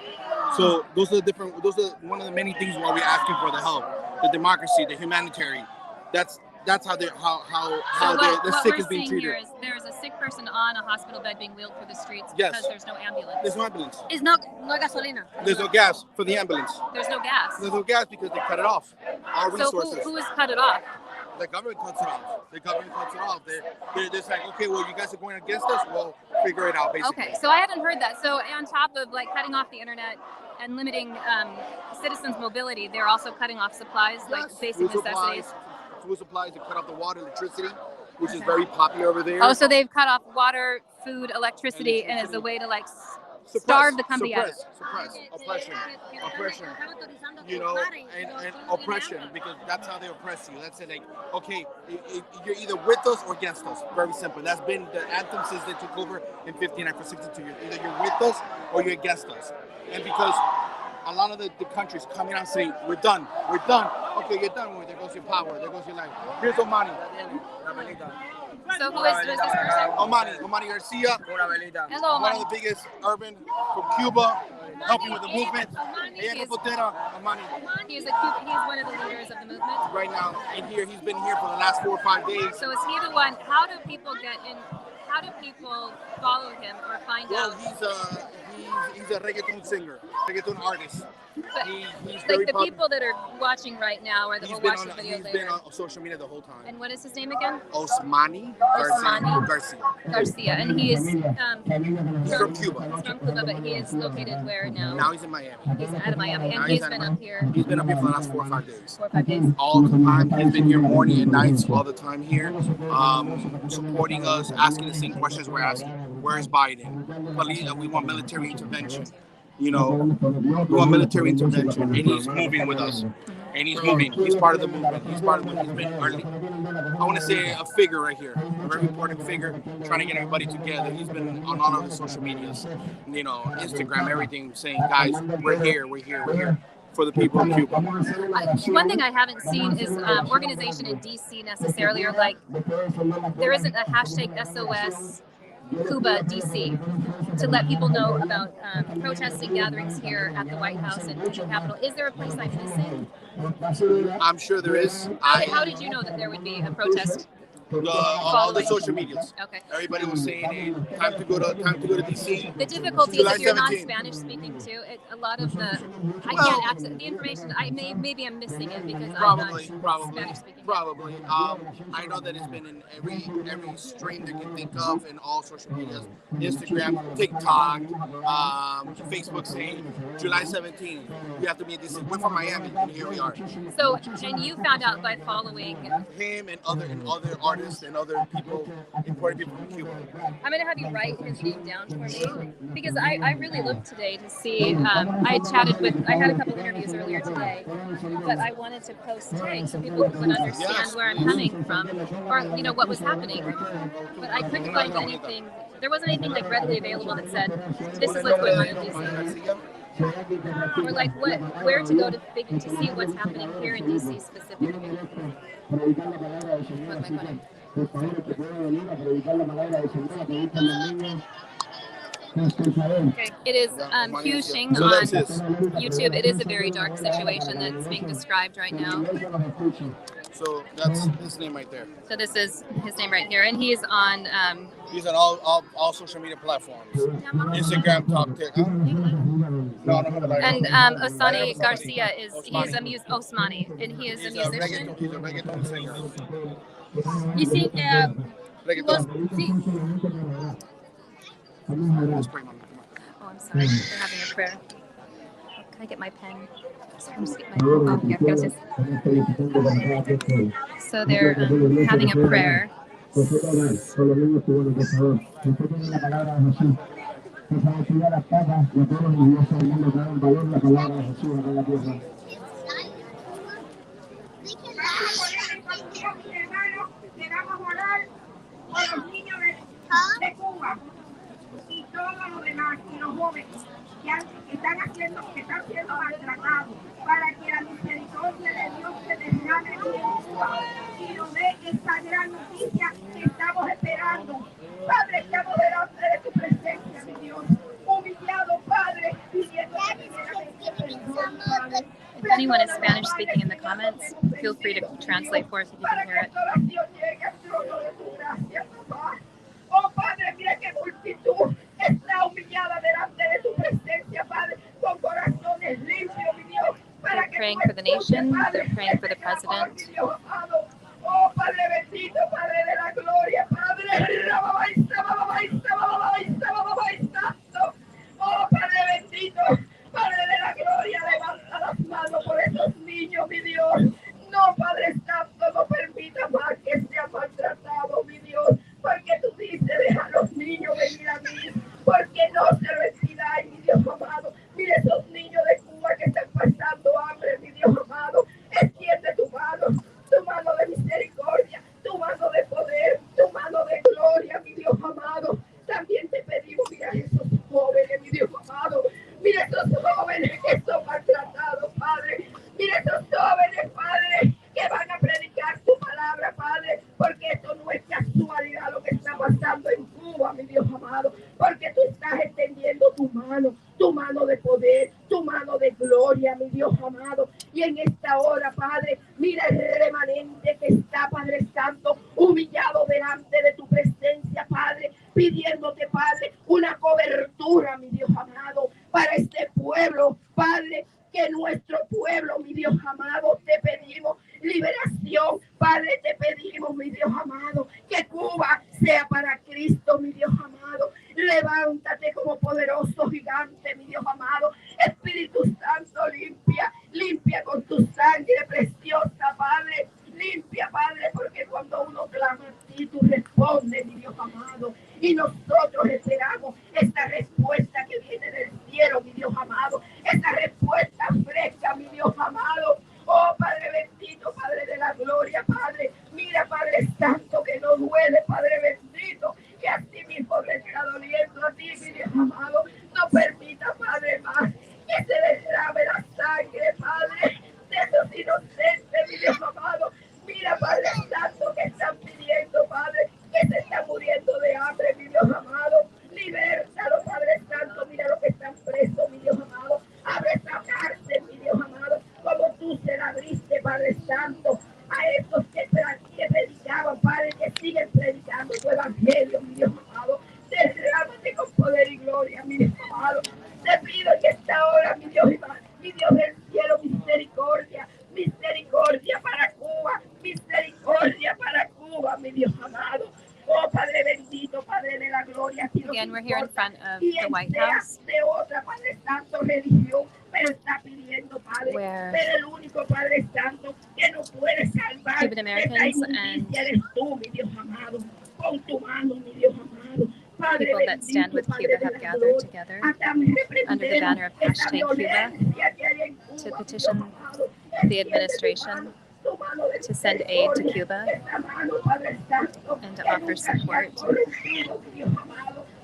So those are one of the many things why we're asking for the help, the democracy, the humanitarian. That's how the sick is being treated. Here is there's a sick person on a hospital bed being wheeled through the streets Yes. because there's no ambulance. There's no ambulance. It's no gasolina. There's no gas for the ambulance. There's no gas. There's no gas because they cut it off. Our resources. So who has cut it off? The government cuts it off. The government cuts it off. They're just like, okay, well, you guys are going against us. Well, figure it out, basically. Okay, so I haven't heard that. So on top of like cutting off the internet and limiting citizens' mobility, they're also cutting off supplies, like basic necessities. Food supplies, they cut off the water, electricity, which is very popular over there. Oh, so they've cut off water, food, electricity, and as a way to like starve the country out. Suppress, oppression, you know, and oppression, because that's how they oppress you. That's it, like, okay, you're either with us or against us. Very simple. That's been the anthem since they took over in 59 for 62 years. Either you're with us or you're against us. And because a lot of the countries coming out and saying, we're done. Okay, you're done with it. There goes your power. There goes your life. Here's Omani. So who is this person? Omani Garcia. Hello, one Omani. of the biggest urban from Cuba, helping with the movement. He's one of the leaders of the movement. Right now, he's been here for the last 4 or 5 days. So is he the one? How do people get in? How do people follow him or find out? He's a reggaeton singer, reggaeton artist. But, he's like very the popular. people that are watching right now or that will watch the video He's later. been on social media the whole time. And what is his name again? Osmani Garcia. And he is from Cuba. He's from Cuba, but he is located where now? Now he's in Miami. He's out of Miami, and he's been up here. He's been up here for the last 4 or 5 days. 4 or 5 days. All the time. He's been here morning and nights, all the time here, supporting us, asking the same questions we're asking. Where is Biden? We want military intervention. You know, we want military intervention, and he's moving with us. And he's moving. He's part of the movement. He's been early. I want to say a figure right here, a very important figure, trying to get everybody together. He's been on all of the social medias, you know, Instagram, everything, saying, guys, we're here for the people of Cuba. One thing I haven't seen is organization in DC necessarily, or like there isn't a hashtag SOS Cuba DC to let people know about protesting gatherings here at the White House and the Capitol. Is there a place I'm missing? I'm sure there is. How did you know that there would be a protest? All the social medias. Okay. Everybody was saying, hey, time to go to DC. The difficulty is if you're non-Spanish speaking too. A lot of the I can't access the information. Maybe I'm missing it because I'm not Spanish speaking. Probably. I know that it's been in every stream that you can think of in all social medias. Instagram, TikTok, Facebook saying July 17th, you have to be in DC. We're from Miami, and here we are. So, and you found out by following him and other artists and other people, important people from Cuba. I'm going to have you write his name down for me because I really looked today to see. I had a couple interviews earlier today, but I wanted to post tags so people would understand where I'm coming from or, you know, what was happening. But I couldn't find anything. There wasn't anything like readily available that said, this is what's going on in DC. Or like where to go to see what's happening here in DC specifically. Okay. It is Hugh Xing on YouTube. It is a very dark situation that's being described right now. So that's his name right there. So this is his name right here, and he's on. He's on all social media platforms. Instagram, TikTok. And Osmani Garcia he's a musician, and he is a musician. He's a reggaeton singer. You see, Oh, I'm sorry. They're having a prayer. Can I get my pen? Sorry, just get my oh, here, gracias. So they're having a prayer. De Cuba y todos los demás y los jóvenes que están siendo maltratados para que la misericordia de Dios se derrame en Cuba y nos dé esta gran noticia que estamos esperando. Padre, estamos delante de tu presencia, mi Dios, humillado, Padre, pidiendo If anyone is Spanish speaking in the comments, feel free to translate for us if you can hear it. Oh Padre, mira qué multitud está humillada delante de tu presencia, Padre, con corazones limpios, mi Dios. They're praying for the nation, they're praying for the president. Oh Padre bendito, Padre de la gloria, Padre. Oh, Padre bendito, Padre de la gloria, levanta las manos por esos niños, mi Dios. No, Padre Santo, no permita más que sean maltratados, mi Dios, porque tú dices, deja a los niños venir a mí, porque no se lo expidáis, mi Dios amado. Mire esos niños de Cuba que están pasando hambre, mi Dios amado. Extiende tu mano de misericordia, tu mano de poder, tu mano de gloria, mi Dios amado. También te pedimos, mira esos jóvenes, mi Dios amado. Mira esos jóvenes que son maltratados, Padre. Mira esos jóvenes, Padre, que van a predicar tu palabra, Padre, porque esto no es casualidad lo que está pasando en Cuba, mi Dios amado, porque tú estás extendiendo tu mano de poder, tu mano de gloria, mi Dios amado. Y en esta hora, Padre, mira el remanente que está, Padre Santo, humillado delante de tu presencia, Padre, pidiéndote, Padre, una cobertura, mi Dios amado, para este pueblo, Padre, que nuestro pueblo, mi Dios amado, te pedimos liberación, Padre, te pedimos, mi Dios amado, que Cuba sea para Cristo, mi Dios amado. Levántate como poderoso gigante, mi Dios amado. Espíritu Santo, limpia con tu sangre preciosa, Padre. Limpia, Padre, porque cuando uno clama a ti, tú respondes, mi Dios amado. Y nosotros esperamos esta respuesta que viene del cielo, mi Dios amado. Esta respuesta fresca, mi Dios amado. Oh, Padre bendito, Padre de la gloria, Padre. Mira, Padre Santo, que no duele, Padre bendito, que a ti mismo te está doliendo a ti, mi Dios amado. No permita, Padre, más que se derrame la sangre, Padre, de esos inocentes, mi Dios amado. Mira, Padre Santo, que están pidiendo, Padre, que se están muriendo de hambre, mi Dios amado. Libértalo, Padre Santo. Mira lo que están presos, mi Dios amado. Abre esa cárcel, mi Dios amado, como tú se la abriste, Padre Santo, a estos que predicaban, Padre, que siguen predicando tu evangelio, mi Dios amado. Derrámate con poder y gloria, mi Dios amado. Te pido que esta hora, mi Dios del cielo, misericordia para Cuba, misericordia para Cuba, mi Dios amado. Oh, Padre bendito, Padre de la gloria. Again, we're here in front of the White House, De otra, Padre Santo, religión, pero está pidiendo, Padre, where pero el único Padre Santo que no puede salvar Cuban Americans and eres tú, mi Dios amado, con tu mano, mi Dios amado. Padre people that stand with Cuba have gathered together under the banner of #Cuba to petition the administration to send aid to Cuba and to offer support.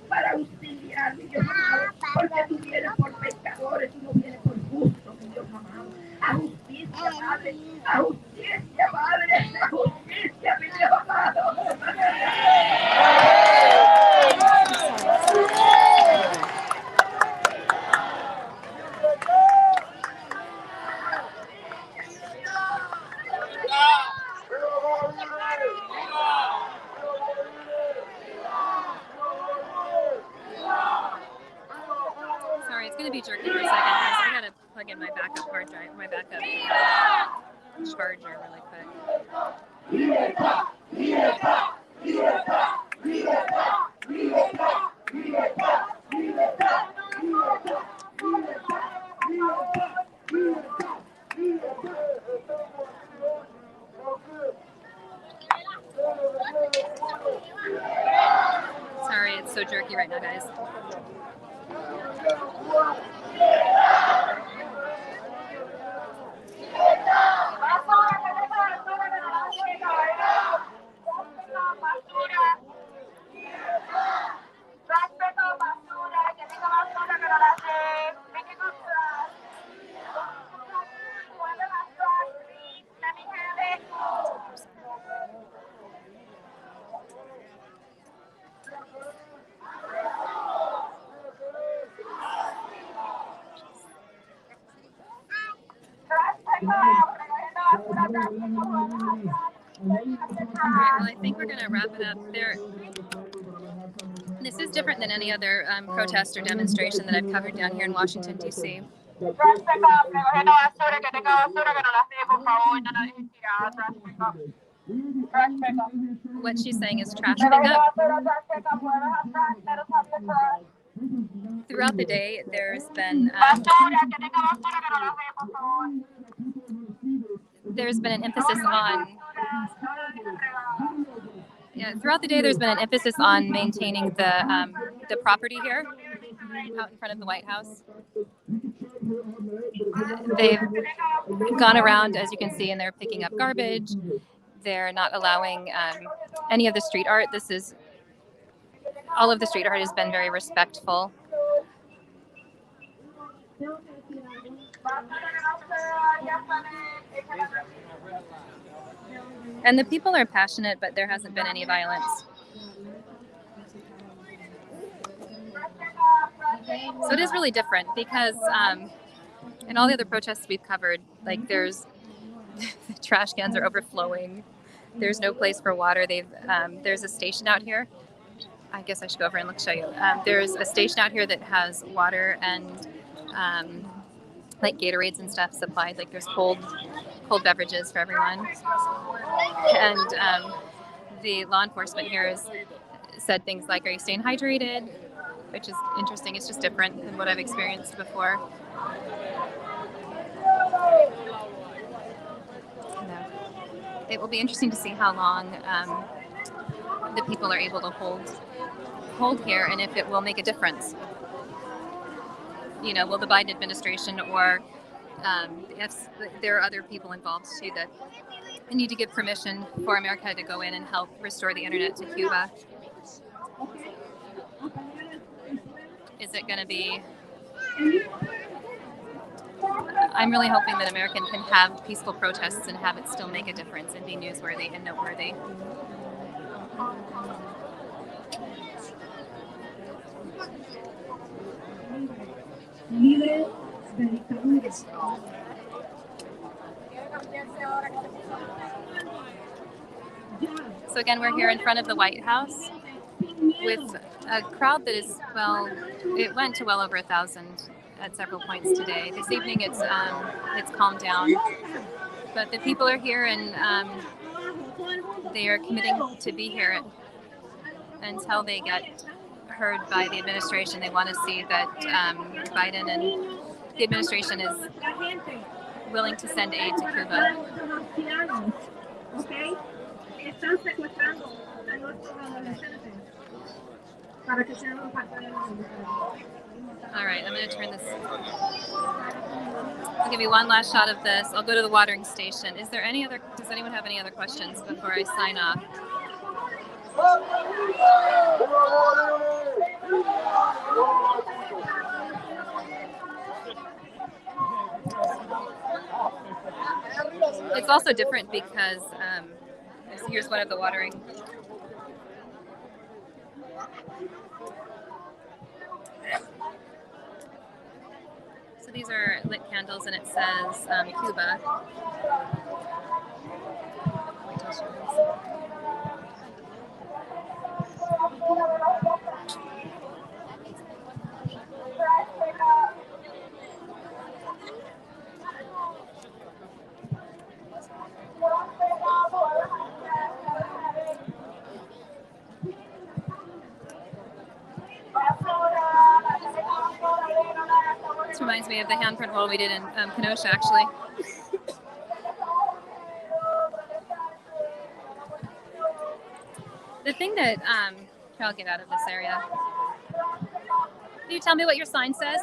Para auxiliar, mi Dios amado, porque tú vienes por pecadores, tú no vienes por justos, mi Dios amado. A justicia, Padre, a justicia, Padre, a justicia, mi Dios amado. Sorry, it's going to be jerky for a second, guys. I got to plug in my backup hard drive, my backup charger really quick. Sorry, it's so jerky right now, guys. Well, I think we're going to wrap it up there. This is different than any other protest or demonstration that I've covered down here in Washington, D.C. What she's saying is trash pickup. Throughout the day, there's been an emphasis on. Yeah, throughout the day, there's been an emphasis on maintaining the property here, out in front of the White House. They've gone around, as you can see, and they're picking up garbage. They're not allowing any of the street art. All of the street art has been very respectful. And the people are passionate, but there hasn't been any violence. So it is really different because in all the other protests we've covered, like the trash cans are overflowing. There's no place for water. There's a station out here. I guess I should go over and show you. There's a station out here that has water and like Gatorades and stuff supplied. Like there's cold beverages for everyone. And the law enforcement here has said things like, "Are you staying hydrated?" Which is interesting. It's just different than what I've experienced before. It will be interesting to see how long the people are able to hold here, and if it will make a difference. Will the Biden administration or if there are other people involved too that need to give permission for America to go in and help restore the internet to Cuba? Is it going to be? I'm really hoping that America can have peaceful protests and have it still make a difference and be newsworthy and noteworthy. So again, we're here in front of the White House with a crowd that is, it went to well over 1,000 at several points today. This evening it's calmed down, but the people are here and they are committing to be here until they get heard by the administration. They want to see that Biden and the administration is willing to send aid to Cuba. All right, I'm going to turn this. I'll give you one last shot of this. I'll go to the watering station. Does anyone have any other questions before I sign off? It's also different because here's one of the watering. So these are lit candles and it says Cuba. This reminds me of the handprint wall we did in Kenosha, actually. The thing that, here, I'll get out of this area. Can you tell me what your sign says?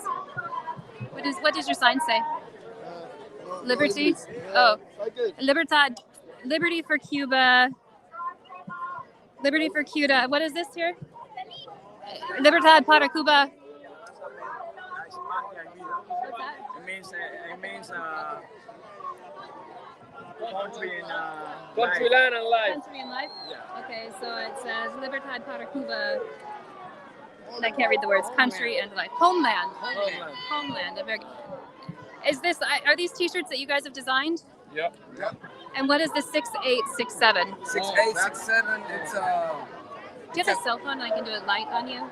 What does your sign say? Liberty? Oh, Libertad. Liberty for Cuba. Liberty for Cuba. What is this here? Libertad para Cuba. It means country in Country, land, and life. Country and life? Yeah. Okay, so it says Libertad para Cuba. And I can't read the words. Country and life. Homeland. Homeland. Is this? Are these T-shirts that you guys have designed? Yep. And what is the 6867? 6867. It's Do you have a cell phone and I can do a light on you?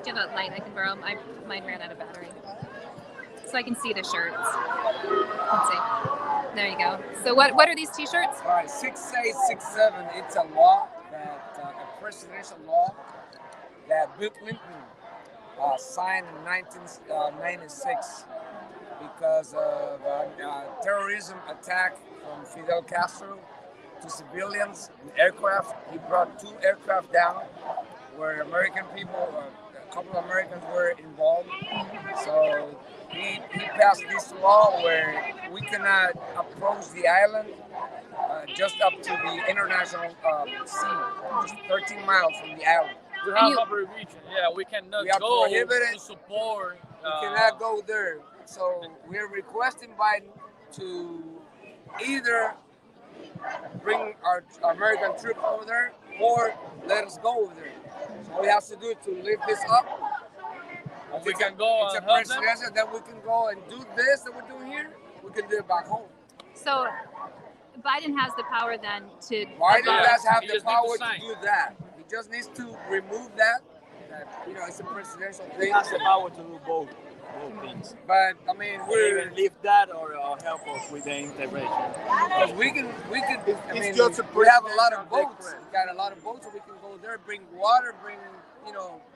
Do you have a light I can borrow? Mine ran out of battery. So I can see the shirts. Let's see. There you go. So what are these T-shirts? All right, 6867. It's a law that a presidential law that Bill Clinton signed in 1996 because of a terrorism attack from Fidel Castro to civilians in aircraft. He brought 2 aircraft down where American people, a couple of Americans were involved. So he passed this law where we cannot approach the island just up to the international sea, just 13 miles from the island. We have a prohibition. Yeah, we cannot go to support. We cannot go there. So we're requesting Biden to either bring our American troops over there or let us go over there. So all we have to do to lift this up. We can go it's and a help them. presidential that we can go and do this that we're doing here. We can do it back home. So Biden has the power then to. Biden does have He the just needs power to sign. to do that. He just needs to remove that. You know, it's a presidential thing. He has the power to do both things. But I mean, We either leave that or help us with the integration. because we can. I mean, just a we have a lot of presidential boats. We got a lot of boats, so we can go there, bring water,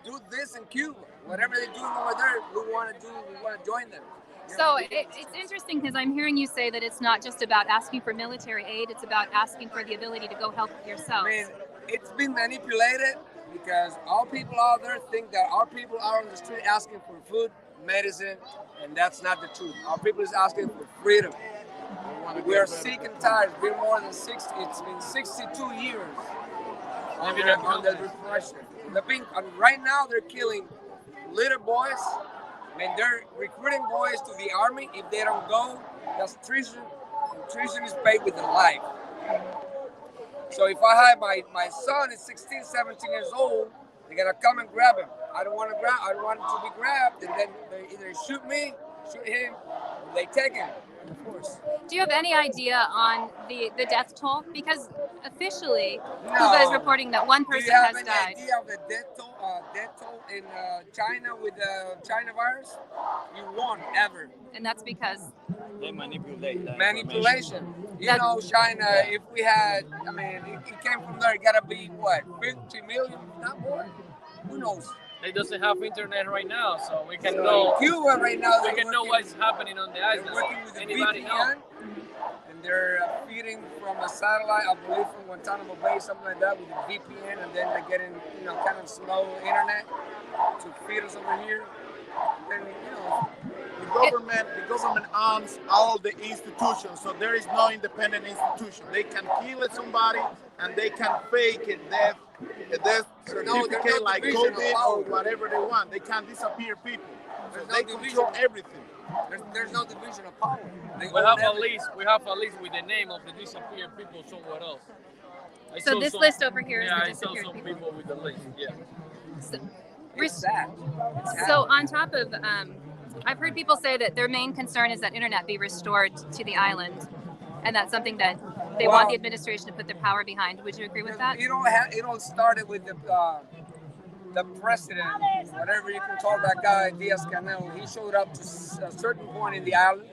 do this in Cuba. Whatever they're doing over there, we want to do. We want to join them. So it's interesting because I'm hearing you say that it's not just about asking for military aid; it's about asking for the ability to go help yourselves. I mean, it's been manipulated because our people out there think that our people are on the street asking for food, medicine, and that's not the truth. Our people is asking for freedom. We are sick and tired. It's been more than 60. It's been 62 years under repression. Right now, they're killing little boys. I mean, they're recruiting boys to the army. If they don't go, that's treason. And treason is paid with their life. So if I have my son is 16, 17 years old, they're gonna come and grab him. I don't want him to be grabbed, and then they either shoot me, shoot him, or they take him. Of course. Do you have any idea on the death toll? Because officially, No. Cuba is reporting that one Do person you have has any died. idea of the death toll in China with the China virus? You won't ever. And that's because They manipulate that Manipulation. You That- know, China, if we had, I mean, it came from there, it gotta be what, 50 million, not more? Who knows? They doesn't have internet right now, so we can So know. Cuba right now, we they're can know working- what's happening on the They're island. working with the Anybody know? VPN, and they're feeding from a satellite, I believe from Guantanamo Bay, something like that, with the VPN, and then they're getting, kind of slow internet to feed us over here. And, The government owns all the institutions, so there is no independent institution. They can kill somebody and they can fake a death there's no certificate like division of COVID power. or whatever they want. They can disappear people. So There's no they division. control everything. There's no division of power. They We own have a everything. list. We have a list with the name of the disappeared people somewhere else. I So saw this some- list over here is yeah, the I saw disappeared some people. people with the list. Yeah. It's sad. So on top of, I've heard people say that their main concern is that internet be restored to the island, and that's something that they want Well- the administration to put their power behind. Would you agree with that? It don't start it with the president, whatever you can call that guy, Diaz-Canel. He showed up to a certain point in the island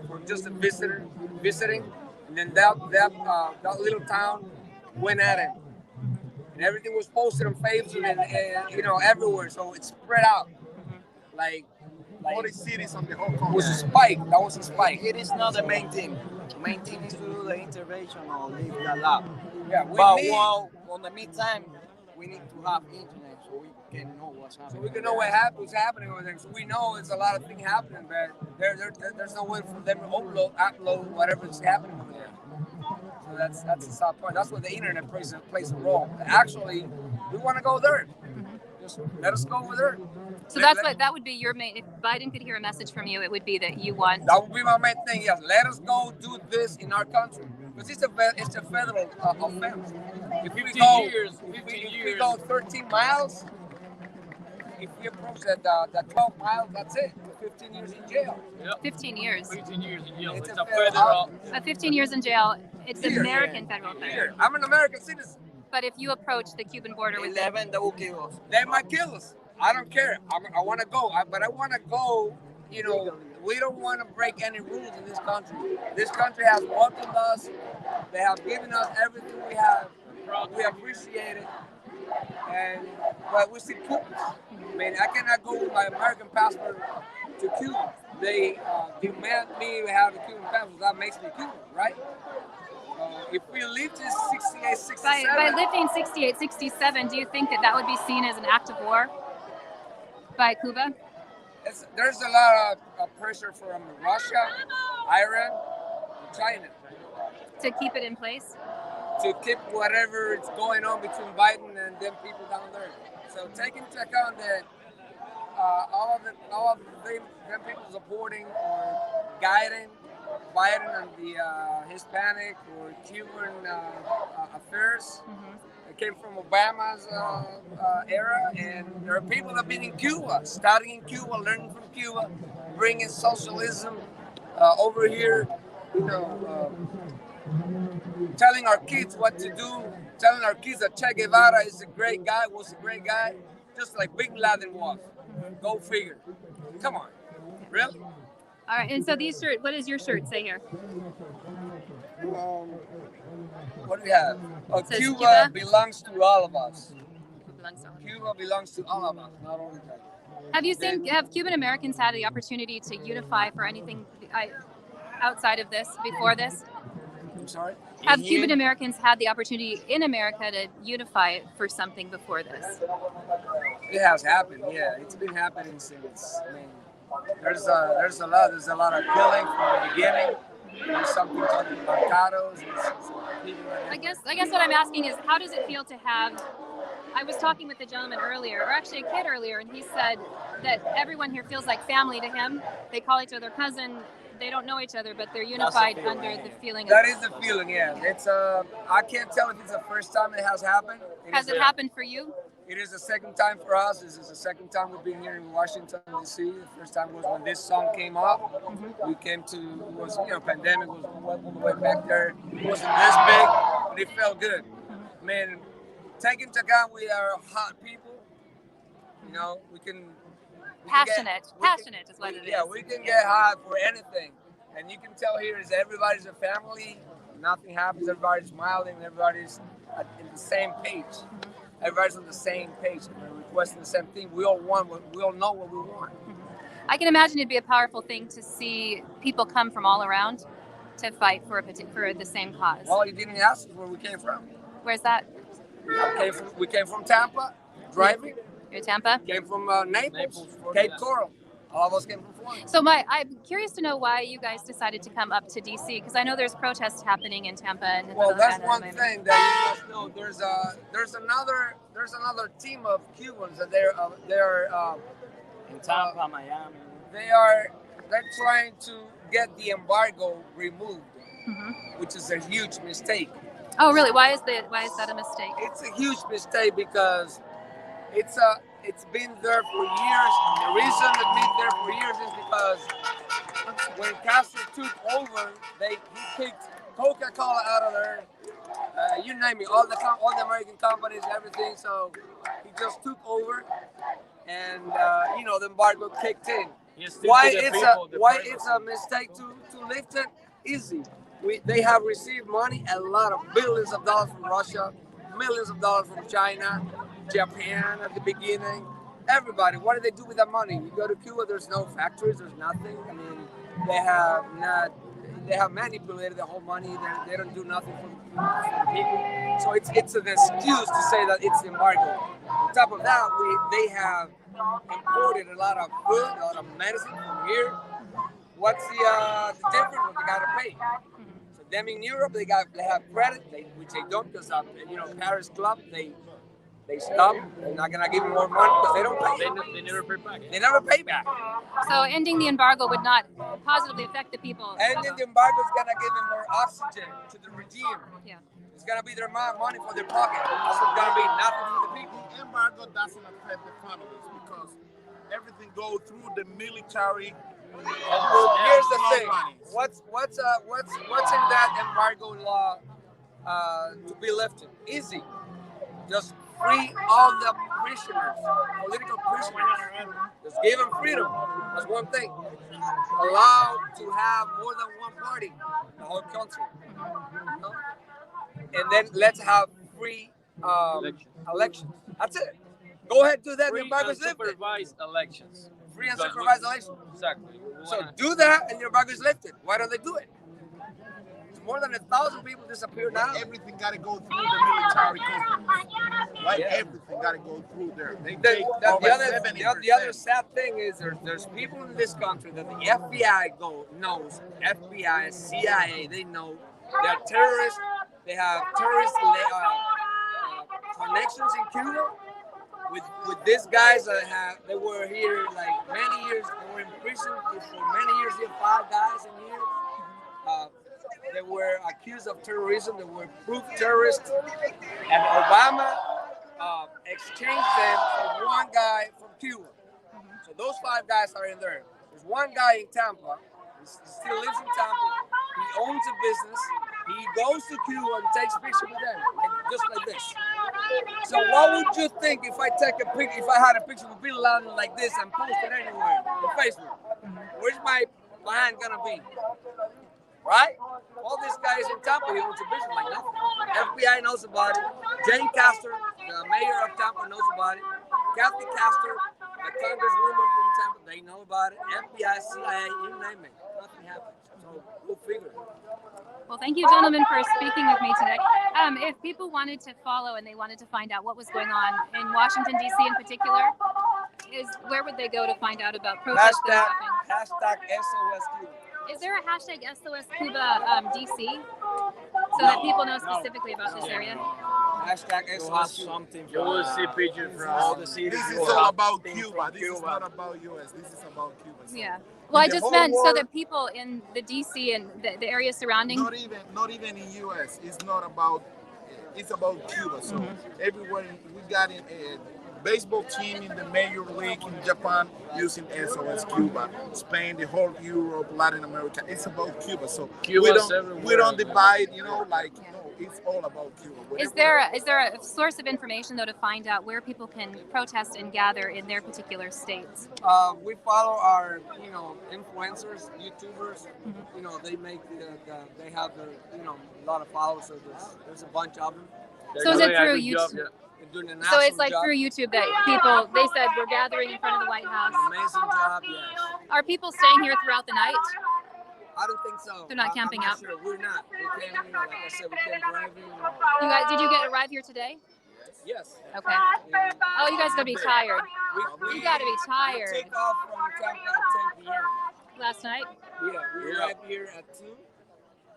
for just a visiting, and then that little town went at it, and everything was posted on Facebook and everywhere, so it spread out like 40 cities on the whole it was a continent. spike. That was a spike. It is not the main thing. The main thing is to do the intervention or leave the lab. Yeah, we But need- while on the meantime, we need to have internet so we can know what's happening. So we can know what's happening over there. So we know there's a lot of things happening, but there's no way for them to upload whatever's happening over there. So that's the sad point. That's where the internet plays a role. Actually, we want to go there. Just let us go over there. So that would be your main. If Biden could hear a message from you, it would be that you want. That would be my main thing. Yes, let us go do this in our country because it's a federal offense. If we 15 go, years, if 15 we years. go 13 miles, if we approach that 12 miles, that's it. 15 years in jail. 15 years. 15 years in jail. It's It's a a federal- federal. 15 years in jail. It's Here. American federal offense. Here, I'm an American citizen. But if you approach the Cuban border with 11, they will kill us. They might kill us. I don't care. I want to go, but I want to go, we don't want to break any rules in this country. This country has welcomed us. They have given us everything we have. We appreciate it. But we still Cubans. I mean, I cannot go with my American passport to Cuba. They demand me to have a Cuban passport. That makes me Cuban, right? If we live to 68, 67... By lifting 68, 67, do you think that would be seen as an act of war by Cuba? There's a lot of pressure from Russia, Iran, and China. To keep it in place? To keep whatever is going on between Biden and them people down there. So take into account that all of them people supporting or guiding Biden and the Hispanic or Cuban affairs. It came from Obama's era, and there are people that have been in Cuba, studying in Cuba, learning from Cuba, bringing socialism over here, telling our kids what to do, telling our kids that Che Guevara is a great guy, was a great guy, just like Bin Laden was. Go figure. Come on. Really? All right, and so these shirts, what does your shirt say here? What do we have? Oh, Cuba belongs to all of us. Cuba belongs to all of us, not only that. Have Cuban Americans had the opportunity to unify for anything outside of this, before this? I'm sorry? Have Cuban Americans had the opportunity in America to unify for something before this? It has happened, yeah. It's been happening since, there's a lot of killing from the beginning. There's something called mercados. I guess what I'm asking is, how does it feel to have? I was talking with a gentleman earlier, or actually a kid earlier, and he said that everyone here feels like family to him. They call each other cousin. They don't know each other, but they're unified under the feeling. That is the feeling, yeah. It's I can't tell if it's the first time it has happened. Has it happened for you? It is the second time for us. This is the second time we've been here in Washington, D.C. The first time was when this song came up. We came to, it was, pandemic was all the way back there. It wasn't this big, but it felt good. Man, take into account we are hot people. We can... Passionate is what it is. Yeah, we can get hot for anything. And you can tell here is everybody's a family. Nothing happens. Everybody's smiling. Everybody's in the same page. Everybody's on the same page. We're requesting the same thing. We all know what we want. I can imagine it'd be a powerful thing to see people come from all around to fight for the same cause. Well, you didn't ask us where we came from. Where's that? We came from Tampa, driving. You're Tampa? Came from Naples, Cape Coral. All of us came from Florida. So I'm curious to know why you guys decided to come up to DC, because I know there's protests happening in Tampa. And well, that's one thing that you must know. There's another team of Cubans that they're in Tampa, Miami. They're trying to get the embargo removed, which is a huge mistake. Oh, really? Why is that a mistake? It's a huge mistake because it's been there for years. The reason it's been there for years is because when Castro took over, he kicked Coca-Cola out of there. You name it, all the American companies, everything. So he just took over, and the embargo kicked in. Why it's a mistake to lift it? Easy. They have received money, a lot of billions of dollars from Russia, millions of dollars from China, Japan at the beginning. Everybody, what do they do with that money? You go to Cuba, there's no factories, there's nothing. I mean, they have manipulated the whole money. They don't do nothing for the people. So it's an excuse to say that it's the embargo. On top of that, they have imported a lot of food, a lot of medicine from here. What's the difference? They gotta pay. So them in Europe, they have credit, which they don't, because Paris Club, they stop. They're not gonna give them more money because they don't pay. They never pay back. They never pay back. So ending the embargo would not positively affect the people. Ending the embargo is gonna give them more oxygen to the regime. Yeah. It's gonna be their money for their pocket. It's gonna be nothing for the people. The embargo doesn't affect the families because everything goes through the military. Here's the thing. What's in that embargo law to be lifted? Easy. Just free all the prisoners, political prisoners. Just give them freedom. That's one thing. Allow to have more than one party in the whole country. You know? And then let's have free elections. That's it. Go ahead, do that. The Free embargo and is lifted. supervised elections. Free and Because supervised elections. Exactly. So do that, and your embargo is lifted. Why don't they do it? More than 1,000 people disappear now. Everything got to go through the military companies, right? Everything got to go through there. They take over 70%. The other sad thing is there's people in this country that the FBI knows, FBI, CIA, they know they're terrorists. They have terrorist connections in Cuba with these guys that they were here like many years. They were in prison for many years. Here, 5 guys in here. They were accused of terrorism. They were proved terrorists. And Obama exchanged them for one guy from Cuba. So those 5 guys are in there. There's one guy in Tampa. He still lives in Tampa. He owns a business. He goes to Cuba and takes pictures with them, just like this. So what would you think if I take a picture, if I had a picture with Bin Laden like this and post it anywhere on Facebook? Where's my behind gonna be? Right? All these guys in Tampa, he owns a business like nothing. FBI knows about it. Jane Castor, the mayor of Tampa, knows about it. Kathy Castor, the congresswoman from Tampa, they know about it. FBI, CIA, you name it. Nothing happens. So we'll figure it. Well, thank you, gentlemen, for speaking with me today. If people wanted to follow and they wanted to find out what was going on in Washington, D.C. in particular, where would they go to find out about protests that are happening? Hashtag SOS Cuba. Is there a hashtag SOS Cuba DC so that people know specifically about this area? Hashtag SOS something. You will see pictures from all the cities. This is all about Cuba. This is not about U.S. This is about Cuba. So Yeah. Well, I just meant so that people in the DC and the area surrounding. Not even in U.S. It's not about. It's about Cuba. So everywhere we got a baseball team in the Major League in Japan using SOS Cuba. Spain, the whole Europe, Latin America. It's about Cuba. So we don't divide. It's all about Cuba. Is there a source of information though to find out where people can protest and gather in their particular states? We follow our, influencers, YouTubers. They make they have their, a lot of followers. So there's a bunch of them. So is it through YouTube? So it's like through YouTube that they said we're gathering in front of the White House. Amazing job, yes. Are people staying here throughout the night? I don't think so. They're not camping out? Sure. We're not. We came, like I said, we came driving. You guys, did you arrive here today? Yes. Okay. Oh, you guys gotta be tired. You gotta be tired. We take off from Tampa at 10 p.m. Last night? Yeah, we arrived here at 2.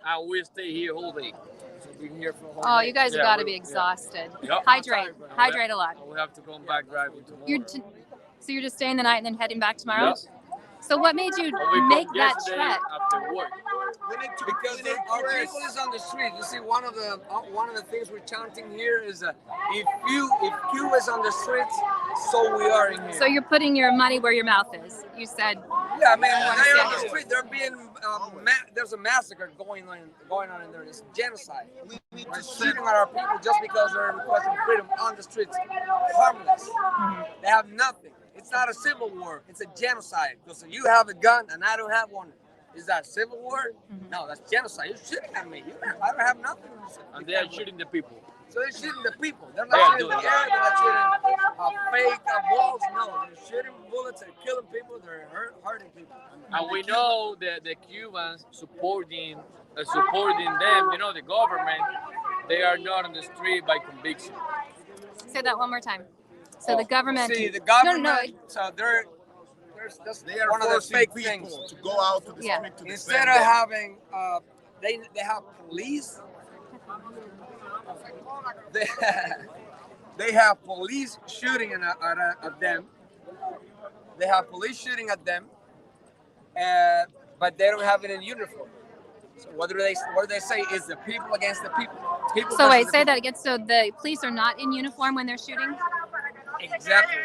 And we stay here all day. So we're here for a whole Oh, day. you guys have got to be exhausted. Yep. Hydrate a lot. We have to come back driving tomorrow. So you're just staying the night and then heading back tomorrow? Yep. So what made you make that trek? After work. Because our people is on the street. You see, one of the things we're chanting here is if Cuba is on the streets, so we are in here. So you're putting your money where your mouth is. You said. Yeah, I mean, they're on the street. They're being there's a massacre going on in there. It's genocide. We're shooting at our people just because they're requesting freedom on the streets, harmless. They have nothing. It's not a civil war. It's a genocide. Because you have a gun and I don't have one. Is that civil war? No, that's genocide. You're shooting at me. I don't have nothing. And they are shooting the people. So they're shooting the people. They're not shooting the air. They're not shooting fake walls. No, they're shooting bullets. They're killing people. They're hurting people. And we know that the Cubans supporting them, the government, they are not on the street by conviction. Say that one more time. So the government. See, the government. No. So they are one of the forcing fake people things to go out to the street to instead defend of them. having they have police. They have police shooting at them. They have police shooting at them, but they don't have it in uniform. So what do they say is the people against the people. So wait, say that again. So the police are not in uniform when they're shooting? Exactly.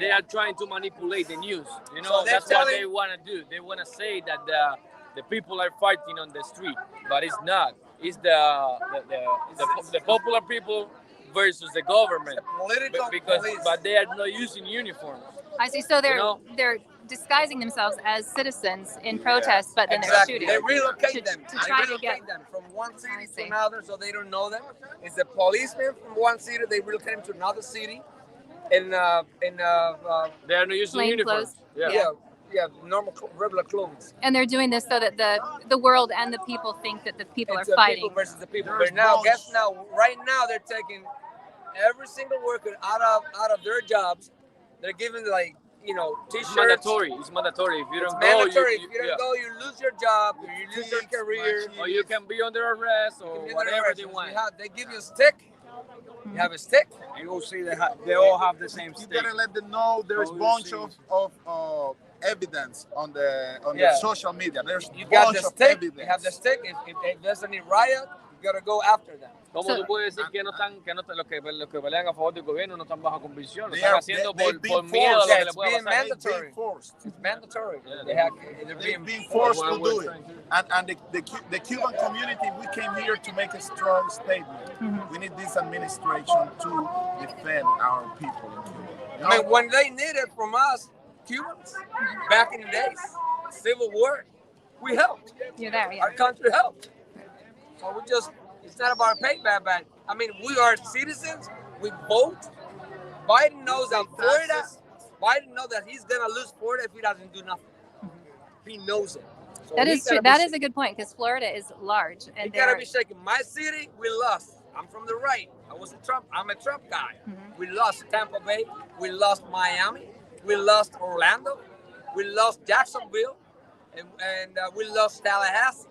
They are trying to manipulate the news. So that's what they want to do. They want to say that the people are fighting on the street, but it's not. It's the popular people versus the government. Political Because police. but they are not using uniforms. I see. So they're You know? they're disguising themselves as citizens in protest, but then Exactly. they're shooting. They relocate to, them. to They try to relocate get. them from one city I to see. another, so they don't know them. It's a policeman from one city. They relocate him to another city, and They are not using Plain uniforms. clothes. yeah, normal regular clothes. And they're doing this so that the world and the people think that the people It's are the fighting. people versus the people. But now, right now they're taking every single worker out of their jobs. They're giving T-shirts. It's mandatory. It's mandatory. If you It's don't go, mandatory. If you yeah. don't go, you lose your job, or you lose your career, or you can be under arrest or whatever they want. They give you a stick. You have a stick. You will see they all have the same You stick. gotta let them know there's Oh, bunch you of evidence on the Yeah. social media. There's You got bunch the of stick. evidence. You have the stick. If there's any riot, you gotta go after them. ¿Cómo tú puedes decir que no están, los que pelean a favor del gobierno no están bajo convicción? Lo They están are- haciendo they've por been miedo a lo forced. que le pueda It's pasar. mandatory. It's mandatory. They're being forced to do it. And the Cuban community, we came here to make a strong statement. We need this administration to defend our people in Cuba. I mean, when they needed from us, Cubans, back in the days, Civil War, we helped. You're there, yeah. Our country helped. So it's not about payback, but I mean, we are citizens. We vote. Biden knows that Florida. Biden knows that he's gonna lose Florida if he doesn't do nothing. He knows it. So That he is true. gotta be That is a good point because Florida is large, You and gotta they're be shaking. My city, we lost. I'm from the right. I'm a Trump guy. We lost Tampa Bay. We lost Miami. We lost Orlando. We lost Jacksonville, and we lost Tallahassee.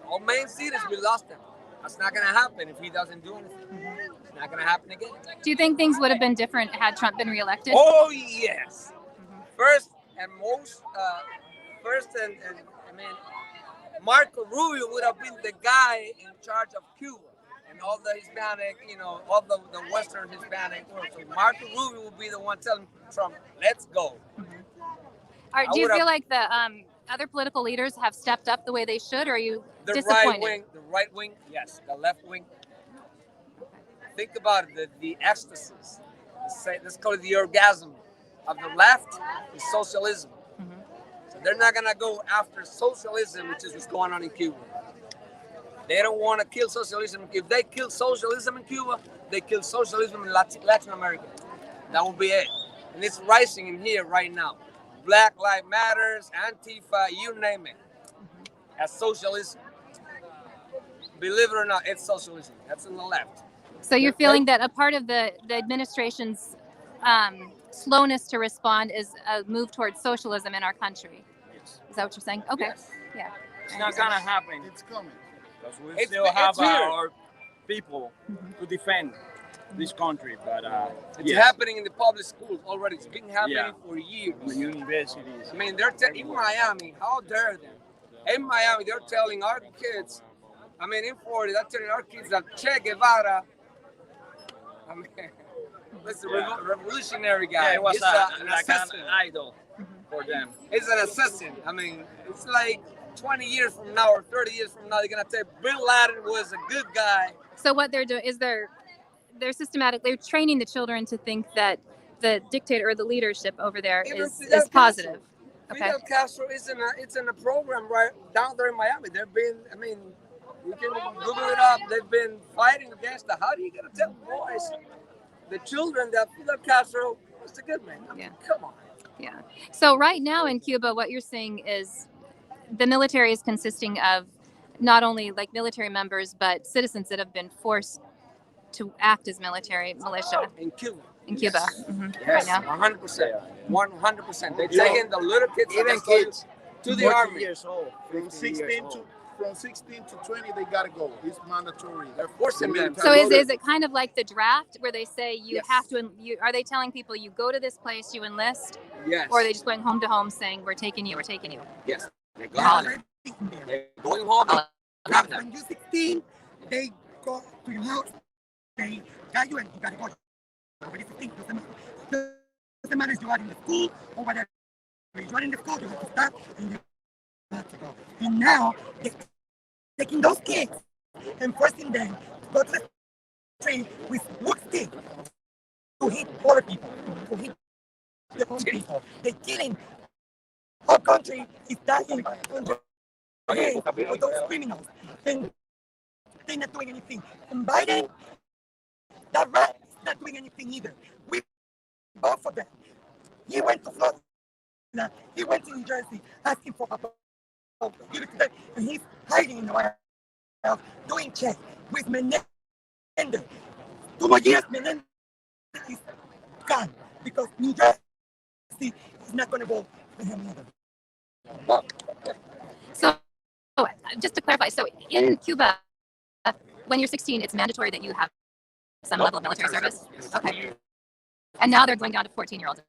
All main cities, we lost them. That's not gonna happen if he doesn't do anything. It's not gonna happen again. Do you think things would have been different had Trump been reelected? Oh yes. First and I mean, Marco Rubio would have been the guy in charge of Cuba and all the Hispanic, all the Western Hispanic world. So Marco Rubio would be the one telling Trump, "Let's go." Do you feel like the other political leaders have stepped up the way they should, or are you The disappointed? right wing, yes. The left wing. Think about it, the ecstasies. Let's call it the orgasm of the left is socialism. So they're not gonna go after socialism, which is what's going on in Cuba. They don't want to kill socialism. If they kill socialism in Cuba, they kill socialism in Latin America. That will be it. And it's rising in here right now. Black Lives Matters, Antifa, you name it. That's socialism. Believe it or not, it's socialism. That's on the left. So you're feeling that a part of the administration's slowness to respond is a move towards socialism in our country. Is that what you're saying? Okay. Yes. Yeah. It's not gonna happen. It's coming. Because we It's- still have it's here. our people to defend this country, but It's yes. happening in the public schools already. It's been happening Yeah. for years. The universities. I mean, in Miami, how dare they? In Miami, they're telling our kids, in Florida, they're telling our kids that Che Guevara, that's a revolutionary guy. Yeah, it was He's an like an assassin. idol for them. He's an assassin. It's like 20 years from now or 30 years from now, they're going to say Bin Laden was a good guy. So what they're doing is they're systematically training the children to think that the dictator or the leadership over there Even is Fidel positive. Castro. Okay. Fidel Castro is in a program right down there in Miami. They've been, you can Google it up. They've been fighting against the. How do you gonna tell boys, the children, that Fidel Castro was a good man? Come on. Yeah. So right now in Cuba, what you're seeing is the military is consisting of not only like military members, but citizens that have been forced to act as military militia. In Cuba. In Cuba. Yes. Right Yes, now. 100%. 100%. They're You know, taking the little kids, even that I kids to the 40 army. years old, from 16 to 20, they gotta go. It's mandatory. They're forcing them. So is it kind of like the draft where they say you Yes. have to, are they telling people you go to this place, you enlist? Yes. Or are they just going home to home saying, we're taking you, we're taking you? Yes. They're going home. Grab them. When you're 16, they go to your house, they tell you, and you gotta go. When you're 15, doesn't matter if you are in the school or whatever. When you're in the school, you have to stop and you have to go. And now, they're taking those kids and forcing them to go to the country with wood stick to hit poor people, to hit the poor people. They're killing. Our country is dying under the hands of those criminals. And they're not doing anything. And Biden, that rat, is not doing anything either. We vote for them. He went to Florida. He went to New Jersey asking for a vote. And he's hiding in the White House doing checks with Menendez. 2 more years, Menendez is gone because New Jersey is not going to vote for him either. So, just to clarify, so in Cuba, when you're 16, it's mandatory that you have some level of military service? Okay. And now they're going down to 14-year-olds.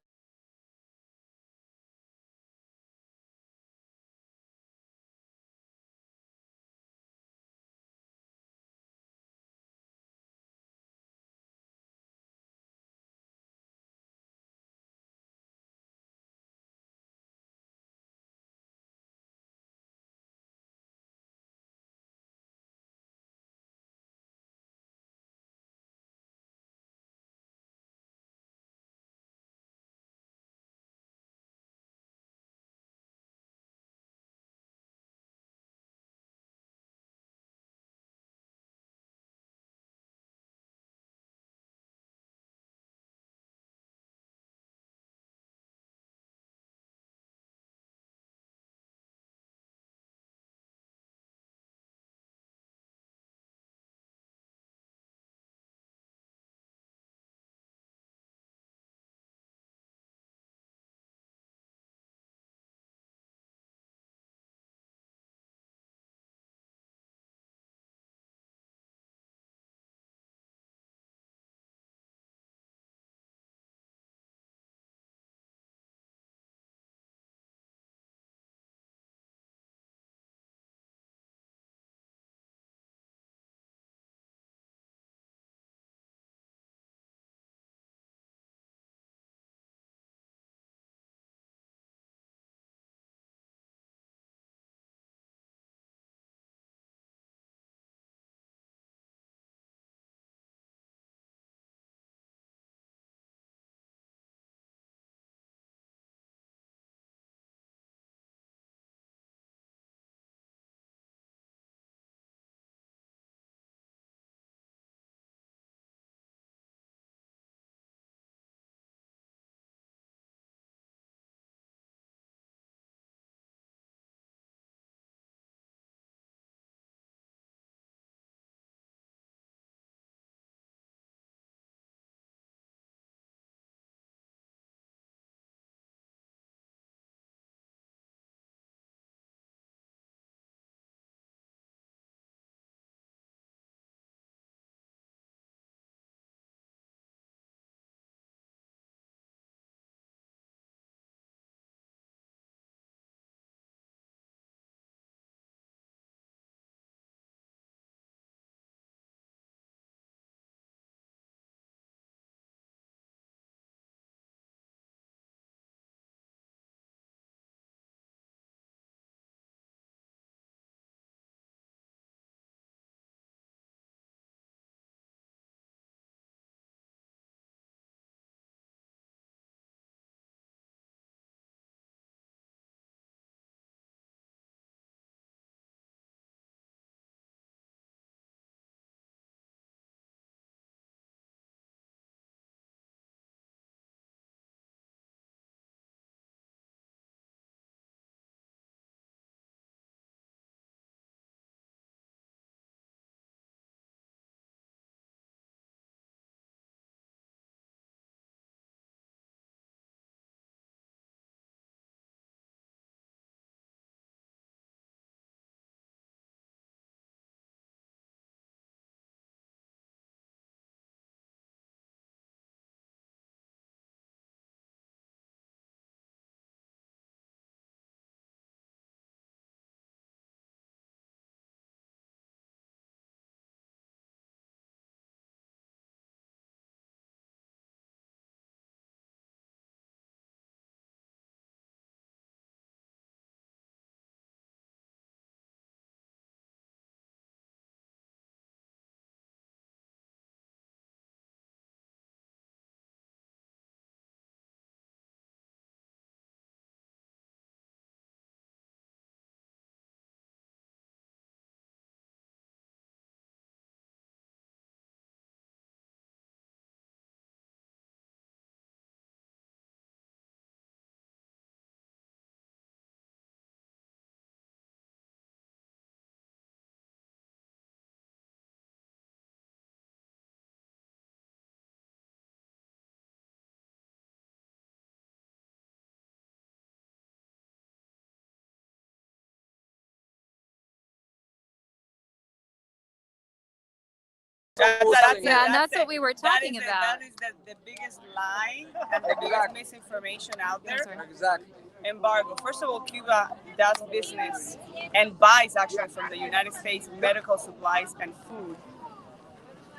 Yeah, and that's what we were talking about. That is the biggest lie and the biggest misinformation out there. Exactly. Embargo. First of all, Cuba does business and buys actually from the United States medical supplies and food,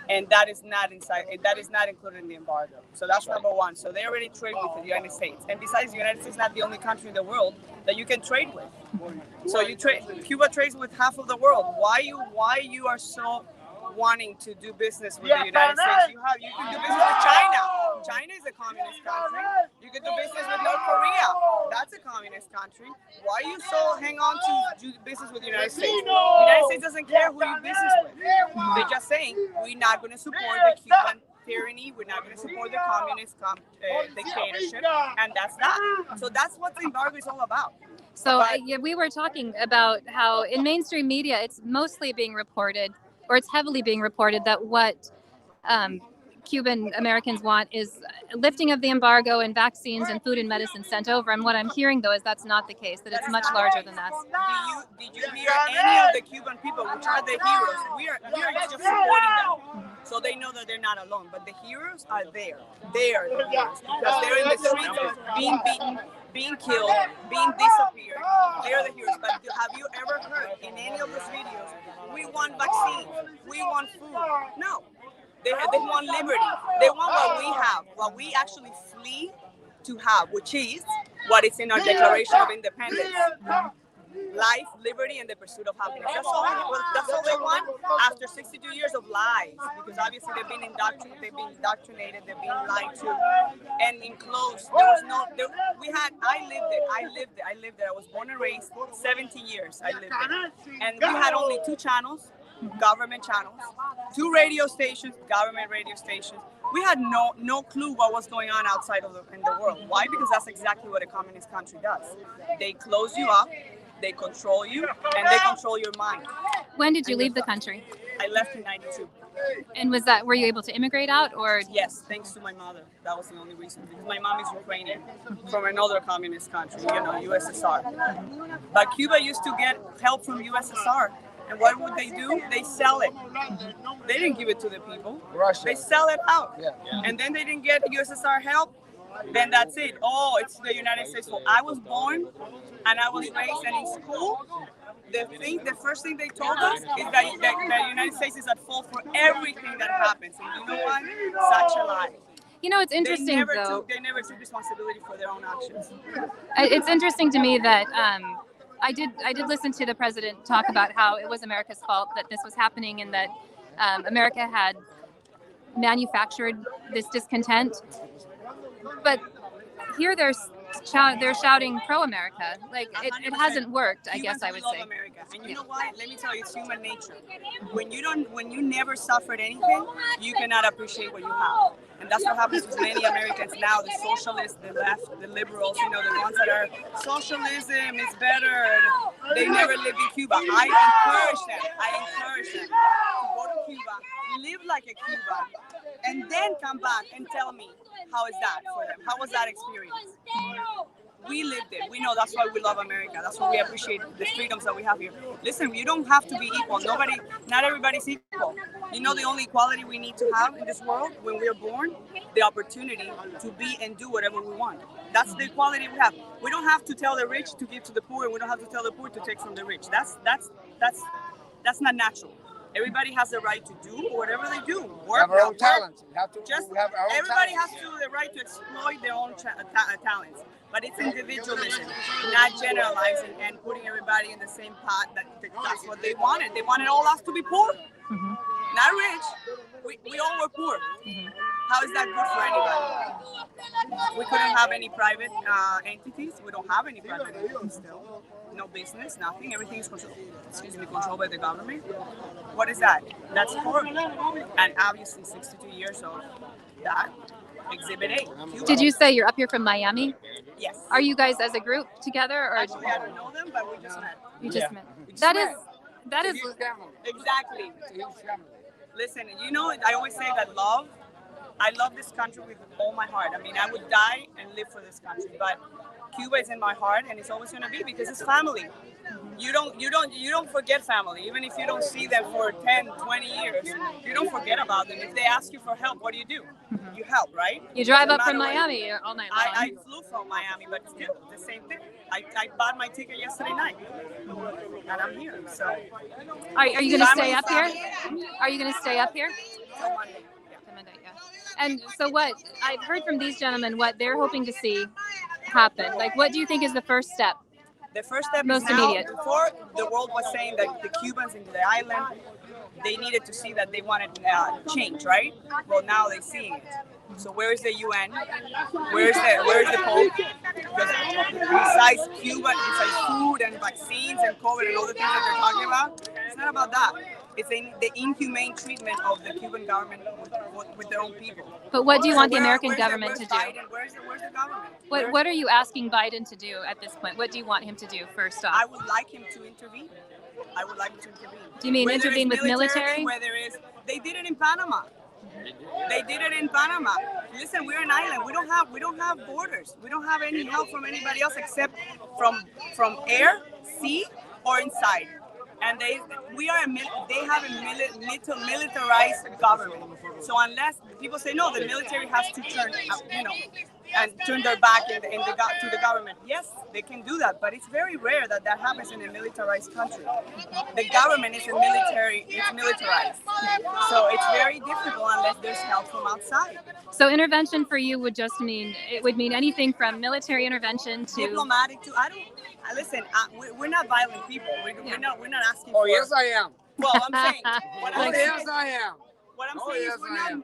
and that is not inside. That is not included in the embargo. So that's number one. So they already trade with the United States, and besides, the United States is not the only country in the world that you can trade with. So Cuba trades with half of the world. Why you are so wanting to do business with the United States? You can do business with China. China is a communist country. You can do business with North Korea. That's a communist country. Why you so hang on to do business with the United States? The United States doesn't care who you business with. They're just saying we're not going to support the Cuban tyranny. We're not going to support the communist dictatorship, and that's that. So that's what the embargo is all about. So we were talking about how in mainstream media, it's mostly being reported, or it's heavily being reported, that what Cuban Americans want is lifting of the embargo and vaccines and food and medicine sent over. And what I'm hearing, though, is that's not the case, that it's much larger than that. Did you hear any of the Cuban people, which are the heroes? We are just supporting them. So they know that they're not alone. But the heroes are there. They are the heroes because they're in the streets being beaten, being killed, being disappeared. They're the heroes. But have you ever heard in any of those videos, we want vaccines, we want food? No. They want liberty. They want what we have, what we actually flee to have, which is what is in our Declaration of Independence. Life, liberty, and the pursuit of happiness. That's all they want after 62 years of lies, because obviously they've been indoctrinated, they've been lied to, and enclosed. I lived it. I was born and raised, 70 years I lived it. And we had only 2 channels, government channels, 2 radio stations, government radio stations. We had no clue what was going on outside in the world. Why? Because that's exactly what a communist country does. They close you up, they control you, and they control your mind. When did you leave the country? I left in 92. And were you able to immigrate out, or? Yes, thanks to my mother. That was the only reason, because my mom is Ukrainian from another communist country, USSR. But Cuba used to get help from USSR. And what would they do? They sell it. They didn't give it to the people. Russia. They sell it out. Yeah. And then they didn't get USSR help. Then that's it. Oh, it's the United States fault. I was born and I was raised, and in school, the first thing they told us is that the United States is at fault for everything that happens. And you know what? Such a lie. It's interesting, they never took responsibility for their own actions. It's interesting to me that I did listen to the president talk about how it was America's fault that this was happening, and that America had manufactured this discontent. But here they're shouting pro-America. Like it hasn't worked, I guess I would say. America. And you know why? Let me tell you, it's human nature. When you never suffered anything, you cannot appreciate what you have. And that's what happens with many Americans now, the socialists, the left, the liberals, the ones that are socialism is better. They never lived in Cuba. I encourage them to go to Cuba, live like a Cuban, and then come back and tell me, how is that for them? How was that experience? We lived it. We know that's why we love America. That's why we appreciate the freedoms that we have here. Listen, you don't have to be equal. Not everybody's equal. The only equality we need to have in this world when we're born, the opportunity to be and do whatever we want. That's the equality we have. We don't have to tell the rich to give to the poor, and we don't have to tell the poor to take from the rich. That's not natural. Everybody has the right to do whatever they do. Work, have our own talents. Everybody has the right to exploit their own talents. But it's individualism, not generalizing and putting everybody in the same pot. That's what they wanted. They wanted all us to be poor, not rich. We all were poor. How is that good for anybody? We couldn't have any private entities. We don't have any private entities still. No business, nothing. Everything is controlled by the government. What is that? That's horrible. And obviously 62 years of that. Exhibit A. Cuba. Did you say you're up here from Miami? Yes. Are you guys as a group together, or? Actually, I don't know them, but we just met. You just met. That is exactly. Listen, I always say that I love this country with all my heart. I mean, I would die and live for this country, but Cuba is in my heart, and it's always going to be, because it's family. you don't forget family. Even if you don't see them for 10, 20 years, you don't forget about them. If they ask you for help, what do? You help, right? You drive No up from matter what. Miami all night long. I flew from Miami, but still the same thing. I bought my ticket yesterday night, and I'm here. So, Are you going to stay up here? Are you going to stay up here? Till Monday. Till Monday, yeah. And so what I've heard from these gentlemen, what they're hoping to see happen. Like, what do you think is the first step? The first step Most is now, immediate. before the world was saying that the Cubans in the island, they needed to see that they wanted change, right? Well, now they're seeing it. So where is the UN? Where is the Pope? Because besides Cuba, besides food and vaccines and COVID and all the things that they're talking about, it's not about that. It's the inhumane treatment of the Cuban government with their own people. But what do you want the Where- American where's government to do? Biden? Where's the government? What are you asking Biden to do at this point? What do you want him to do first off? I would like him to intervene. I would like him to intervene. Do you mean Whether intervene it's with military? Whether it's, they did it in Panama. They did it in Panama. Listen, we're an island. We don't have borders. We don't have any help from anybody else except from air, sea, or inside. And they have a militarized government. So unless people say no, the military has to turn their back to the government. Yes, they can do that, but it's very rare that happens in a militarized country. The government is militarized. So it's very difficult unless there's help from outside. So intervention for you would mean anything from military intervention to diplomatic to listen. We're not violent people. We're not asking. Oh for, yes, I am. Well, I'm saying. Oh yes, I am. What I'm Oh, saying yes, is I am.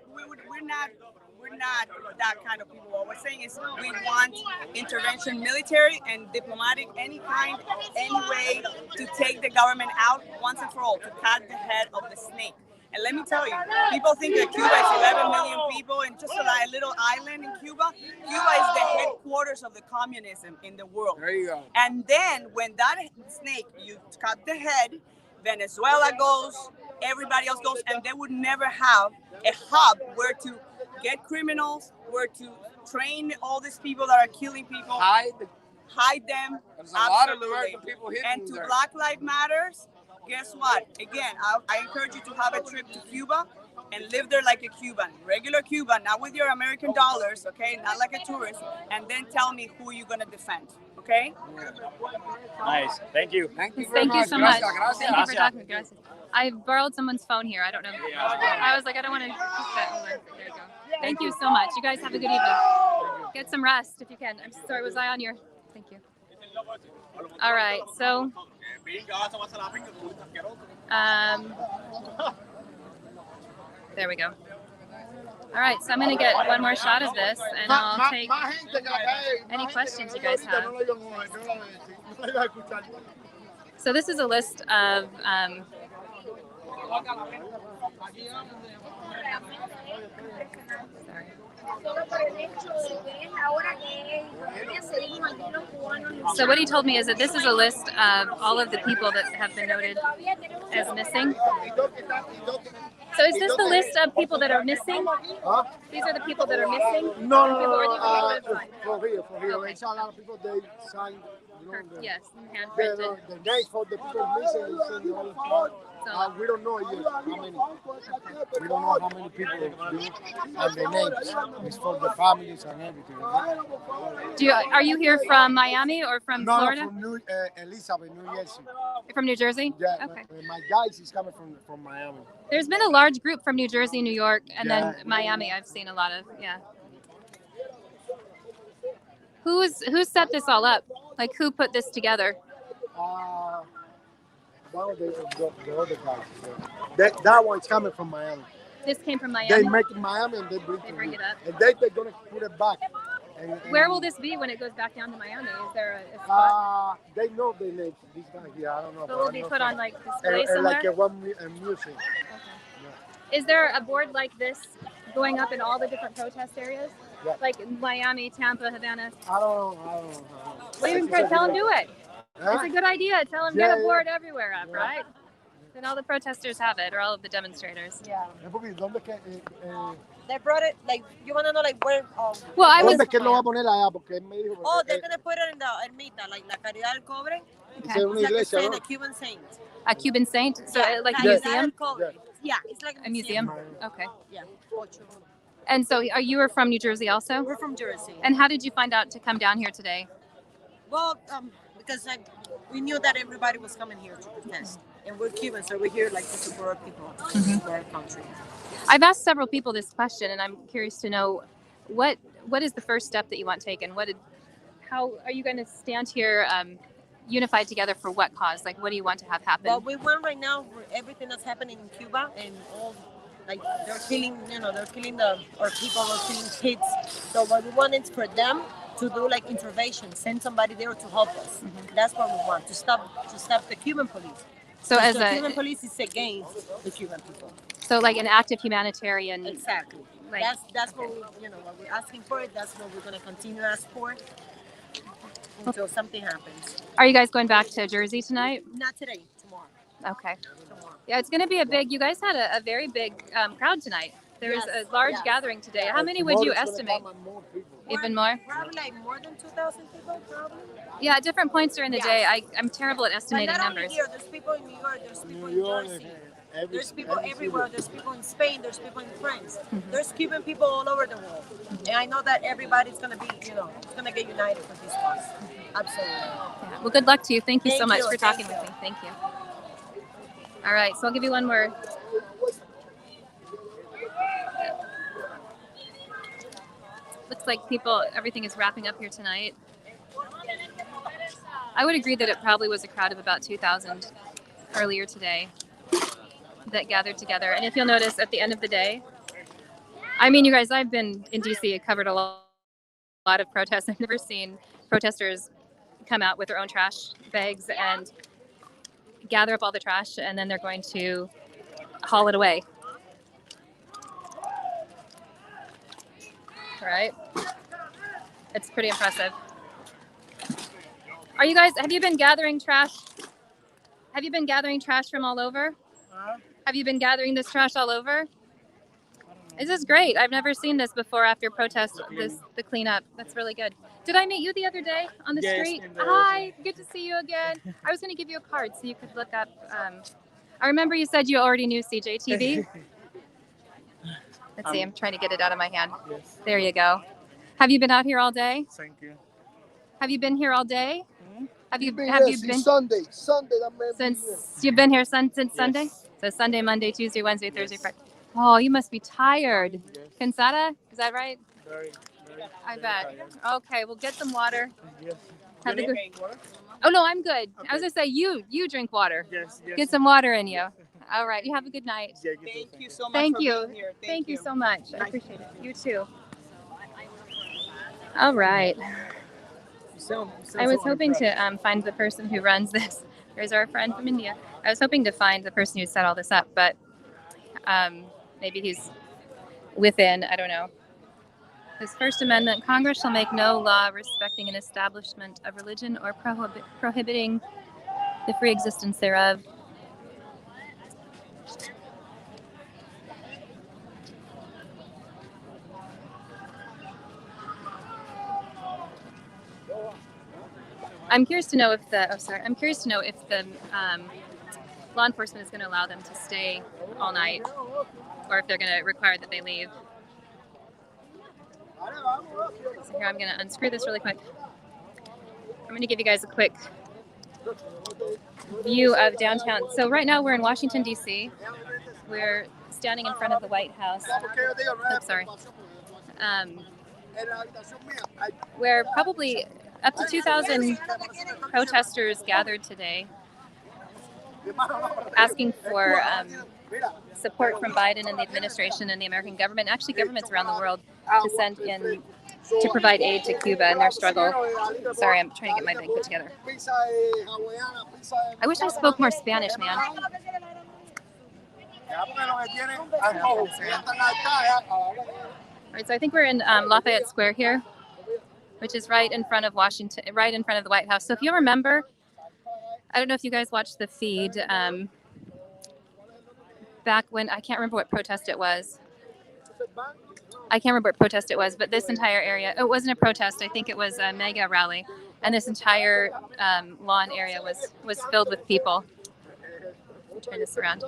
we're not that kind of people. What we're saying is we want intervention, military and diplomatic, any way to take the government out once and for all, to cut the head of the snake. And let me tell you, people think that Cuba is 11 million people and just a little island in Cuba. Cuba is the headquarters of the communism in the world. There you go. And then when that snake, you cut the head, Venezuela goes, everybody else goes, and they would never have a hub where to get criminals, where to train all these people that are killing people, hide them. There's a lot of American people hidden And to there. Black Lives Matters, guess what? Again, I encourage you to have a trip to Cuba and live there like a Cuban, regular Cuban, not with your American dollars, okay? Not like a tourist. And then tell me who you're gonna defend, okay? Nice. Thank you. Thank you Thank you so much. Gracias. Thank you for talking. Gracias. I borrowed someone's phone here. I don't know. I was like, I don't want to keep that. Hold on. There you go. Thank you so much. You guys have a good evening. Get some rest if you can. I'm sorry, was I on your? Thank you. All right. So, there we go. All right, so I'm going to get one more shot of this, and I'll take any questions you guys have. So this is a list of so what he told me is that this is a list of all of the people that have been noted as missing. So is this the list of people that are missing? Huh? These are the people that are missing? No, for real. Okay. It's a lot of people, they signed, Yes, the handprinted. names for the people missing is in the other part. We don't know yet how many. We don't know how many people and the names. It's for the families and everything. Are you here from Miami or from Florida? No, from Elizabeth, New Jersey. You're from New Jersey? Yeah. Okay. My guys is coming from Miami. There's been a large group from New Jersey, New York, and then Yeah. Miami. I've seen a lot of, yeah. Who set this all up? Like, who put this together? One of the other guys. That one's coming from Miami. This came from Miami? They make it in Miami and they bring it up. And they're going to put it back. And Where will this be when it goes back down to Miami? Is there a spot? They know their names. This guy here, I don't know. So it will be put on, like, display somewhere? Like a museum. Is there a board like this going up in all the different protest areas? Yeah. Like Miami, Tampa, Havana? I don't know. What do you think? Tell them do it. Huh? It's a good idea. Tell them get a Yeah, board everywhere up, right? Then all the protesters have it, or all of the demonstrators. Yeah. ¿Dónde They brought it, like, you want to know, like, where? Well, I was. ¿Dónde es que él lo va a poner allá? Porque él me dijo. Oh, they're going to put it in the ermita, like, La Caridad del Cobre. It's una It's like a iglesia, saint, ¿no? a Cuban saint. A Cuban saint? So like a Yeah. museum? Yeah, it's like A museum? Okay. Yeah. And so you were from New Jersey also? We're from Jersey. And how did you find out to come down here today? Well, because we knew that everybody was coming here to protest, and we're Cuban, so we're here like to support our people, for our country. I've asked several people this question, and I'm curious to know what is the first step that you want taken? How are you going to stand here unified together for what cause? Like, what do you want to have happen? Well, we want right now for everything that's happening in Cuba and all, like they're killing our people, they're killing kids. So what we want is for them to do like intervention, send somebody there to help us. That's what we want, to stop the Cuban police. So Because as the a- Cuban police is against the Cuban people. So like an active humanitarian. Exactly. Like, That's what what we're asking for. That's what we're gonna continue to ask for until something happens. Are you guys going back to Jersey tonight? Not today, tomorrow. Okay. Yeah, it's going to be a big. You guys had a very big crowd tonight. There was Yes, a large yes. gathering today. How many would you estimate? Even more? Probably like more than 2,000 people, probably. Yeah, at different points during the day. I'm terrible at But estimating not numbers. only here, there's people in New York, there's people in Jersey. There's people everywhere. There's people in Spain. There's people in France. There's Cuban people all over the world. And I know that everybody's going to be, it's going to get united for this cause. Absolutely. Well, good luck to you. Thank you so Thank much you, for thank talking you. with me. Thank you. All right, so I'll give you one more. Looks like everything is wrapping up here tonight. I would agree that it probably was a crowd of about 2,000 earlier today that gathered together. And if you'll notice at the end of the day, I mean, you guys, I've been in DC, covered a lot of protests. I've never seen protesters come out with their own trash bags and gather up all the trash, and then they're going to haul it away. Right? It's pretty impressive. Have you been gathering trash? Have you been gathering trash from all over? Have you been gathering this trash all over? This is great. I've never seen this before after protest, the cleanup. That's really good. Did I meet you the other day on the street? Hi, good to see you again. I was going to give you a card so you could look up. I remember you said you already knew CJTV. Let's see, I'm trying to get it out of my hand. Yes. There you go. Have you been out here all day? Thank you. Have you been here all day? Have you Yes, been it's Sunday that man. since you've been here since Sunday? So Sunday, Monday, Tuesday, Wednesday, Thursday, Friday. Oh, you must be tired. Cansada? Is that right? Very I bet. Okay, well, get some water. Yes. Have a good. Oh no, I'm good. I was gonna say you drink water. Yes. Get some water in you. All right. You have a good night. Thank you so much Thank for you. being here. Thank you so much. I appreciate it. You too. All right. I was hoping to find the person who runs this. There's our friend from India. I was hoping to find the person who set all this up, but maybe he's within. I don't know. His First Amendment: Congress shall make no law respecting an establishment of religion or prohibiting the free existence thereof. I'm curious to know if the law enforcement is going to allow them to stay all night, or if they're going to require that they leave. So here, I'm going to unscrew this really quick. I'm going to give you guys a quick view of downtown. So right now we're in Washington, D.C. We're standing in front of the White House. Oops, sorry. Where probably up to 2,000 protesters gathered today, asking for support from Biden and the administration and the American government, actually governments around the world, to send in, to provide aid to Cuba in their struggle. Sorry, I'm trying to get my bag put together. I wish I spoke more Spanish, man. All right, so I think we're in Lafayette Square here, which is right in front of Washington, right in front of the White House. So if you remember, I don't know if you guys watched the feed back when, I can't remember what protest it was. But this entire area, it wasn't a protest. I think it was a mega rally. and this entire lawn area was filled with people. Turn this around.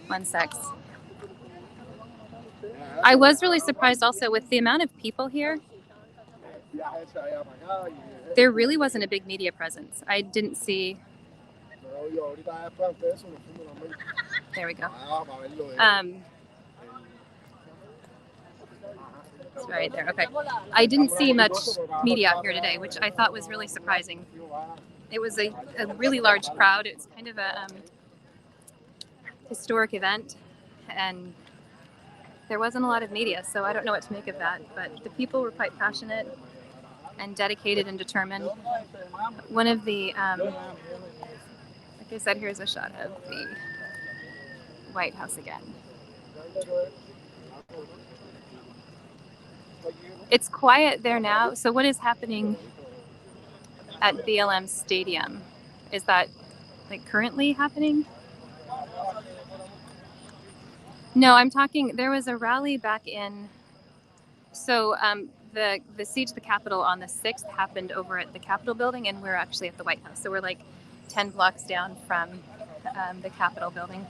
One sec. I was really surprised also with the amount of people here. There really wasn't a big media presence. I didn't see. There we go. It's right there. Okay. I didn't see much media out here today, which I thought was really surprising. It was a really large crowd. It's kind of a historic event, and there wasn't a lot of media, so I don't know what to make of that. But the people were quite passionate and dedicated and determined. One of the, like I said, here's a shot of the White House again. It's quiet there now. So what is happening at BLM Stadium? Is that like currently happening? No, I'm talking, there was a rally back in, so the siege of the Capitol on the 6th happened over at the Capitol building, and we're actually at the White House. So we're like 10 blocks down from the Capitol building.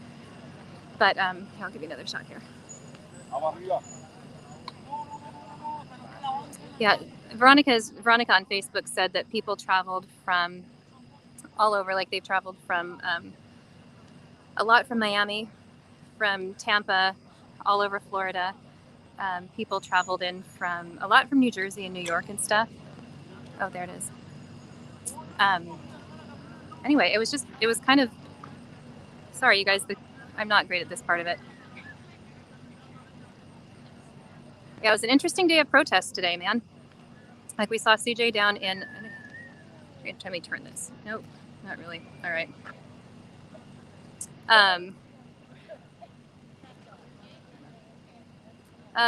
But I'll give you another shot here. Yeah, Veronica on Facebook said that people traveled from all over, like they've traveled from a lot from Miami, from Tampa, all over Florida. People traveled in from a lot from New Jersey and New York and stuff. Oh, there it is. Anyway, it was kind of, sorry you guys, I'm not great at this part of it. Yeah, it was an interesting day of protest today, man. Like we saw CJ down in, let me turn this. Nope, not really. All right.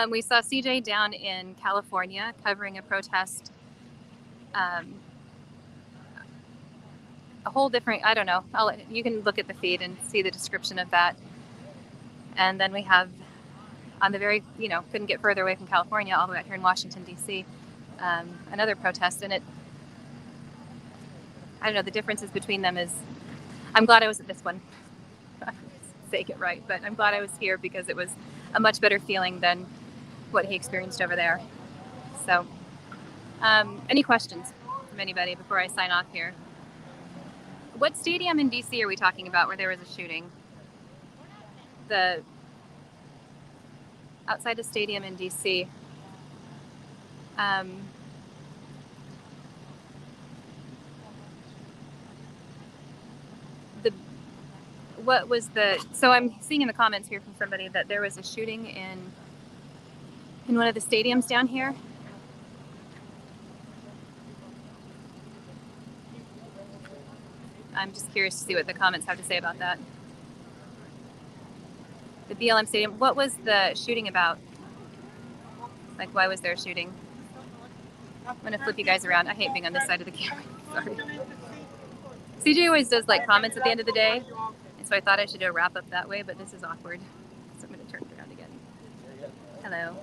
We saw CJ down in California covering a protest. A whole different, I don't know. You can look at the feed and see the description of that. And then we have on the very, couldn't get further away from California, all the way out here in Washington, D.C., another protest. And I don't know, the differences between them is, I'm glad I was at this one. Say it right, but I'm glad I was here because it was a much better feeling than what he experienced over there. So, any questions from anybody before I sign off here? What stadium in DC are we talking about where there was a shooting? Outside a stadium in DC. So I'm seeing in the comments here from somebody that there was a shooting in one of the stadiums down here. I'm just curious to see what the comments have to say about that. The BLM Stadium, what was the shooting about? Like, why was there a shooting? I'm gonna flip you guys around. I hate being on this side of the camera, sorry. CJ always does like comments at the end of the day, and so I thought I should do a wrap up that way, but this is awkward. So I'm gonna turn it around again. Hello.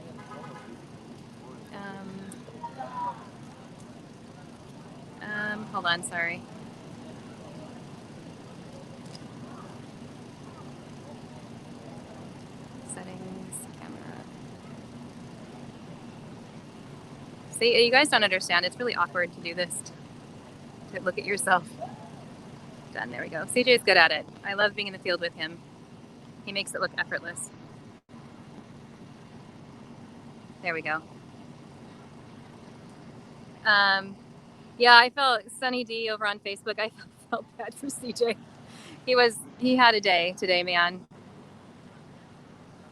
Hold on, sorry. Settings, camera. See, you guys don't understand. It's really awkward to do this, to look at yourself. Done, there we go. CJ's good at it. I love being in the field with him. He makes it look effortless. There we go. Yeah, I felt Sunny D over on Facebook. I felt bad for CJ. He had a day today, man.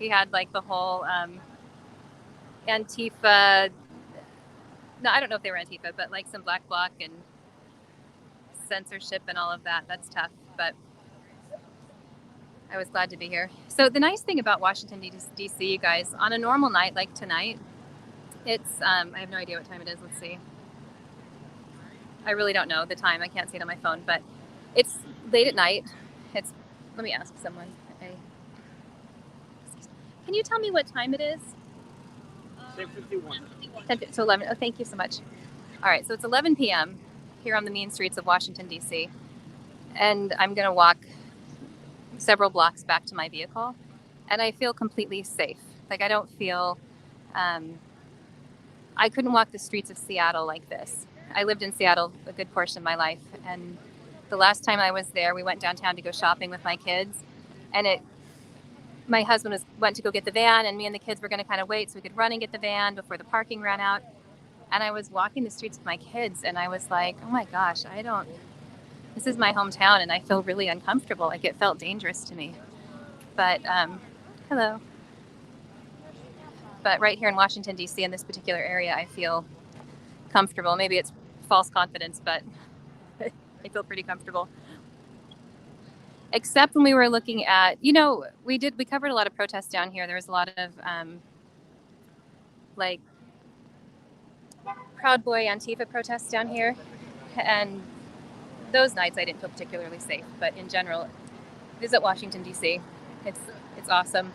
He had like the whole Antifa. No, I don't know if they were Antifa, but like some black bloc and censorship and all of that. That's tough, but I was glad to be here. So the nice thing about Washington, D.C., you guys, on a normal night like tonight, it's, I have no idea what time it is. Let's see. I really don't know the time. I can't see it on my phone, but it's late at night. Let me ask someone. Can you tell me what time it is? 10, so 11. Oh, thank you so much. All right, so it's 11 p.m. here on the mean streets of Washington, D.C. And I'm going to walk several blocks back to my vehicle. And I feel completely safe. Like, I don't feel... I couldn't walk the streets of Seattle like this. I lived in Seattle a good portion of my life. And the last time I was there, we went downtown to go shopping with my kids. And my husband went to go get the van, and me and the kids were going to kind of wait so we could run and get the van before the parking ran out. And I was walking the streets with my kids, and I was like, oh my gosh, this is my hometown, and I feel really uncomfortable. Like, it felt dangerous to me. But, hello. But right here in Washington, D.C., in this particular area, I feel comfortable. Maybe it's false confidence, but I feel pretty comfortable. Except when we were looking at, we covered a lot of protests down here. There was a lot of, Proud Boy Antifa protests down here. And those nights I didn't feel particularly safe. But in general, visit Washington, D.C. It's awesome.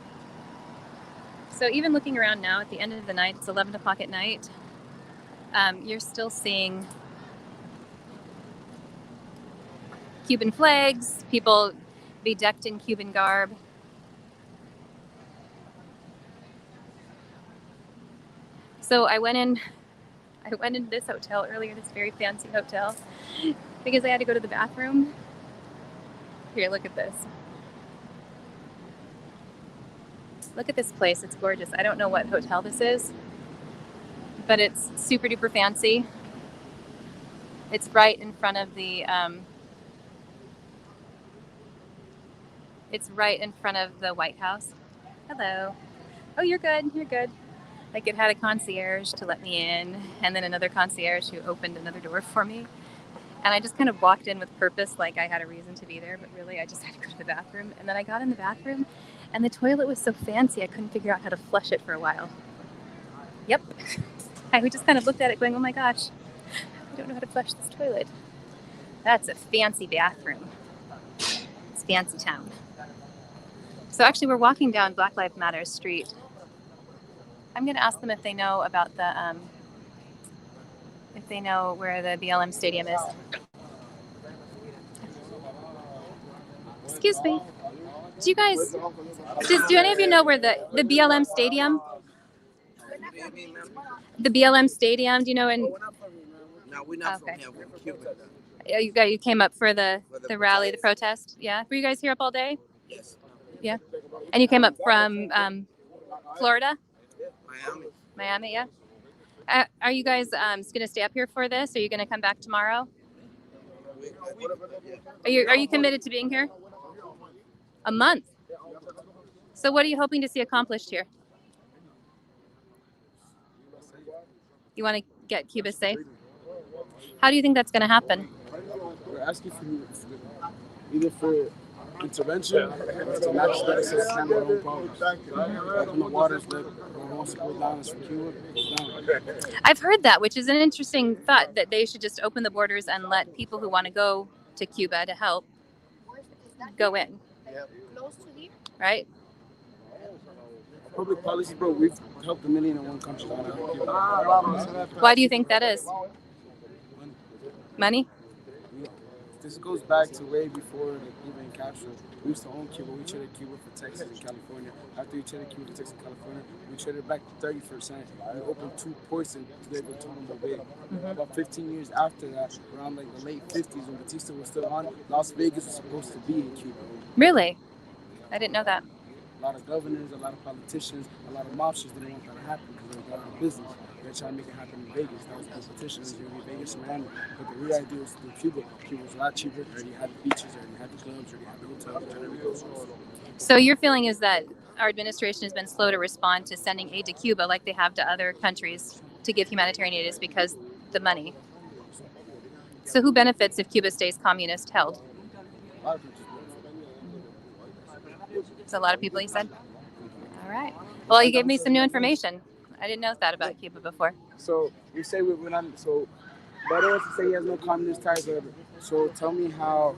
So even looking around now at the end of the night, it's 11 o'clock at night, you're still seeing Cuban flags, people bedecked in Cuban garb. So I went into this hotel earlier, this very fancy hotel, because I had to go to the bathroom. Here, look at this. Look at this place. It's gorgeous. I don't know what hotel this is, but it's super duper fancy. It's right in front of the White House. Hello. Oh, you're good. You're good. Like, it had a concierge to let me in, and then another concierge who opened another door for me. And I just kind of walked in with purpose, like I had a reason to be there, but really I just had to go to the bathroom. And then I got in the bathroom, and the toilet was so fancy I couldn't figure out how to flush it for a while. Yep. We just kind of looked at it going, oh my gosh, I don't know how to flush this toilet. That's a fancy bathroom. It's fancy town. So actually we're walking down Black Lives Matter Street. I'm going to ask them if they know about the, if they know where the BLM Stadium is. Excuse me. Do you guys, do any of you know where the BLM Stadium? The BLM Stadium, do you know? No, we're not from here. We're Cuban. You came up for the rally, the protest? Yeah. Were you guys here up all day? Yes. Yeah. And you came up from Florida? Miami, yeah. Are you guys going to stay up here for this? Are you going to come back tomorrow? Are you committed to being here? A month. So what are you hoping to see accomplished here? You want to get Cuba safe? How do you think that's going to happen? We're asking for either for intervention or to match the access to handle our own problems. Like when the water's lit, when wants to go down, it's from Cuba, goes down. I've heard that, which is an interesting thought, that they should just open the borders and let people who want to go to Cuba to help go in. Right? Public policy, bro, we've helped 1,000,001 countries out of Cuba. Why do you think that is? Money? This goes back to way before the Cuban capture. We used to own Cuba. We traded Cuba for Texas and California. After we traded Cuba for Texas and California, we traded back 30%. We opened 2 ports in Guantanamo Bay. About 15 years after that, around like the late 50s when Batista was still on, Las Vegas was supposed to be in Cuba. Really? I didn't know that. A lot of governors, a lot of politicians, a lot of mobsters didn't want that to happen because they were going out of business. They're trying to make it happen in Vegas. That was the competition. It was going to be Vegas and Miami. But the real idea was to do Cuba. Cuba was a lot cheaper. They already had the beaches, they already had the clubs, they already had the hotels, they already had everything. So your feeling is that our administration has been slow to respond to sending aid to Cuba like they have to other countries to give humanitarian aid is because the money. So who benefits if Cuba stays communist held? So a lot of people, you said? All right. Well, you gave me some new information. I didn't know that about Cuba before. So you say we're not, so Beto wants to say he has no communist ties, whatever. So tell me how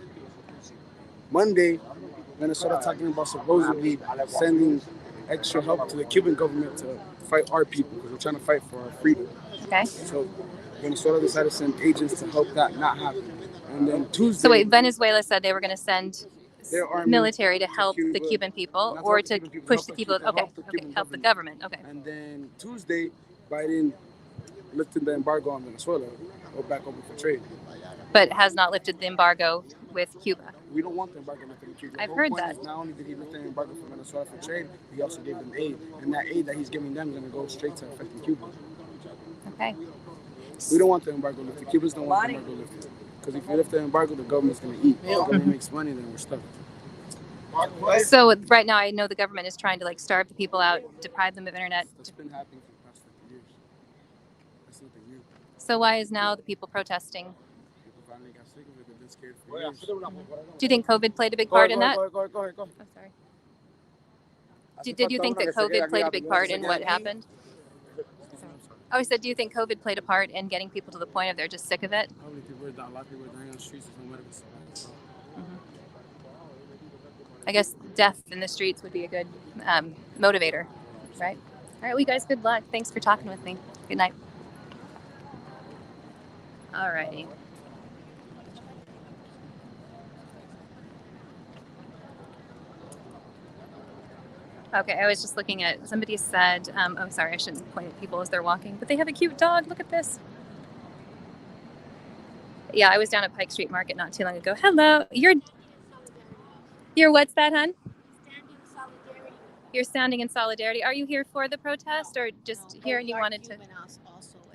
Monday, when I started talking about supposedly sending extra help to the Cuban government to fight our people because we're trying to fight for our freedom. Okay. So Venezuela decided to send agents to help that not happen. And then Tuesday. So wait, Venezuela said they were going to send their army military to help Cuba, the Cuban people, not or help the to Cuban people, push help the the people. Cuban- Okay, help the okay, Cuban help the government. Okay. And then Tuesday, Biden lifted the embargo on Venezuela, or back open for trade. But has not lifted the embargo with Cuba. We don't want the embargo lifted in Cuba. The I've whole heard point that. is not only did he lift the embargo for Venezuela for trade, he also gave them aid, and that aid that he's giving them is going to go straight to affecting Cuba. Okay. We don't want the embargo lifted. Cubans don't want the embargo lifted. Because if you lift the embargo, the government's going to eat. If the government makes money, then we're stuck. So right now, I know the government is trying to like starve the people out, deprive them of internet. That's been happening for the past 50 years. That's nothing new. So why is now the people protesting? People finally got sick of it. They've been scared for years. Do you think COVID played a big part in that? Go ahead. I'm sorry. Did you think that COVID played a big part in what happened? Oh, I said, do you think COVID played a part in getting people to the point of they're just sick of it? Probably people are dying. A lot of people are dying on the streets. There's nowhere to go. I guess death in the streets would be a good motivator, right? All right, well, you guys, good luck. Thanks for talking with me. Good night. All righty. Okay, I was just looking at, somebody said, oh, sorry, I shouldn't point at people as they're walking, but they have a cute dog. Look at this. Yeah, I was down at Pike Street Market not too long ago. Hello. You're what's that, hun? You're standing in solidarity. Are you here for the protest or just here and you wanted to?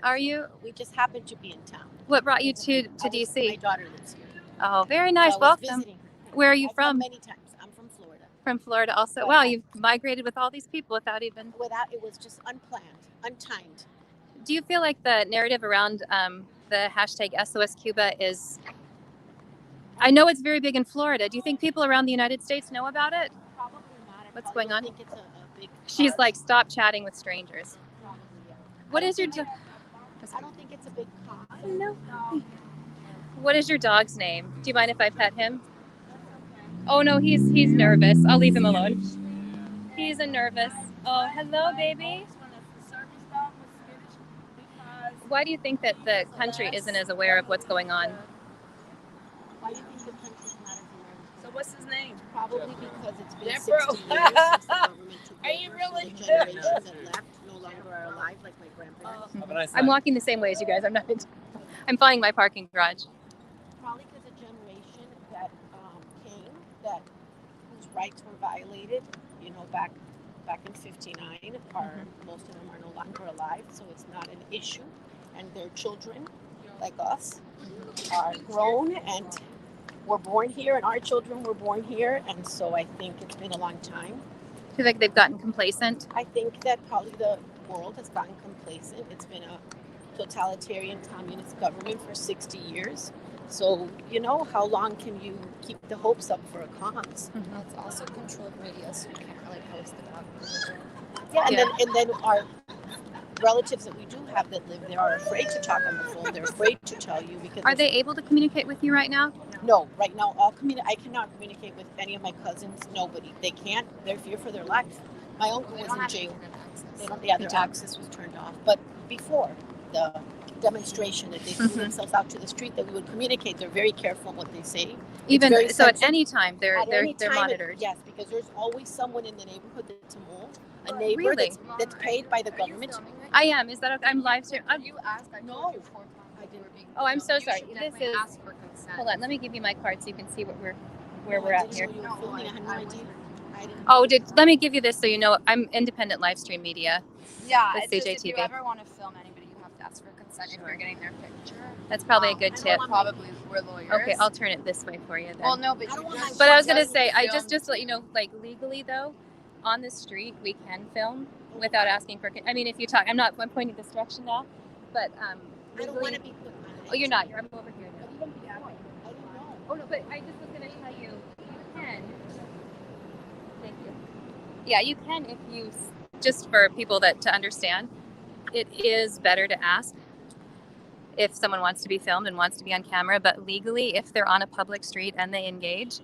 Are you? We just happened to be in town. What brought you to DC? My daughter lives here. Oh, very nice. So I was Welcome. visiting her. Where are you I've come from? many times. I'm from Florida. From Florida also. Wow, you've migrated with all these people without even... It was just unplanned, untimed. Do you feel like the narrative around the hashtag SOS Cuba is... I know it's very big in Florida. Do you think people around the United States know about it? Probably not. What's going on? I think it's a big She's cause. like, stop chatting with strangers. What is your... I don't think it's a big cause. No. What is your dog's name? Do you mind if I pet him? Oh no, he's nervous. I'll leave him alone. He's a nervous. Oh, hello, baby. Why do you think that the country isn't as aware of what's going on? Why do you think the country's not as aware? So what's his name? Probably because it's been Deborah. 60 years since the government took Are you over, really? so the generations that left no longer are alive, like my grandparents. I'm walking the same way as you guys. I'm finding my parking garage. Probably because a generation that came, that whose rights were violated, back in '59, most of them are no longer alive, so it's not an issue. And their children, like us, are grown and were born here, and our children were born here, and so I think it's been a long time. I feel like they've gotten complacent. I think that probably the world has gotten complacent. It's been a totalitarian communist government for 60 years. So, how long can you keep the hopes up for a cause? It's also controlled media, so you can't really post about it. Yeah, and then our relatives that we do have that live there are afraid to talk on the phone. They're afraid to tell you because... Are they able to communicate with you right now? No, right now, I cannot communicate with any of my cousins. Nobody. They can't. They're fear for their life. My uncle was in jail. Their access was turned off. But before the demonstration that they threw themselves out to the street, that we would communicate. They're very careful what they say. Even so, at any time they're monitored. Yes, because there's always someone in the neighborhood that's a mole, a neighbor that's paid by the government. I am. Is that okay? I'm live streaming. You asked. No. Oh, I'm so sorry. This is. Hold on. Let me give you my card so you can see where we're at here. I had no idea. Oh, let me give you this so you know. I'm independent live stream media. Yeah, with it's just if you CJTV. ever want to film anybody, you have to ask for consent if you're getting their picture. That's probably a good tip. Probably we're lawyers. Okay, I'll turn it this way for you then. Well, no, but you just. But I was gonna say, I just to let you know, like legally though, on the street we can film without asking for. I mean, if you talk, I'm pointing this direction now, but I don't want to be put on it. Oh, you're not. I'm over here now. Oh no, but I just was gonna tell you, you can. Thank you. Yeah, you can if you just for people to understand. It is better to ask if someone wants to be filmed and wants to be on camera, but legally, if they're on a public street and they engage,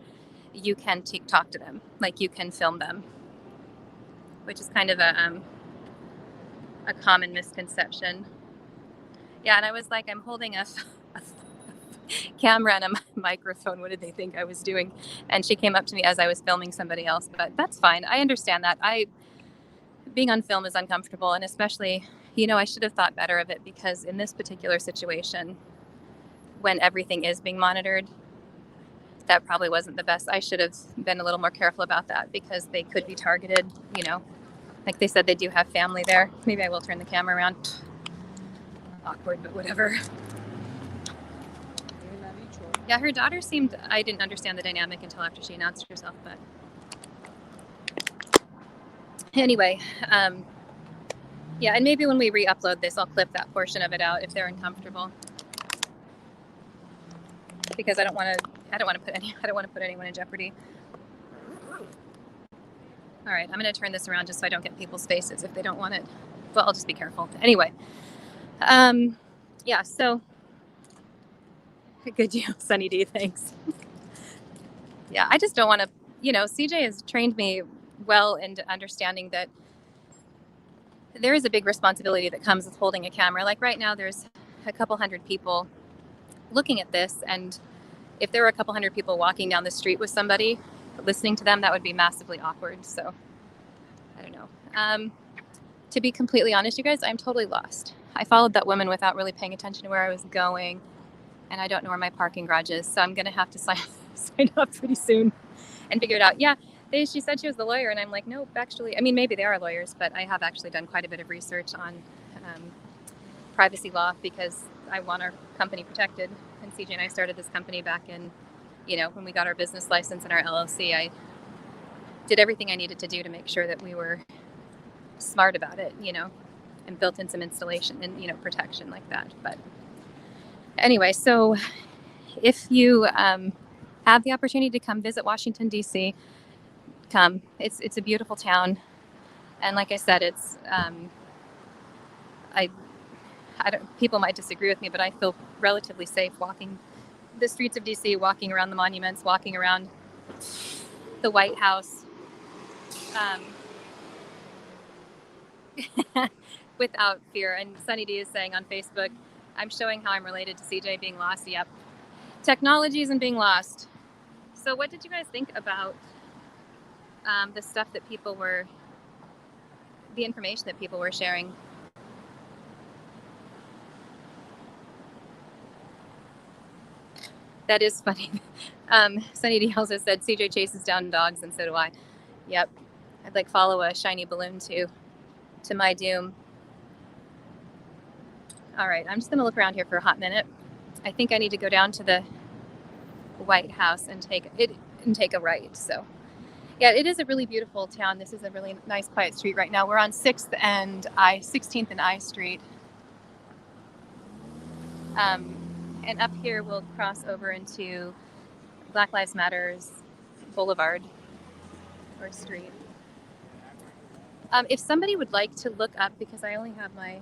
you can talk to them, like you can film them, which is kind of a a common misconception. Yeah, and I was like, I'm holding a camera and a microphone. What did they think I was doing? And she came up to me as I was filming somebody else, but that's fine. I understand that. Being on film is uncomfortable, and especially, I should have thought better of it, because in this particular situation, when everything is being monitored, that probably wasn't the best. I should have been a little more careful about that, because they could be targeted, like they said, they do have family there. Maybe I will turn the camera around. Awkward, but whatever. Yeah, her daughter seemed, I didn't understand the dynamic until after she announced herself, but anyway, yeah, and maybe when we re-upload this, I'll clip that portion of it out if they're uncomfortable, because I don't want to put anyone in jeopardy. All right, I'm going to turn this around just so I don't get people's faces if they don't want it. Well, I'll just be careful. Anyway, yeah, so good deal, Sunny D, thanks. Yeah, I just don't want to, CJ has trained me well into understanding that there is a big responsibility that comes with holding a camera. Like right now, there's a couple hundred people looking at this, and if there were a couple hundred people walking down the street with somebody listening to them, that would be massively awkward. So I don't know. To be completely honest, you guys, I'm totally lost. I followed that woman without really paying attention to where I was going, and I don't know where my parking garage is, so I'm going to have to sign up pretty soon and figure it out. Yeah, she said she was the lawyer, and I'm like, nope, actually, I mean, maybe they are lawyers, but I have actually done quite a bit of research on privacy law, because I want our company protected. And CJ and I started this company back in, when we got our business license and our LLC. I did everything I needed to do to make sure that we were smart about it, and built in some installation and, protection like that. But anyway, so if you have the opportunity to come visit Washington, D.C., come. It's a beautiful town. And like I said, it's, people might disagree with me, but I feel relatively safe walking the streets of DC, walking around the monuments, walking around the White House, without fear. And Sunny D is saying on Facebook, I'm showing how I'm related to CJ being lost. Yep. Technologies and being lost. So what did you guys think about the stuff that the information that people were sharing? That is funny. Sunny D also said CJ chases down dogs, and so do I. Yep. I'd follow a shiny balloon to my doom. All right, I'm just going to look around here for a hot minute. I think I need to go down to the White House and take a right. So, yeah, it is a really beautiful town. This is a really nice, quiet street right now. We're on 16th and I Street. And up here, we'll cross over into Black Lives Matter's Boulevard or street. If somebody would like to look up, because I only have my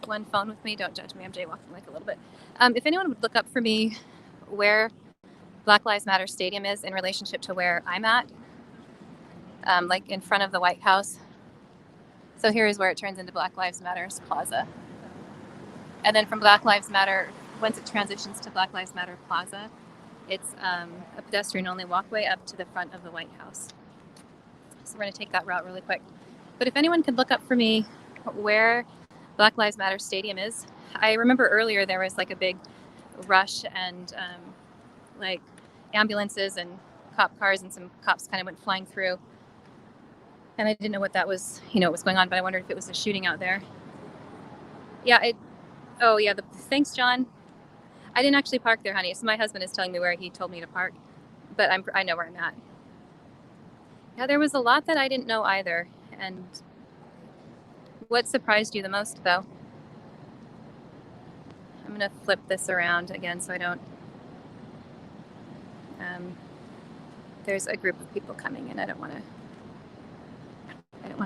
one phone with me, don't judge me, I'm jaywalking a little bit. If anyone would look up for me where Black Lives Matter Stadium is in relationship to where I'm at, in front of the White House. So here is where it turns into Black Lives Matter's Plaza. And then from Black Lives Matter, once it transitions to Black Lives Matter Plaza, it's a pedestrian-only walkway up to the front of the White House. So we're going to take that route really quick. But if anyone could look up for me where Black Lives Matter Stadium is, I remember earlier there was a big rush and ambulances and cop cars, and some cops kind of went flying through. And I didn't know what that was, what was going on, but I wondered if it was a shooting out there. Yeah, thanks, John. I didn't actually park there, honey. So my husband is telling me where he told me to park, but I know where I'm at. Yeah, there was a lot that I didn't know either. And what surprised you the most, though? I'm going to flip this around again so I don't... there's a group of people coming, and I don't want to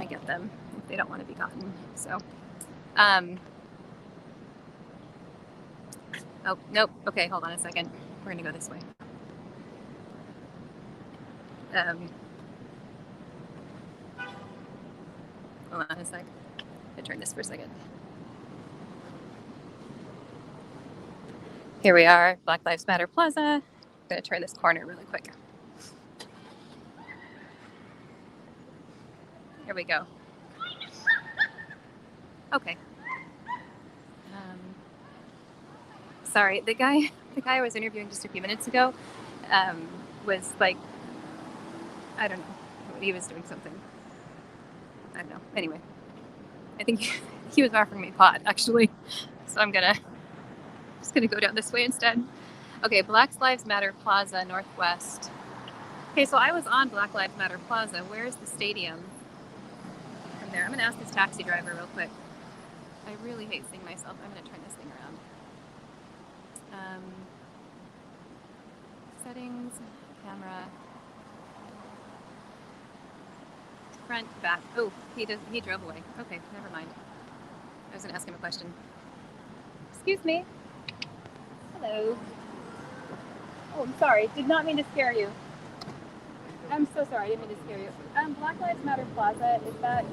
get them if they don't want to be gotten. So, oh, nope. Okay, hold on a second. We're going to go this way. Hold on a sec. I'm gonna turn this for a second. Here we are, Black Lives Matter Plaza. I'm gonna turn this corner really quick. Here we go. Okay. Sorry, the guy I was interviewing just a few minutes ago was like, I don't know, he was doing something. I don't know. Anyway, I think he was offering me pot actually, so I'm just gonna go down this way instead. Okay, Black Lives Matter Plaza Northwest. Okay, so I was on Black Lives Matter Plaza. Where's the stadium? From there, I'm gonna ask this taxi driver real quick. I really hate seeing myself. I'm gonna turn this thing around. Settings, camera, front, back. Oh, he drove away. Okay, never mind. I was gonna ask him a question. Excuse me. Hello. Oh, I'm sorry. Did not mean to scare you. I'm so sorry. I didn't mean to scare you. Black Lives Matter Plaza, is that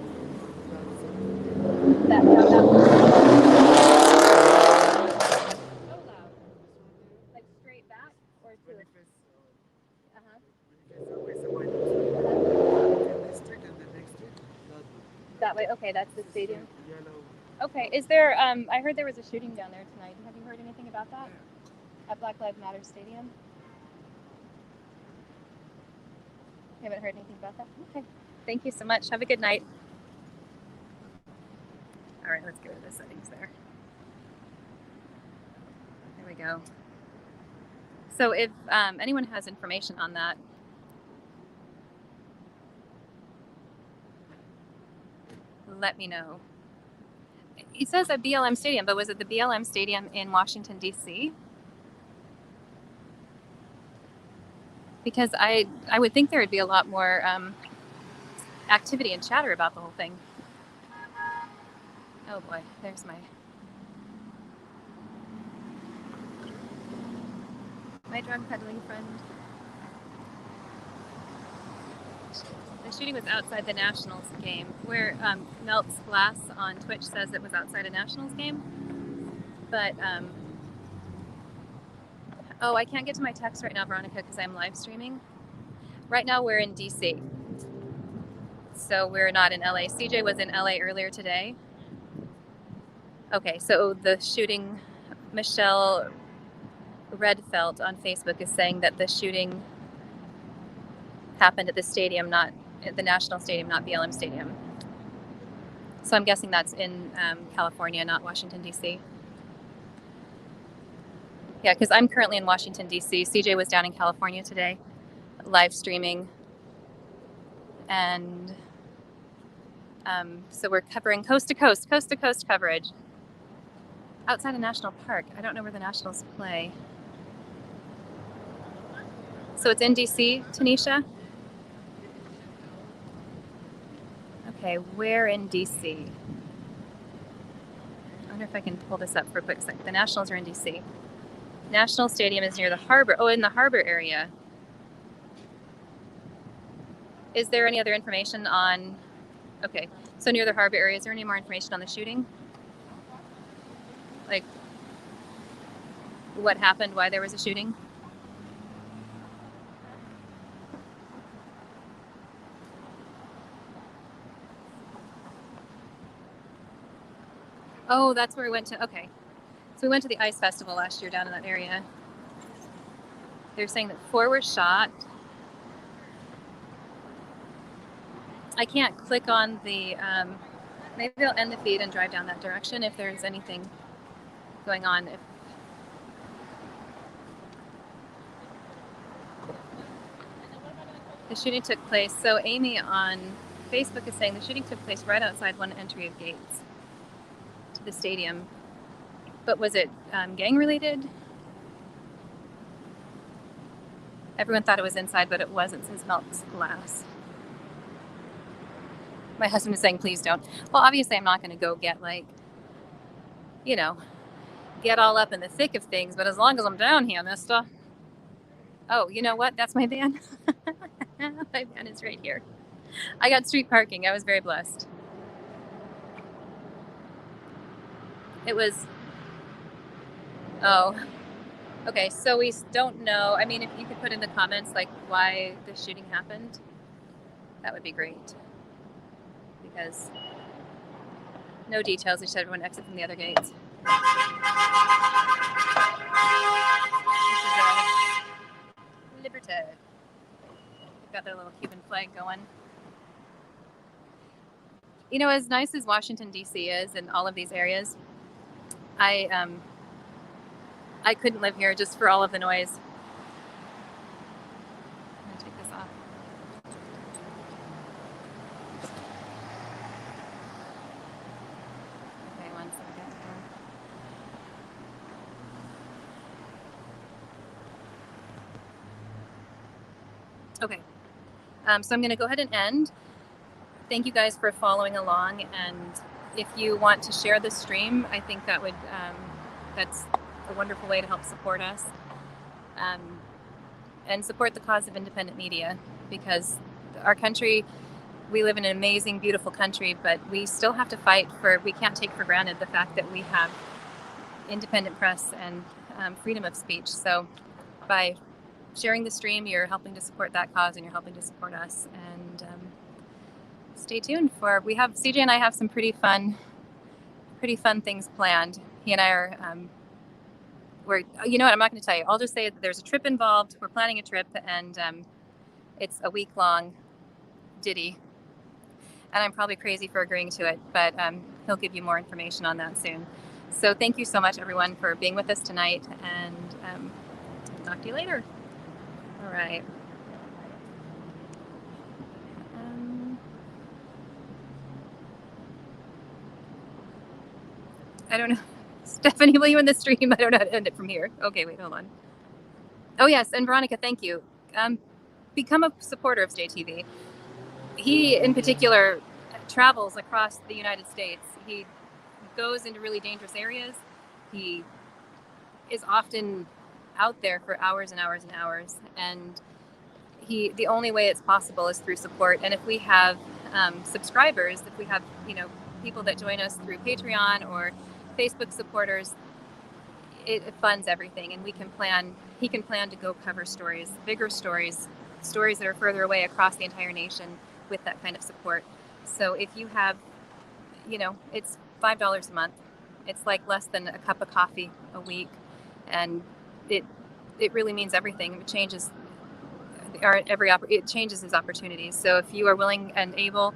like straight back or to it? That way. Okay, that's the stadium. Okay. Is there? I heard there was a shooting down there tonight. Have you heard anything about that at Black Lives Matter Stadium? You haven't heard anything about that? Okay. Thank you so much. Have a good night. All right, let's go to the settings there. There we go. So if anyone has information on that, let me know. It says a BLM stadium, but was it the BLM stadium in Washington, D.C.? Because I would think there would be a lot more activity and chatter about the whole thing. Oh boy, there's my drug peddling friend. The shooting was outside the Nationals game, where Melts Glass on Twitch says it was outside a Nationals game. But, oh, I can't get to my text right now, Veronica, because I'm live streaming. Right now we're in DC. So we're not in LA. CJ was in LA earlier today. Okay, so the shooting, Michelle Redfeld on Facebook is saying that the shooting happened at the stadium, not at the National Stadium, not BLM Stadium. So I'm guessing that's in California, not Washington, D.C. Yeah, because I'm currently in Washington, D.C. CJ was down in California today, live streaming. And so we're covering coast to coast coverage. Outside a national park. I don't know where the Nationals play. So it's in DC, Tanisha? Okay, where in DC? I wonder if I can pull this up for a quick second. The Nationals are in DC. National Stadium is near the harbor. Oh, in the harbor area. Is there any other information on... Okay, so near the harbor area, is there any more information on the shooting? Like, what happened, why there was a shooting? Oh, that's where we went to, okay. So we went to the Ice Festival last year down in that area. They're saying that 4 were shot. I can't click on the, maybe I'll end the feed and drive down that direction if there's anything going on. If the shooting took place, so Amy on Facebook is saying the shooting took place right outside one entry of gates to the stadium. But was it gang related? Everyone thought it was inside, but it wasn't, since Melts Glass. My husband is saying, please don't. Well, obviously I'm not going to go get get all up in the thick of things, but as long as I'm down here, mister. Oh, you know what? That's my van. My van is right here. I got street parking. I was very blessed. It was, oh, okay. So we don't know. I mean, if you could put in the comments like why the shooting happened, that would be great. Because no details. They should everyone exit from the other gates. This is Libertad. They've got their little Cuban flag going. You know, as nice as Washington, D.C. is and all of these areas, I couldn't live here just for all of the noise. I'm going to take this off. Okay, one second. Okay, so I'm going to go ahead and end. Thank you guys for following along, and if you want to share this stream, I think that would that's a wonderful way to help support us and support the cause of independent media, because our country, we live in an amazing, beautiful country, but we still have to fight for, we can't take for granted the fact that we have independent press and freedom of speech. So by sharing the stream, you're helping to support that cause and you're helping to support us. And stay tuned for, we have, CJ and I have some pretty fun things planned. He and I are, you know what, I'm not going to tell you. I'll just say that there's a trip involved. We're planning a trip, and it's a week-long ditty. And I'm probably crazy for agreeing to it, but he'll give you more information on that soon. So thank you so much, everyone, for being with us tonight, and talk to you later. All right. I don't know. Stephanie, will you in the stream? I don't know how to end it from here. Okay, wait, hold on. Oh, yes, and Veronica, thank you. Become a supporter of Stay TV. He, in particular, travels across the United States. He goes into really dangerous areas. He is often out there for hours and hours and hours. And the only way it's possible is through support. And if we have subscribers, if we have, people that join us through Patreon or Facebook supporters, it funds everything, and he can plan to go cover stories, bigger stories that are further away across the entire nation with that kind of support. So if you have, it's $5 a month. It's like less than a cup of coffee a week, and it really means everything. It changes it changes his opportunities. So if you are willing and able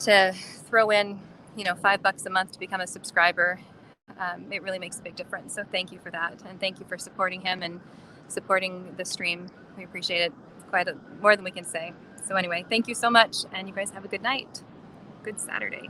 to throw in, $5 a month to become a subscriber, it really makes a big difference. So thank you for that, and thank you for supporting him and supporting the stream. We appreciate it more than we can say. So anyway, thank you so much, and you guys have a good night. Good Saturday.